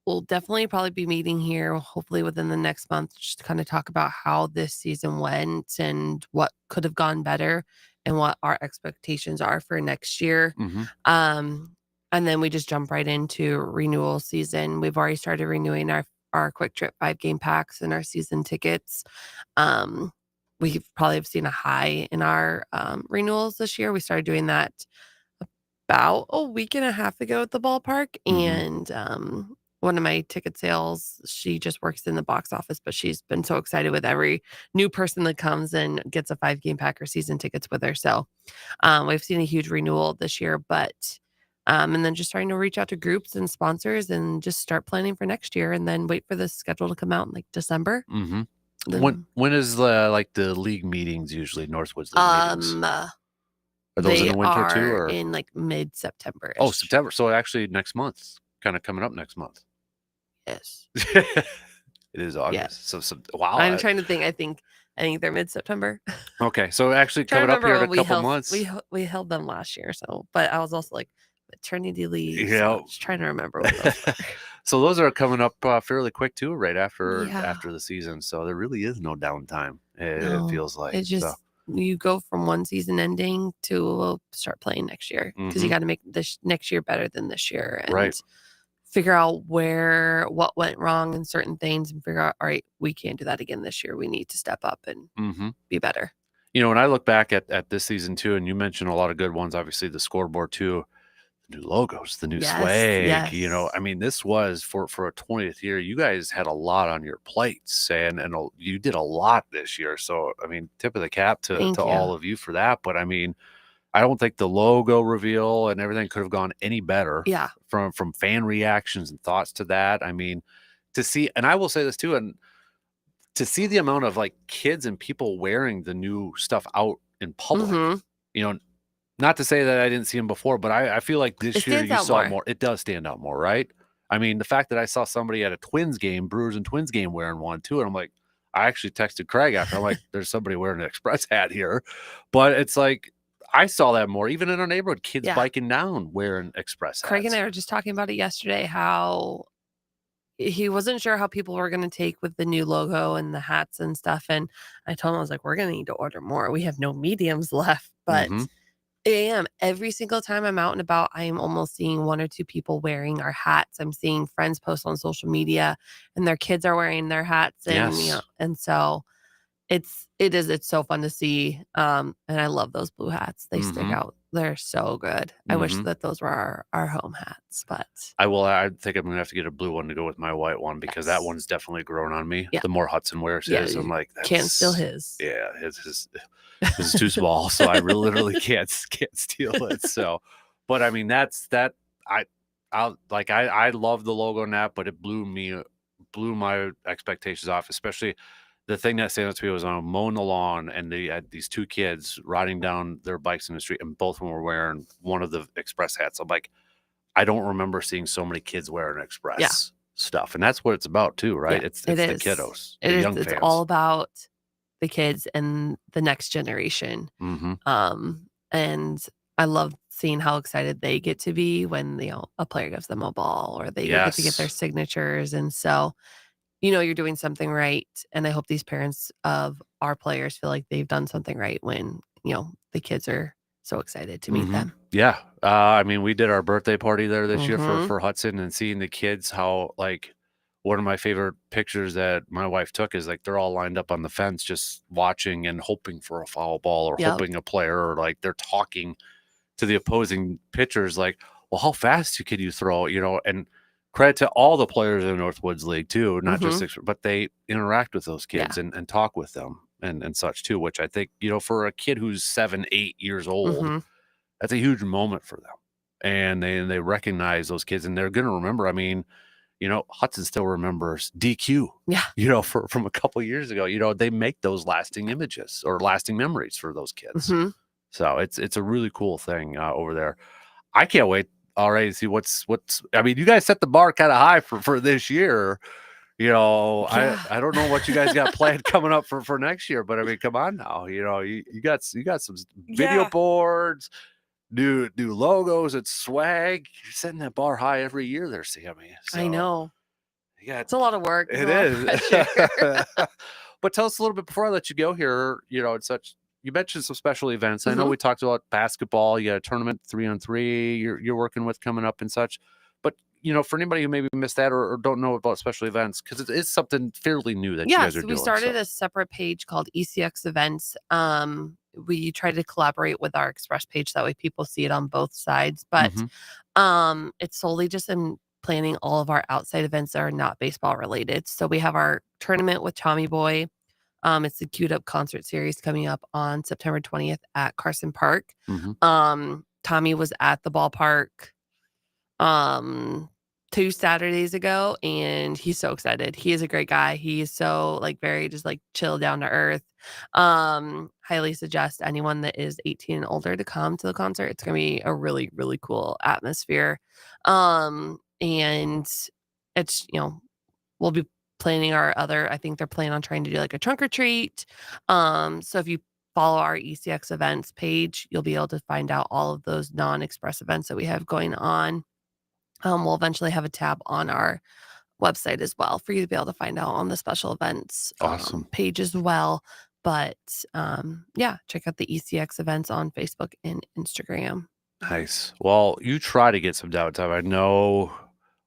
we'll definitely probably be meeting here, hopefully within the next month, just to kind of talk about how this season went and what could have gone better and what our expectations are for next year. Mm-hmm. And then we just jump right into renewal season. We've already started renewing our quick trip 5-game packs and our season tickets. We probably have seen a high in our renewals this year. We started doing that about a week and a half ago at the ballpark. Mm-hmm. And one of my ticket sales, she just works in the box office, but she's been so excited with every new person that comes and gets a 5-game pack or season tickets with her. So we've seen a huge renewal this year, and then just trying to reach out to groups and sponsors and just start planning for next year, and then wait for the schedule to come out in like December. Mm-hmm. Then, When is the league meetings usually? Northwoods League meetings. Are those in they the winter too, are or in like mid-September. oh, September? So actually next month, kind of coming up next month. Yes. It is August. Yeah. So wow. I'm trying to think. I think they're mid-September. Okay, so actually Trying to coming up here in remember a when couple months. we held them last year. So, but I was also like maternity leave. Yeah. So I'm just trying to remember what those were. So those are coming up fairly quick too, right after Yeah. the season. So there really is no downtime. It No, feels like it's just you go from one season ending to start playing next year because you Mhm. got to make this next year better than this year, and Right. figure out what went wrong in certain things, and figure out, all right, we can't do that again this year. We need to step up and Mm-hmm. be better. When I look back at this season too, and you mentioned a lot of good ones, obviously the scoreboard too, the new logos, the new Yes, swag, yes. I mean, this was for a 20th year. You guys had a lot on your plates, and you did a lot this year. So, I mean, tip of the cap to Thank you. all of you for that. But I mean, I don't think the logo reveal and everything could have gone any better. Yeah. From fan reactions and thoughts to that. I mean, to see, and I will say this too, and to see the amount of like kids and people wearing the new stuff out in public, Mhm. not to say that I didn't see them before, but I feel like It this year stands you out saw more. more. It does stand out more, right? I mean, the fact that I saw somebody at a Twins game, Brewers and Twins game wearing one too, and I'm like, I actually texted Craig after. I'm like, there's somebody wearing an Express hat here. But it's like, I saw that more, even in our neighborhood, kids biking down wearing Express hats. Craig and I were just talking about it yesterday, how he wasn't sure how people were going to take with the new logo and the hats and stuff. And I told him, I was like, we're going to need to order more. We have no mediums left. But I am. Every single time I'm out and about, I am almost seeing 1 or 2 people wearing our hats. I'm seeing friends post on social media and their kids are wearing their hats. And, you know, and so it's so fun to see. And I love those blue hats. They stick out. They're so good. I wish that those were our home hats, but I think I'm gonna have to get a blue one to go with my white one, because that one's definitely grown on me. The more Hudson wears his, I'm like, can't steal his. Yeah, his is too small, so I literally can't steal it. So, but I mean, that's that. I love the logo and that, but it blew my expectations off, especially. The thing that stands out to me was on mowing the lawn, and they had these 2 kids riding down their bikes in the street, and both of them were wearing one of the Express hats. I'm like, I don't remember seeing so many kids wearing Express stuff, and that's what it's about too, right? It's the kiddos, the young fans. It's all about the kids and the next generation. And I love seeing how excited they get to be when a player gives them a ball, or they get to get their signatures, and so. You know, you're doing something right. And I hope these parents of our players feel like they've done something right when, the kids are so excited to meet them. Yeah. I mean, we did our birthday party there this year for Hudson, and seeing the kids, how, like, one of my favorite pictures that my wife took is like, they're all lined up on the fence, just watching and hoping for a foul ball, or hoping a player, or like they're talking to the opposing pitchers, like, well, how fast can you throw, and credit to all the players in the Northwoods League too, not just but they interact with those kids and talk with them and such too, which I think, for a kid who's 7, 8 years old, that's a huge moment for them. And they recognize those kids, and they're going to remember. I mean, Hudson still remembers DQ, from a couple years ago. They make those lasting images or lasting memories for those kids. So it's a really cool thing over there. I can't wait. All right, see what's. I mean, you guys set the bar kind of high for this year. I don't know what you guys got planned coming up for next year, but I mean, come on now. You got some video boards, new logos, and swag. You're setting that bar high every year there, Sammy. So, I know. Yeah, it's a lot of work. It is. But tell us a little bit before I let you go here. And such. You mentioned some special events. I know we talked about basketball. You got a tournament 3-on-3 you're working with coming up and such. But, for anybody who maybe missed that or don't know about special events, because it is something fairly new that you guys are doing. We started a separate page called ECX Events. We try to collaborate with our Express page. That way people see it on both sides. But it's solely just in planning all of our outside events that are not baseball related. So we have our tournament with Tommy Boy. It's the Queued Up concert series coming up on September 20th at Carson Park. Tommy was at the ballpark 2 Saturdays ago, and he's so excited. He is a great guy. He is so very just chill, down to earth. Highly suggest anyone that is 18 and older to come to the concert. It's gonna be a really, really cool atmosphere. And it's we'll be planning I think they're planning on trying to do a trunk or treat. So if you follow our ECX Events page, you'll be able to find out all of those non-Express events that we have going on. We'll eventually have a tab on our website as well for you to be able to find out on the special events page as well. But check out the ECX Events on Facebook and Instagram. Nice. Well, you try to get some downtime. I know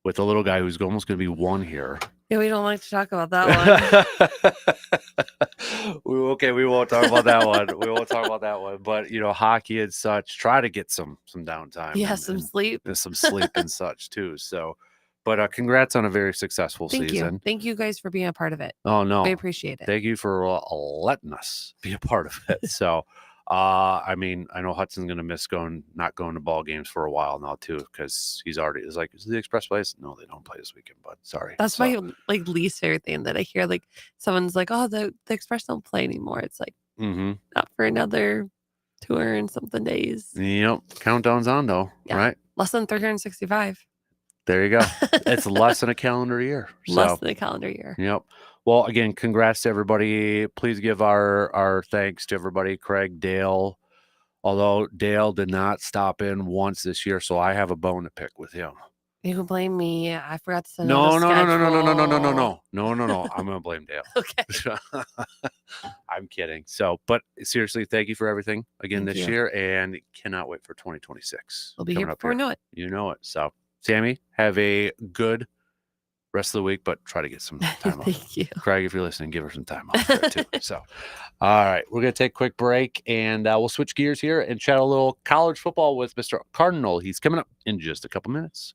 with the little guy who's almost going to be 1 here. Yeah, we don't like to talk about that one. Okay, we won't talk about that one. We won't talk about that one. But hockey and such, try to get some downtime. Yeah, some sleep. Some sleep and such too. So, but congrats on a very successful season. Thank you guys for being a part of it. Oh no, we appreciate it. Thank you for letting us be a part of it. So, I mean, I know Hudson's gonna miss not going to ball games for a while now too, because he's already is the Express place. No, they don't play this weekend, but sorry. That's my least favorite thing that I hear. Someone's like, "Oh, the Express don't play anymore." It's not for another 200-something days. Yep, countdown's on though, right? Less than 365. There you go. It's less than a calendar year. Less than a calendar year. Yep. Well, again, congrats to everybody. Please give our thanks to everybody. Craig, Dale. Although Dale did not stop in once this year, so I have a bone to pick with him. You can blame me. I forgot to send No, out a no, no, no, no, no, no, no, no, no, schedule. no. I'm gonna blame Dale. Okay. I'm kidding. So, but seriously, thank you for everything again Thank this you. year, and cannot wait for 2026. We'll be coming here up before we know it. You know it. So, Sammy, have a good rest of the week, but try to get some time off. Thank you. Craig, if you're listening, give her some time off there too. So, all right, we're going to take a quick break, and we'll switch gears here and chat a little college football with Mr. Cardinal. He's coming up in just a couple minutes.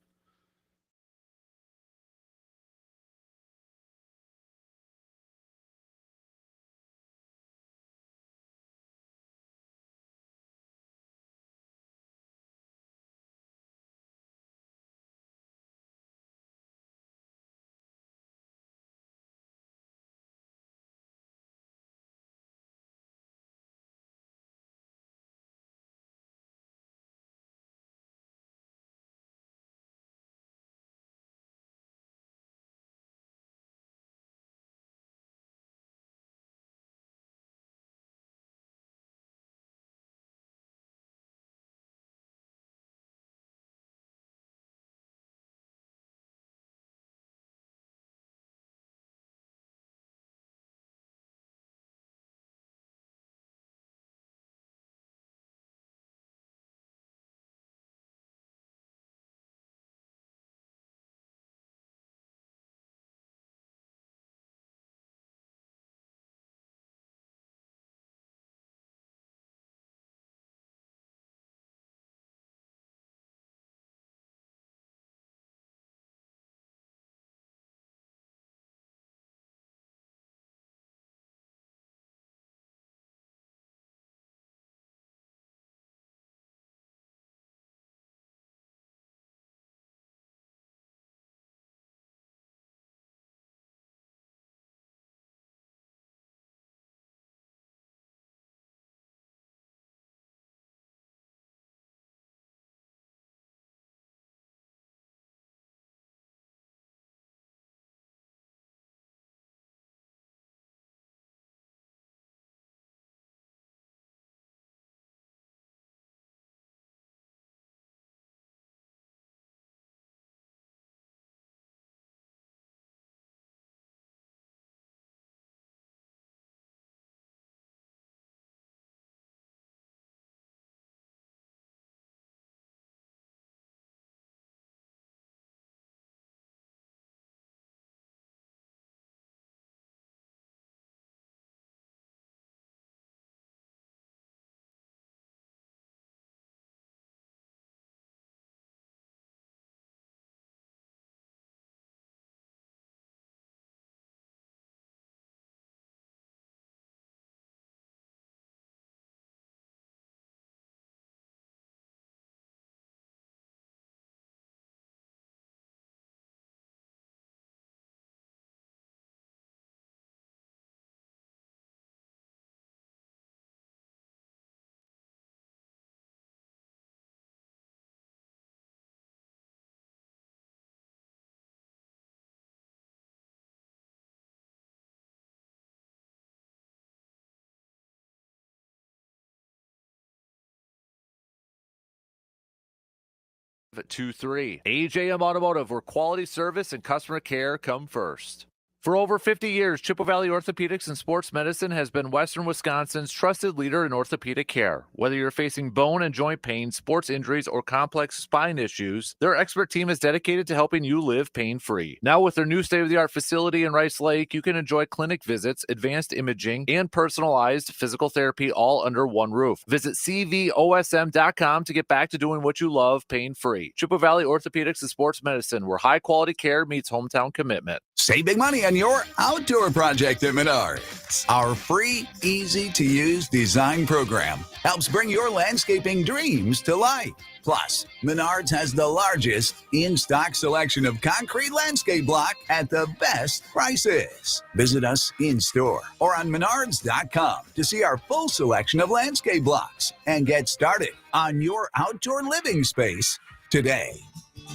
At 2-3. AJM Automotive, where quality service and customer care come first. For over 50 years, Chippewa Valley Orthopedics and Sports Medicine has been Western Wisconsin's trusted leader in orthopedic care. Whether you're facing bone and joint pain, sports injuries, or complex spine issues, their expert team is dedicated to helping you live pain-free. Now with their new state-of-the-art facility in Rice Lake, you can enjoy clinic visits, advanced imaging, and personalized physical therapy all under one roof. Visit cvosm.com to get back to doing what you love pain-free. Chippewa Valley Orthopedics and Sports Medicine, where high-quality care meets hometown commitment. Save big money on your outdoor project at Menards. Our free, easy-to-use design program helps bring your landscaping dreams to life. Plus, Menards has the largest in-stock selection of concrete landscape block at the best prices. Visit us in-store or on Menards.com to see our full selection of landscape blocks and get started on your outdoor living space today.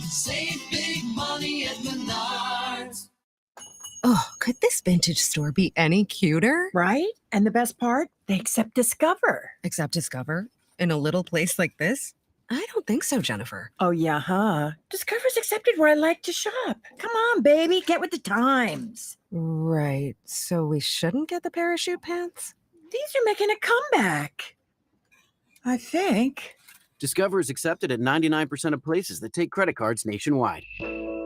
Save big money at Menards. Oh, could this vintage store be any cuter? Right? And the best part, they accept Discover. Accept Discover? In a little place like this? I don't think so, Jennifer. Oh, yeah, huh? Discover's accepted where I like to shop. Come on, baby, get with the times. Right. So we shouldn't get the parachute pants? These are making a comeback. I think. Discover is accepted at 99% of places that take credit cards nationwide,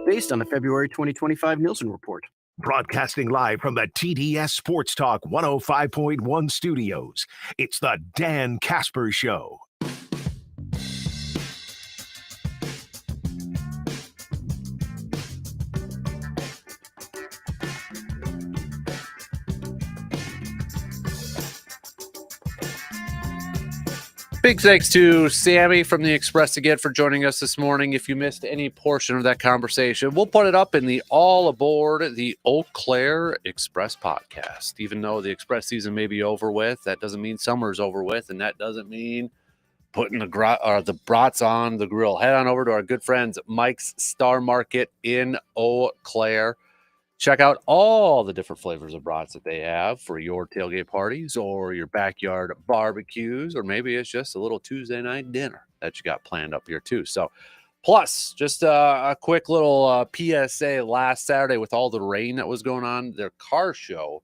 based on a February 2025 Nielsen report. Broadcasting live from the TDS Sports Talk 105.1 studios, it's the Dan Kasper Show. Big thanks to Sammy from the Express again for joining us this morning. If you missed any portion of that conversation, we'll put it up in the All Aboard the Eau Claire Express podcast. Even though the Express season may be over with, that doesn't mean summer's over with, and that doesn't mean putting the brats on the grill. Head on over to our good friends Mike's Star Market in Eau Claire. Check out all the different flavors of brats that they have for your tailgate parties or your backyard barbecues, or maybe it's just a little Tuesday night dinner that you got planned up here too. So, plus, just a quick little PSA last Saturday with all the rain that was going on, their car show,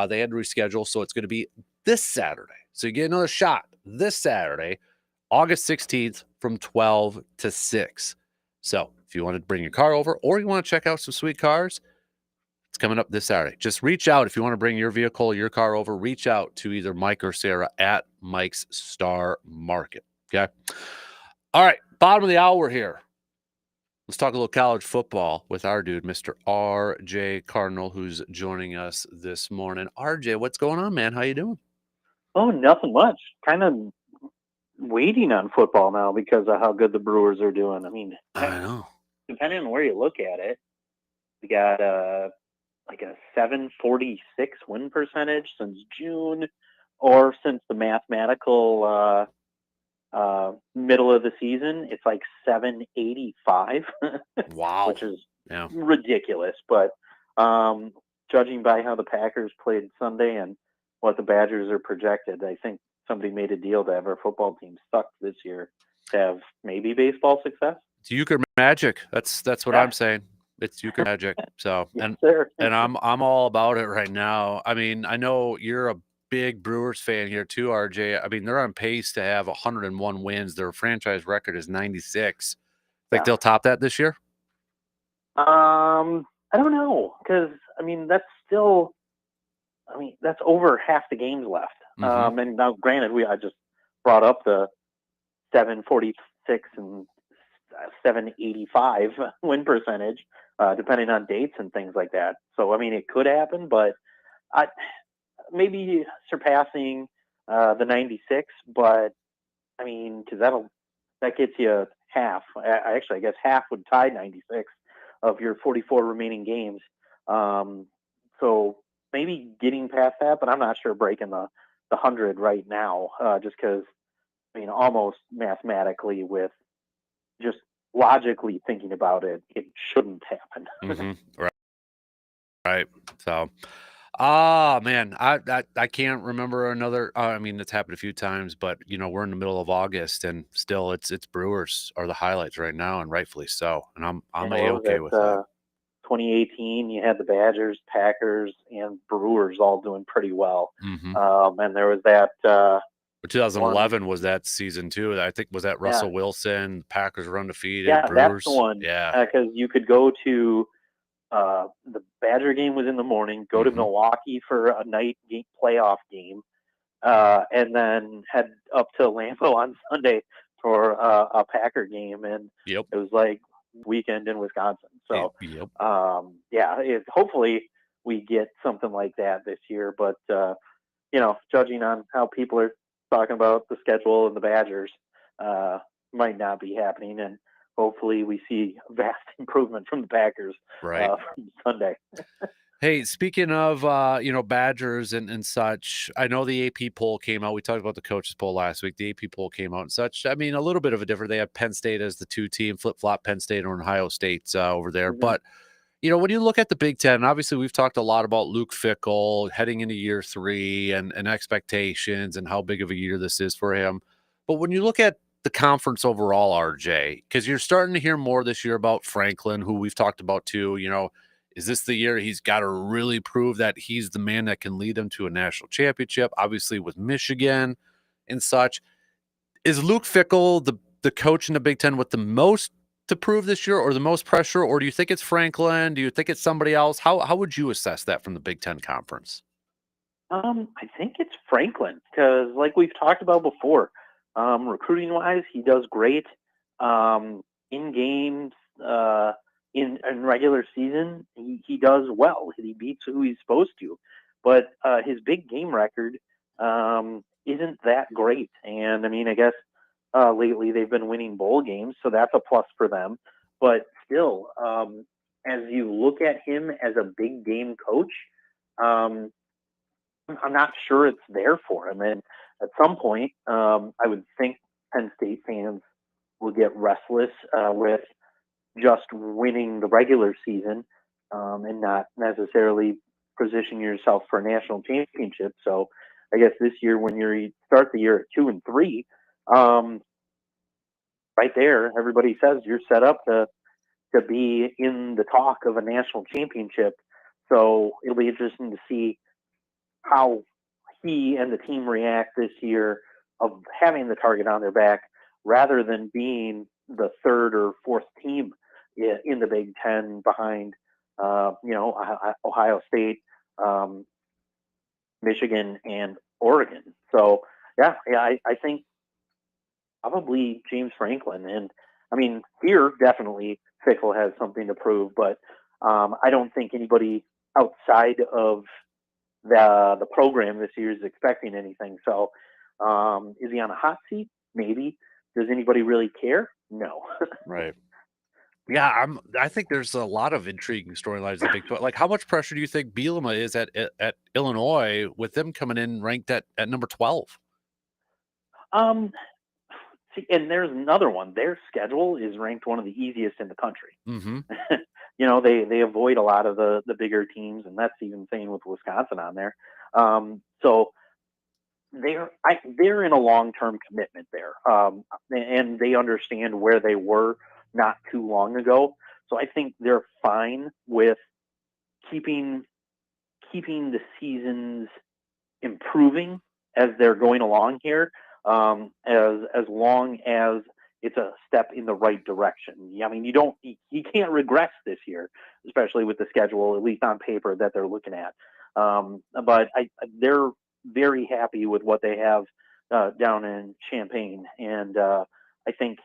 they had to reschedule, so it's going to be this Saturday. So you get another shot this Saturday, August 16th from 12 to 6. So if you want to bring your car over or you want to check out some sweet cars, it's coming up this Saturday. Just reach out if you want to bring your vehicle, your car over. Reach out to either Mike or Sarah at Mike's Star Market. Okay. All right. Bottom of the hour here. Let's talk a little college football with our dude, Mr. RJ Cardinal, who's joining us this morning. RJ, what's going on, man? How you doing? Oh, nothing much. Kind of waiting on football now because of how good the Brewers are doing. I mean, I know. Depending on where you look at it, we got like a 746 win percentage since June, or since the mathematical middle of the season, it's like 785. Wow. Which is ridiculous. But judging by how the Packers played Sunday and what the Badgers are projected, I think somebody made a deal to have our football team stuck this year to have maybe baseball success. It's euchre magic. That's what I'm saying. It's euchre magic. So Yes, and I'm all about it right now. I mean, I know you're a big Brewers fan here too, RJ. I mean, they're on pace to have 101 wins. Their franchise record is 96. Think they'll top that this year? I don't know, because I mean that's over half the games left. And now, granted, I just brought up the 746 and 785 win percentage, depending on dates and things like that. So I mean, it could happen, but maybe surpassing the 96. But I mean, because that gets you half. I guess half would tie 96 of your 44 remaining games. So maybe getting past that, but I'm not sure breaking the 100 right now, just because, I mean, almost mathematically, with just logically thinking about it, it shouldn't happen. Right. So, man, I can't remember another. I mean, it's happened a few times, but we're in the middle of August, and still, it's Brewers are the highlights right now, and rightfully so. And I'm okay with that. 2018, you had the Badgers, Packers, and Brewers all doing pretty well. And there was that. 2011 was that season too. I think was that Russell Wilson. Packers were undefeated. Yeah, Brewers. that's the one. Yeah, because you could go to the Badger game was in the morning. Go to Milwaukee for a night playoff game, and then head up to Lambeau on Sunday for a Packer game. And it was like weekend in Wisconsin. So hopefully we get something like that this year. But judging on how people are talking about the schedule and the Badgers, might not be happening, and hopefully we see vast improvement from the Packers from Sunday. Hey, speaking of Badgers and such, I know the AP poll came out. We talked about the coaches poll last week. The AP poll came out and such. I mean, a little bit of a different. They have Penn State as the 2 team, flip flop Penn State or Ohio State over there. But When you look at the Big Ten, obviously we've talked a lot about Luke Fickell heading into year 3 and expectations and how big of a year this is for him. But when you look at the conference overall, RJ, because you're starting to hear more this year about Franklin, who we've talked about too, is this the year he's got to really prove that he's the man that can lead them to a national championship, obviously with Michigan and such. Is Luke Fickell the coach in the Big Ten with the most to prove this year or the most pressure, or do you think it's Franklin? Do you think it's somebody else? How would you assess that from the Big Ten Conference? I think it's Franklin because, like we've talked about before, recruiting wise, he does great. In games, in regular season, he does well. He beats who he's supposed to, but his big game record isn't that great. And I mean, I guess lately they've been winning bowl games, so that's a plus for them. But still, as you look at him as a big game coach, I'm not sure it's there for him. And at some point, I would think Penn State fans will get restless with just winning the regular season and not necessarily position yourself for a national championship. So I guess this year, when you start the year at 2-3, right there, everybody says you're set up to be in the talk of a national championship. So it'll be interesting to see how he and the team react this year of having the target on their back rather than being the third or fourth team in the Big Ten behind, Ohio State, Michigan, and Oregon. So, I think probably James Franklin. And, I mean, here definitely Fickell has something to prove, but I don't think anybody outside of the program this year is expecting anything. So is he on a hot seat? Maybe. Does anybody really care? No. Right. Yeah, I think there's a lot of intriguing storylines in the Big 12. Like, how much pressure do you think Bielema is at Illinois with them coming in ranked at number 12? See, and there's another one. Their schedule is ranked one of the easiest in the country. Mm-hmm. They avoid a lot of the bigger teams, and that's even saying with Wisconsin on there. So they're in a long-term commitment there, and they understand where they were not too long ago. So I think they're fine with keeping the seasons improving as they're going along here, as long as it's a step in the right direction. I mean, you can't regress this year, especially with the schedule, at least on paper, that they're looking at. But they're very happy with what they have down in Champaign, and I think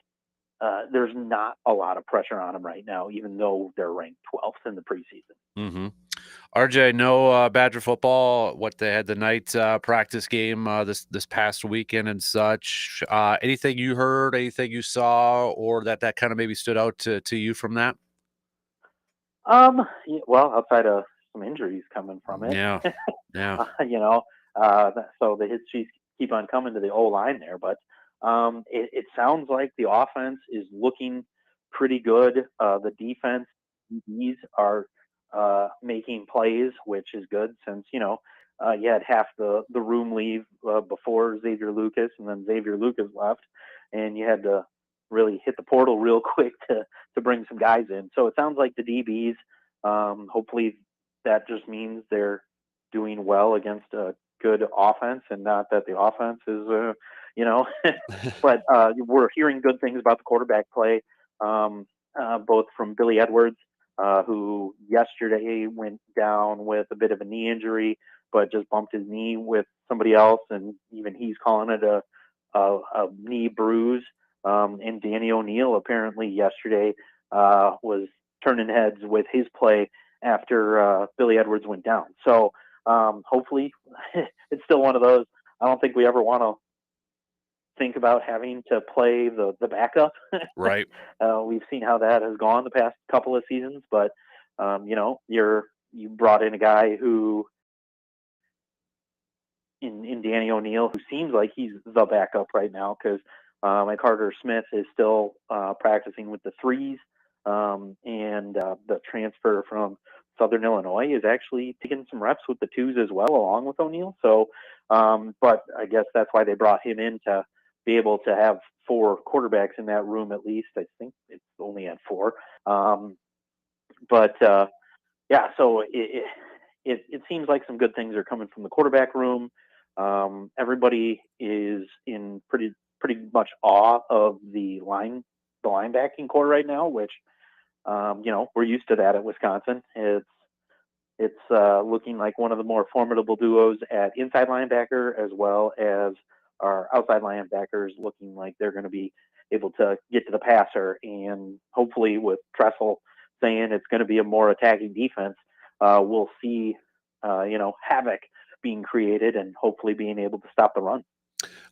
there's not a lot of pressure on them right now, even though they're ranked 12th in the preseason. Mm-hmm. RJ, no Badger football. What they had the night practice game this past weekend and such. Anything you heard, anything you saw, or that kind of maybe stood out to you from that? Well, outside of some injuries coming from it, yeah. So the hits keep on coming to the O line there, but it sounds like the offense is looking pretty good. The defense, DBs are making plays, which is good since you had half the room leave before Xavier Lucas, and then Xavier Lucas left, and you had to really hit the portal real quick to bring some guys in. So it sounds like the DBs, hopefully that just means they're doing well against a good offense, and not that the offense is but we're hearing good things about the quarterback play, both from Billy Edwards, who yesterday went down with a bit of a knee injury, but just bumped his knee with somebody else, and even he's calling it a knee bruise. And Danny O'Neal apparently yesterday was turning heads with his play after Billy Edwards went down. So hopefully it's still one of those. I don't think we ever want to think about having to play the backup. Right. We've seen how that has gone the past couple of seasons, but you brought in a guy who in Danny O'Neal, who seems like he's the backup right now, because Carter Smith is still practicing with the threes and the transfer from Southern Illinois is actually taking some reps with the twos as well, along with O'Neill. So, but I guess that's why they brought him in, to be able to have 4 quarterbacks in that room at least. I think it's only at 4. Yeah, so it seems like some good things are coming from the quarterback room. Everybody is in pretty much awe of the linebacking core right now, which we're used to that at Wisconsin. It's looking like one of the more formidable duos at inside linebacker, as well as our outside linebackers looking like they're going to be able to get to the passer. And hopefully, with Tressel saying it's going to be a more attacking defense, we'll see havoc being created and hopefully being able to stop the run.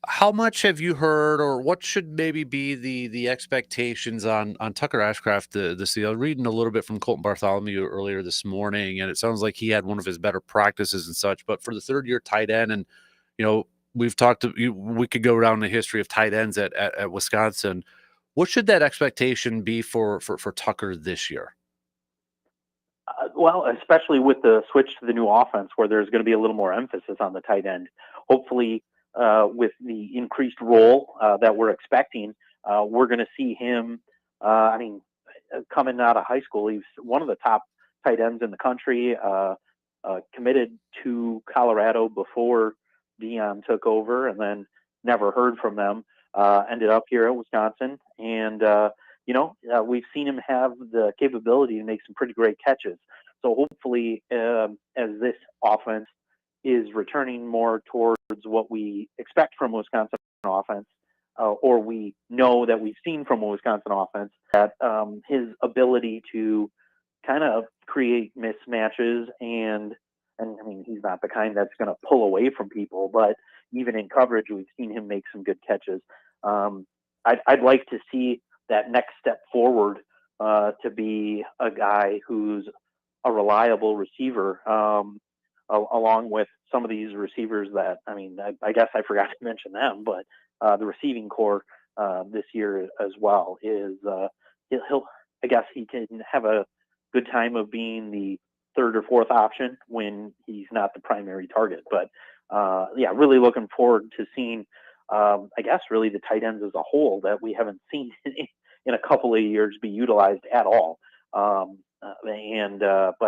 How much have you heard, or what should maybe be the expectations on Tucker Ashcraft this year? Reading a little bit from Colton Bartholomew earlier this morning, and it sounds like he had one of his better practices and such. But for the third-year tight end, and we've talked we could go down the history of tight ends at Wisconsin. What should that expectation be for Tucker this year? Well, especially with the switch to the new offense, where there's going to be a little more emphasis on the tight end. Hopefully, with the increased role that we're expecting, we're going to see him. Coming out of high school, he's one of the top tight ends in the country. Committed to Colorado before Dion took over, and then never heard from them. Ended up here at Wisconsin, and we've seen him have the capability to make some pretty great catches. So hopefully, as this offense is returning more towards what we expect from Wisconsin offense, or we know that we've seen from a Wisconsin offense, that his ability to kind of create mismatches, and I mean, he's not the kind that's going to pull away from people, but even in coverage, we've seen him make some good catches. I'd like to see that next step forward to be a guy who's a reliable receiver, along with some of these receivers that, I guess I forgot to mention them, but the receiving core this year as well is I guess he can have a good time of being the third or fourth option when he's not the primary target. But really looking forward to seeing, I guess, really the tight ends as a whole that we haven't seen in a couple of years be utilized at all. But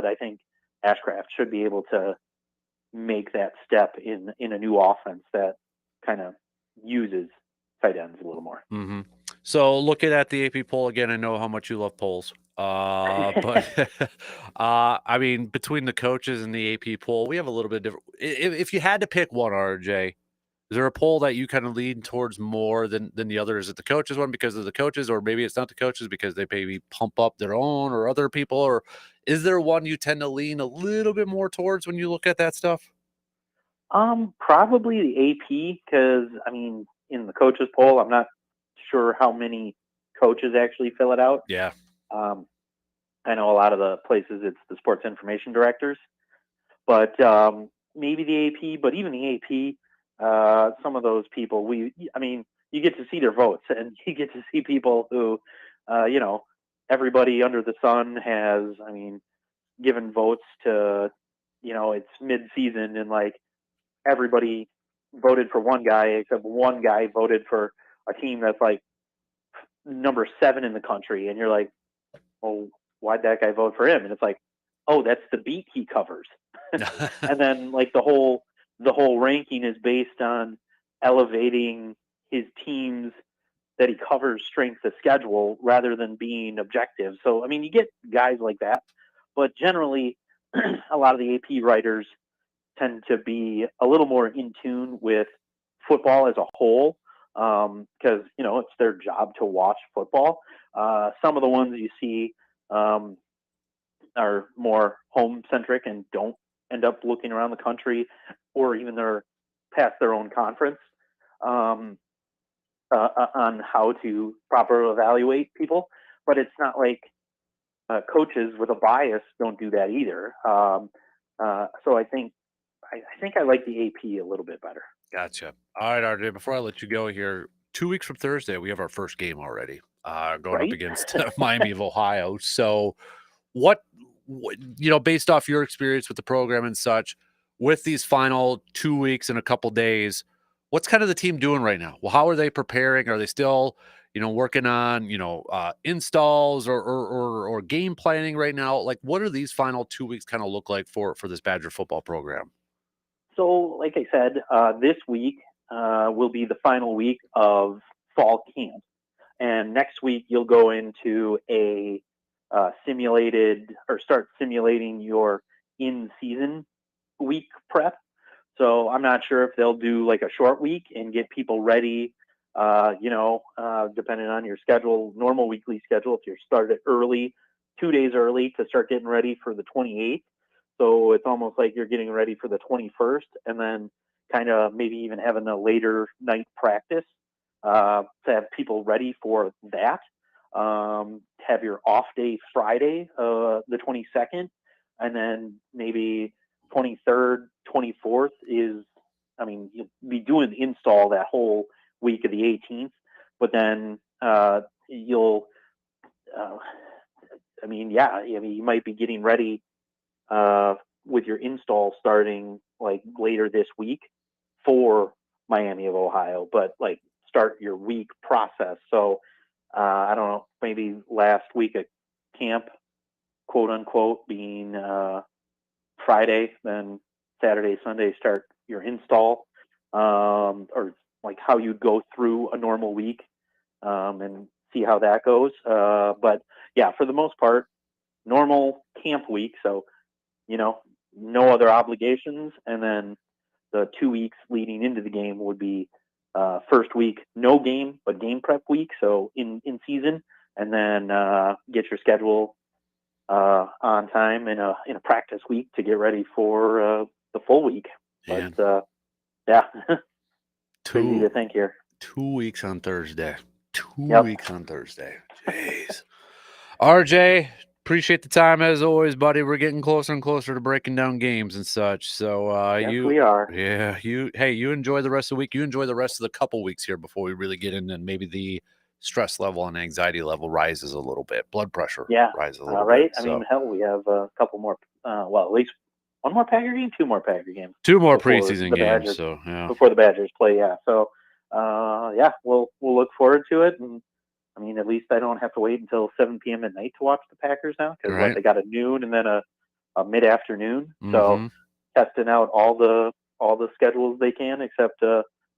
I think Ashcraft should be able to make that step in a new offense that kind of uses tight ends a little more. Mm-hmm. So looking at the AP poll again, I know how much you love polls. But between the coaches and the AP poll, we have a little bit different. If you had to pick one, RJ, is there a poll that you kind of lean towards more than the other? Is it the coaches one because of the coaches, or maybe it's not the coaches because they maybe pump up their own or other people? Or is there one you tend to lean a little bit more towards when you look at that stuff? Probably the AP, because in the coaches poll, I'm not sure how many coaches actually fill it out. Yeah. I know a lot of the places it's the sports information directors, but maybe the AP. But even the AP, some of those people, you get to see their votes, and you get to see people who, everybody under the sun has, given votes to, it's mid-season, and like everybody voted for one guy, except one guy voted for a team that's like number 7 in the country, and you're like, well, why'd that guy vote for him? And it's like, oh, that's the beat he covers. And then like the whole ranking is based on elevating his teams that he covers strength of schedule rather than being objective. So you get guys like that, but generally a lot of the AP writers tend to be a little more in tune with football as a whole, because it's their job to watch football. Some of the ones you see are more home centric and don't end up looking around the country, or even they're past their own conference, on how to properly evaluate people. But it's not like coaches with a bias don't do that either. So I think I like the AP a little bit better. Gotcha. All right, RJ, before I let you go here, 2 weeks from Thursday, we have our first game already. going up Right? against Miami of Ohio. So what, based off your experience with the program and such, with these final 2 weeks and a couple days, what's kind of the team doing right now? Well, how are they preparing? Are they still, working on, installs or game planning right now? Like, what are these final 2 weeks kind of look like for this Badger football program? So, like I said, this week will be the final week of fall camp. And next week, you'll go into a start simulating your in-season week prep. So I'm not sure if they'll do like a short week and get people ready, depending on your schedule, normal weekly schedule, if you're started early, 2 days early to start getting ready for the 28th. So it's almost like you're getting ready for the 21st and then kind of maybe even having a later night practice to have people ready for that. Have your off day Friday, the 22nd, and then maybe 23rd, 24th you'll be doing the install that whole week of the 18th, but then you might be getting ready with your install starting like later this week for Miami of Ohio, but like start your week process. So I don't know, maybe last week of camp, quote unquote, being Friday, then Saturday, Sunday, start your install, or like how you'd go through a normal week and see how that goes. But yeah, for the most part, normal camp week. So, no other obligations. And then the 2 weeks leading into the game would be first week, no game, but game prep week. So in season, and then get your schedule on time in a practice week to get ready for the full week. Man. But yeah, crazy to think here. 2 weeks on Thursday. 2 Yep. weeks on Thursday. Jeez. RJ, appreciate the time as always, buddy. We're getting closer and closer to breaking down games and such. So Yes, we are. Yeah, you enjoy the rest of the week. You enjoy the rest of the couple weeks here before we really get in, and maybe the stress level and anxiety level rises a little bit. Blood pressure rises a little Right. bit. I mean, hell, we have a couple more. At least one more Packer game, 2 more Packer games. 2 more before preseason the games. Badgers- So yeah. before the Badgers play. Yeah. So we'll look forward to it. And I mean, at least I don't have to wait until 7 p.m. at night to watch the Packers now, because Right. they got a noon and then a mid-afternoon. Mhm. So testing out all the schedules they can except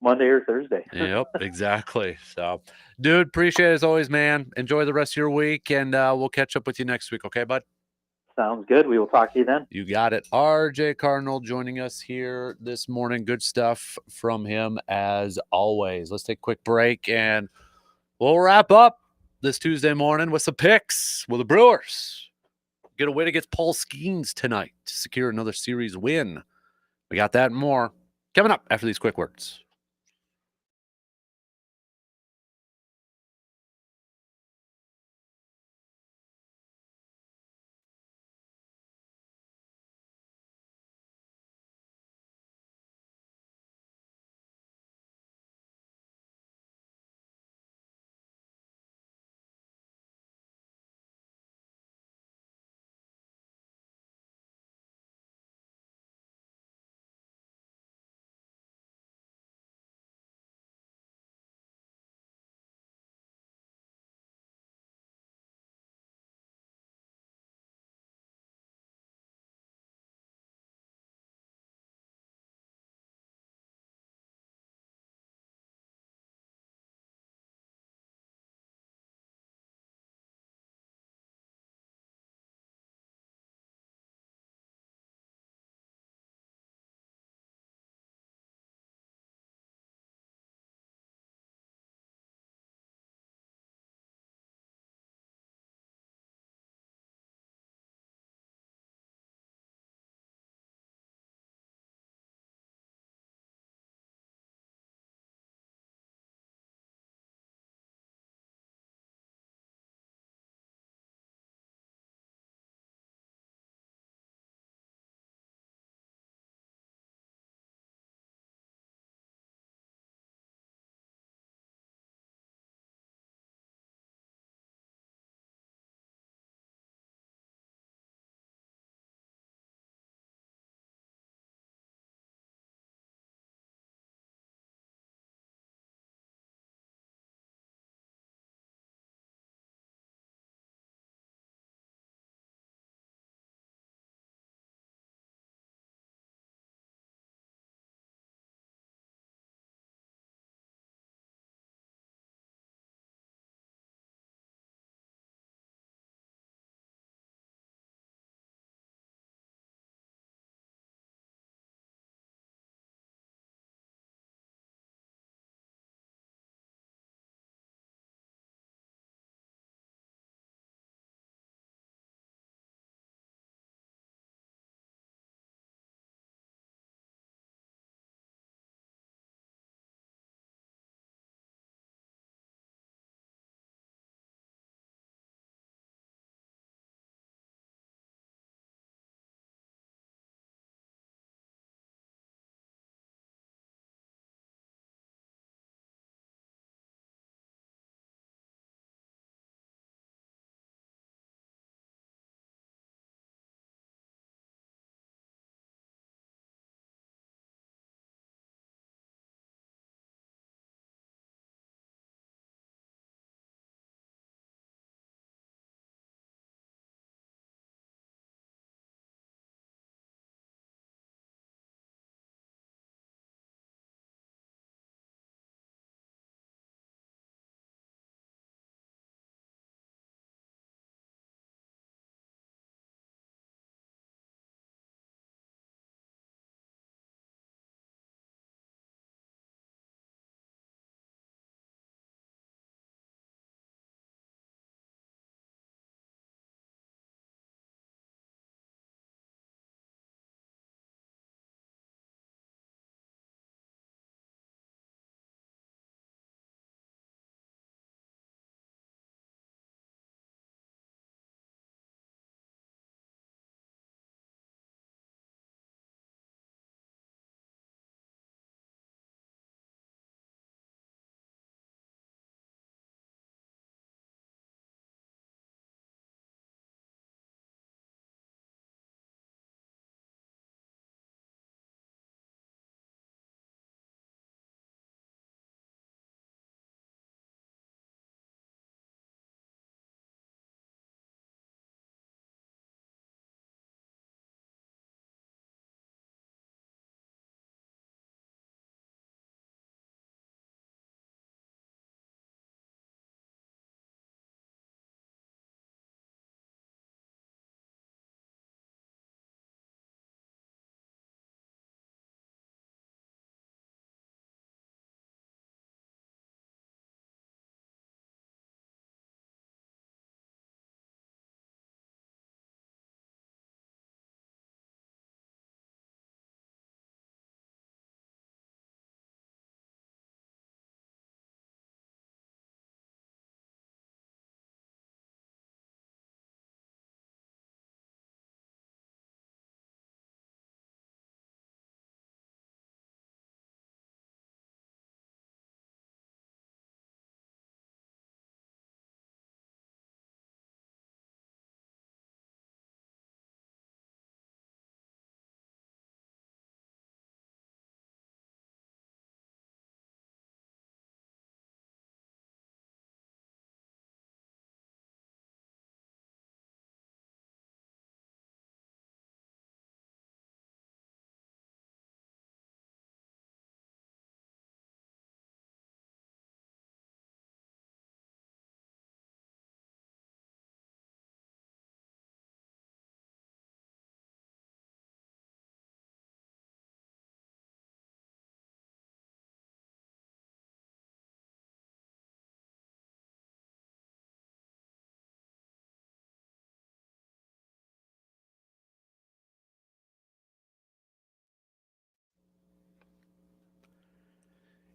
Monday or Thursday. Yep, exactly. So, dude, appreciate it as always, man. Enjoy the rest of your week, and we'll catch up with you next week. Okay, bud? Sounds good. We will talk to you then. You got it. RJ Cardinal joining us here this morning. Good stuff from him as always. Let's take a quick break, and we'll wrap up this Tuesday morning with some picks. Will the Brewers get a win against Paul Skeens tonight to secure another series win? We got that and more coming up after these quick words.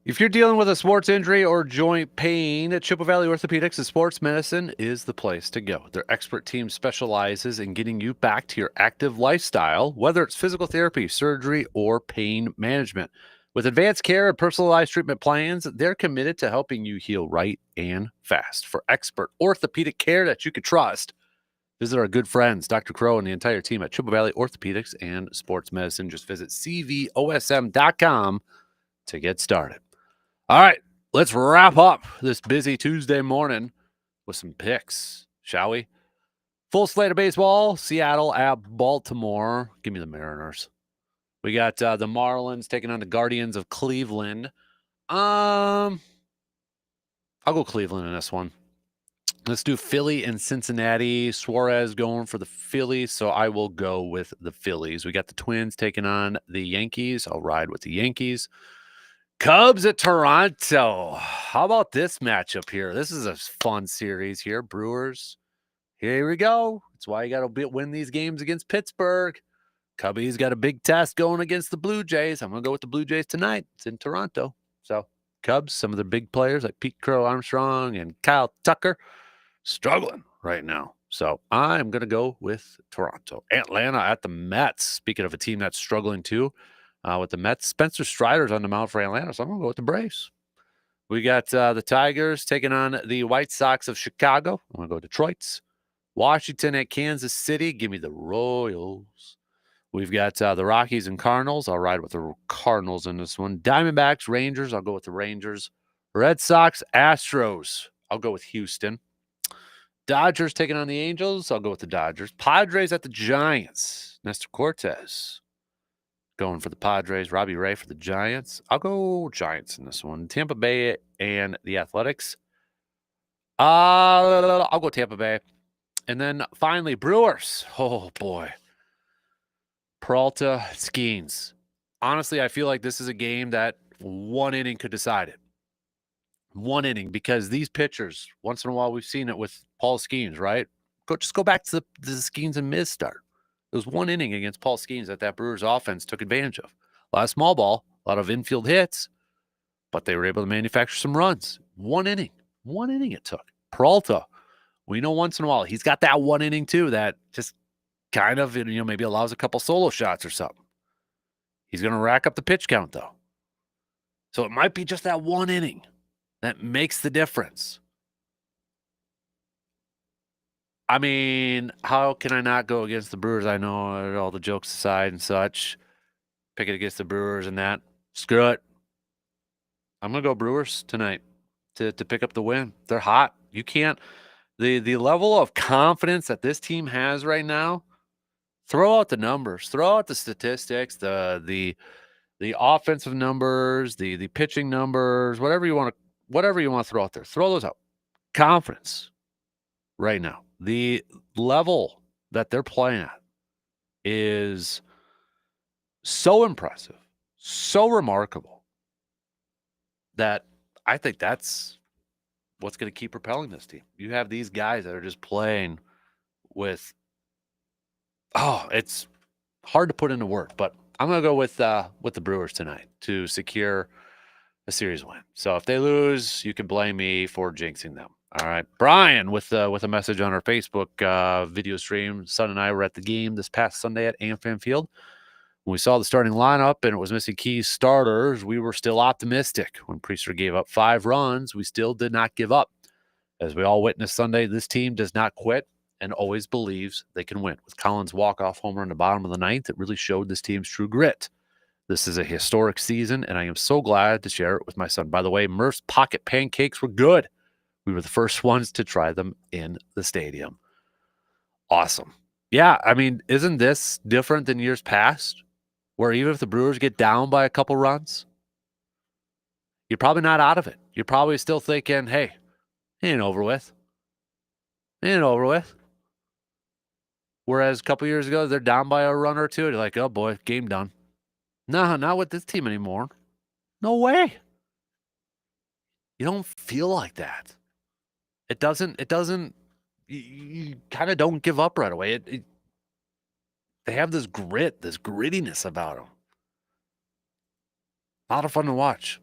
If you're dealing with a sports injury or joint pain, Chippewa Valley Orthopedics and Sports Medicine is the place to go. Their expert team specializes in getting you back to your active lifestyle, whether it's physical therapy, surgery, or pain management. With advanced care and personalized treatment plans, they're committed to helping you heal right and fast. For expert orthopedic care that you can trust, visit our good friends, Dr. Crow and the entire team at Chippewa Valley Orthopedics and Sports Medicine. Just visit cvosm.com to get started. All right, let's wrap up this busy Tuesday morning with some picks, shall we? Full slate of baseball, Seattle at Baltimore. Give me the Mariners. We got the Marlins taking on the Guardians of Cleveland. I'll go Cleveland in this one. Let's do Philly and Cincinnati. Suarez going for the Phillies, so I will go with the Phillies. We got the Twins taking on the Yankees. I'll ride with the Yankees. Cubs at Toronto. How about this matchup here? This is a fun series here. Brewers. Here we go. That's why you got to win these games against Pittsburgh. Cubbies got a big test going against the Blue Jays. I'm going to go with the Blue Jays tonight. It's in Toronto. So Cubs, some of the big players like Pete Crow Armstrong and Kyle Tucker struggling right now. So I'm going to go with Toronto. Atlanta at the Mets. Speaking of a team that's struggling too. With the Mets, Spencer Strider's on the mound for Atlanta, so I'm going to go with the Braves. We got the Tigers taking on the White Sox of Chicago. I'm going to go Detroit's. Washington at Kansas City. Give me the Royals. We've got the Rockies and Cardinals. I'll ride with the Cardinals in this one. Diamondbacks, Rangers. I'll go with the Rangers. Red Sox, Astros. I'll go with Houston. Dodgers taking on the Angels. I'll go with the Dodgers. Padres at the Giants. Nestor Cortez going for the Padres. Robbie Ray for the Giants. I'll go Giants in this one. Tampa Bay and the Athletics. I'll go Tampa Bay. And then finally, Brewers. Oh, boy. Peralta, Skeens. Honestly, I feel like this is a game that one inning could decide it. One inning, because these pitchers, once in a while, we've seen it with Paul Skeens, right? Just go back to the Skeens and Miz start. It was one inning against Paul Skeens that Brewers offense took advantage of. A lot of small ball, a lot of infield hits, but they were able to manufacture some runs. One inning it took. Peralta, we know once in a while, he's got that one inning too that just kind of, maybe allows a couple solo shots or something. He's going to rack up the pitch count though. So it might be just that one inning that makes the difference. I mean, how can I not go against the Brewers? I know all the jokes aside and such. Pick it against the Brewers and that. Screw it. I'm going to go Brewers tonight to pick up the win. They're hot. You can't. The level of confidence that this team has right now, throw out the numbers. Throw out the statistics, the offensive numbers, the pitching numbers, whatever you want to throw out there. Throw those out. Confidence right now. The level that they're playing at is so impressive, so remarkable that I think that's what's going to keep propelling this team. You have these guys that are just playing with, it's hard to put into words, but I'm going to go with the Brewers tonight to secure a series win. So if they lose, you can blame me for jinxing them. All right. Brian with a message on our Facebook video stream. Son and I were at the game this past Sunday at AmFam Field. When we saw the starting lineup and it was missing key starters, we were still optimistic. When Priester gave up 5 runs, we still did not give up. As we all witnessed Sunday, this team does not quit and always believes they can win. With Collins' walk-off homer in the bottom of the 9th, it really showed this team's true grit. This is a historic season, and I am so glad to share it with my son. By the way, Murph's pocket pancakes were good. We were the first ones to try them in the stadium. Awesome. Yeah, I mean, isn't this different than years past, where even if the Brewers get down by a couple runs, you're probably not out of it. You're probably still thinking, hey, it ain't over with. It ain't over with. Whereas a couple years ago, they're down by a run or two. You're like, oh, boy, game done. No, not with this team anymore. No way. You don't feel like that. It doesn't, you kind of don't give up right away. They have this grit, this grittiness about them. A lot of fun to watch.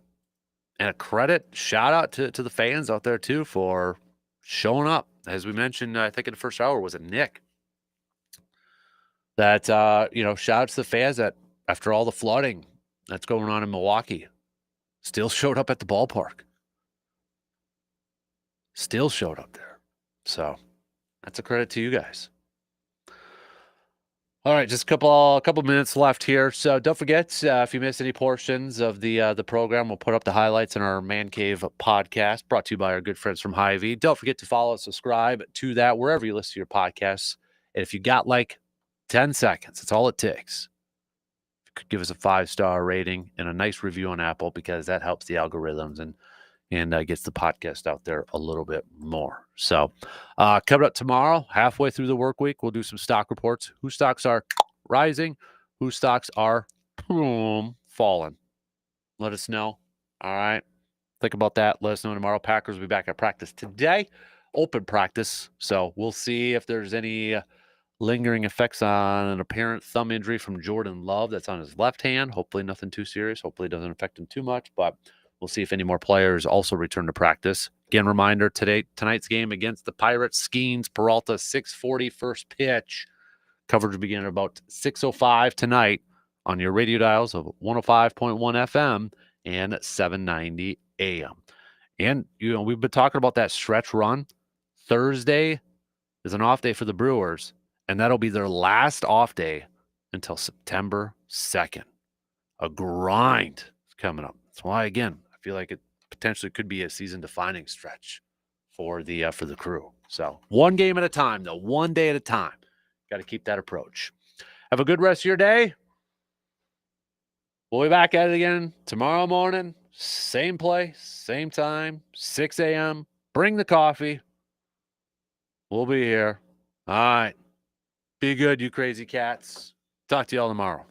And a credit, shout out to the fans out there too for showing up. As we mentioned, I think in the first hour, was it Nick? That, shout out to the fans that after all the flooding that's going on in Milwaukee, still showed up at the ballpark. Still showed up there. So that's a credit to you guys. All right, just a couple minutes left here. So don't forget, if you missed any portions of the program, we'll put up the highlights in our Man Cave podcast, brought to you by our good friends from Hy-Vee. Don't forget to follow and subscribe to that wherever you listen to your podcasts. And if you got like 10 seconds, that's all it takes. You could give us a 5-star rating and a nice review on Apple, because that helps the algorithms and gets the podcast out there a little bit more. So coming up tomorrow, halfway through the work week, we'll do some stock reports. Whose stocks are rising, whose stocks are falling. Let us know. All right. Think about that. Let us know tomorrow. Packers will be back at practice today. Open practice. So we'll see if there's any lingering effects on an apparent thumb injury from Jordan Love that's on his left hand. Hopefully nothing too serious. Hopefully it doesn't affect him too much, but we'll see if any more players also return to practice. Again, reminder, tonight's game against the Pirates, Skeens, Peralta, 6:40 first pitch. Coverage will begin at about 6:05 tonight on your radio dials of 105.1 FM and 790 AM. And, we've been talking about that stretch run. Thursday is an off day for the Brewers, and that'll be their last off day until September 2nd. A grind is coming up. That's why, again, I feel like it potentially could be a season-defining stretch for the Crew. So one game at a time, though. One day at a time. Got to keep that approach. Have a good rest of your day. We'll be back at it again tomorrow morning. Same place, same time, 6 a.m. Bring the coffee. We'll be here. All right. Be good, you crazy cats. Talk to y'all tomorrow.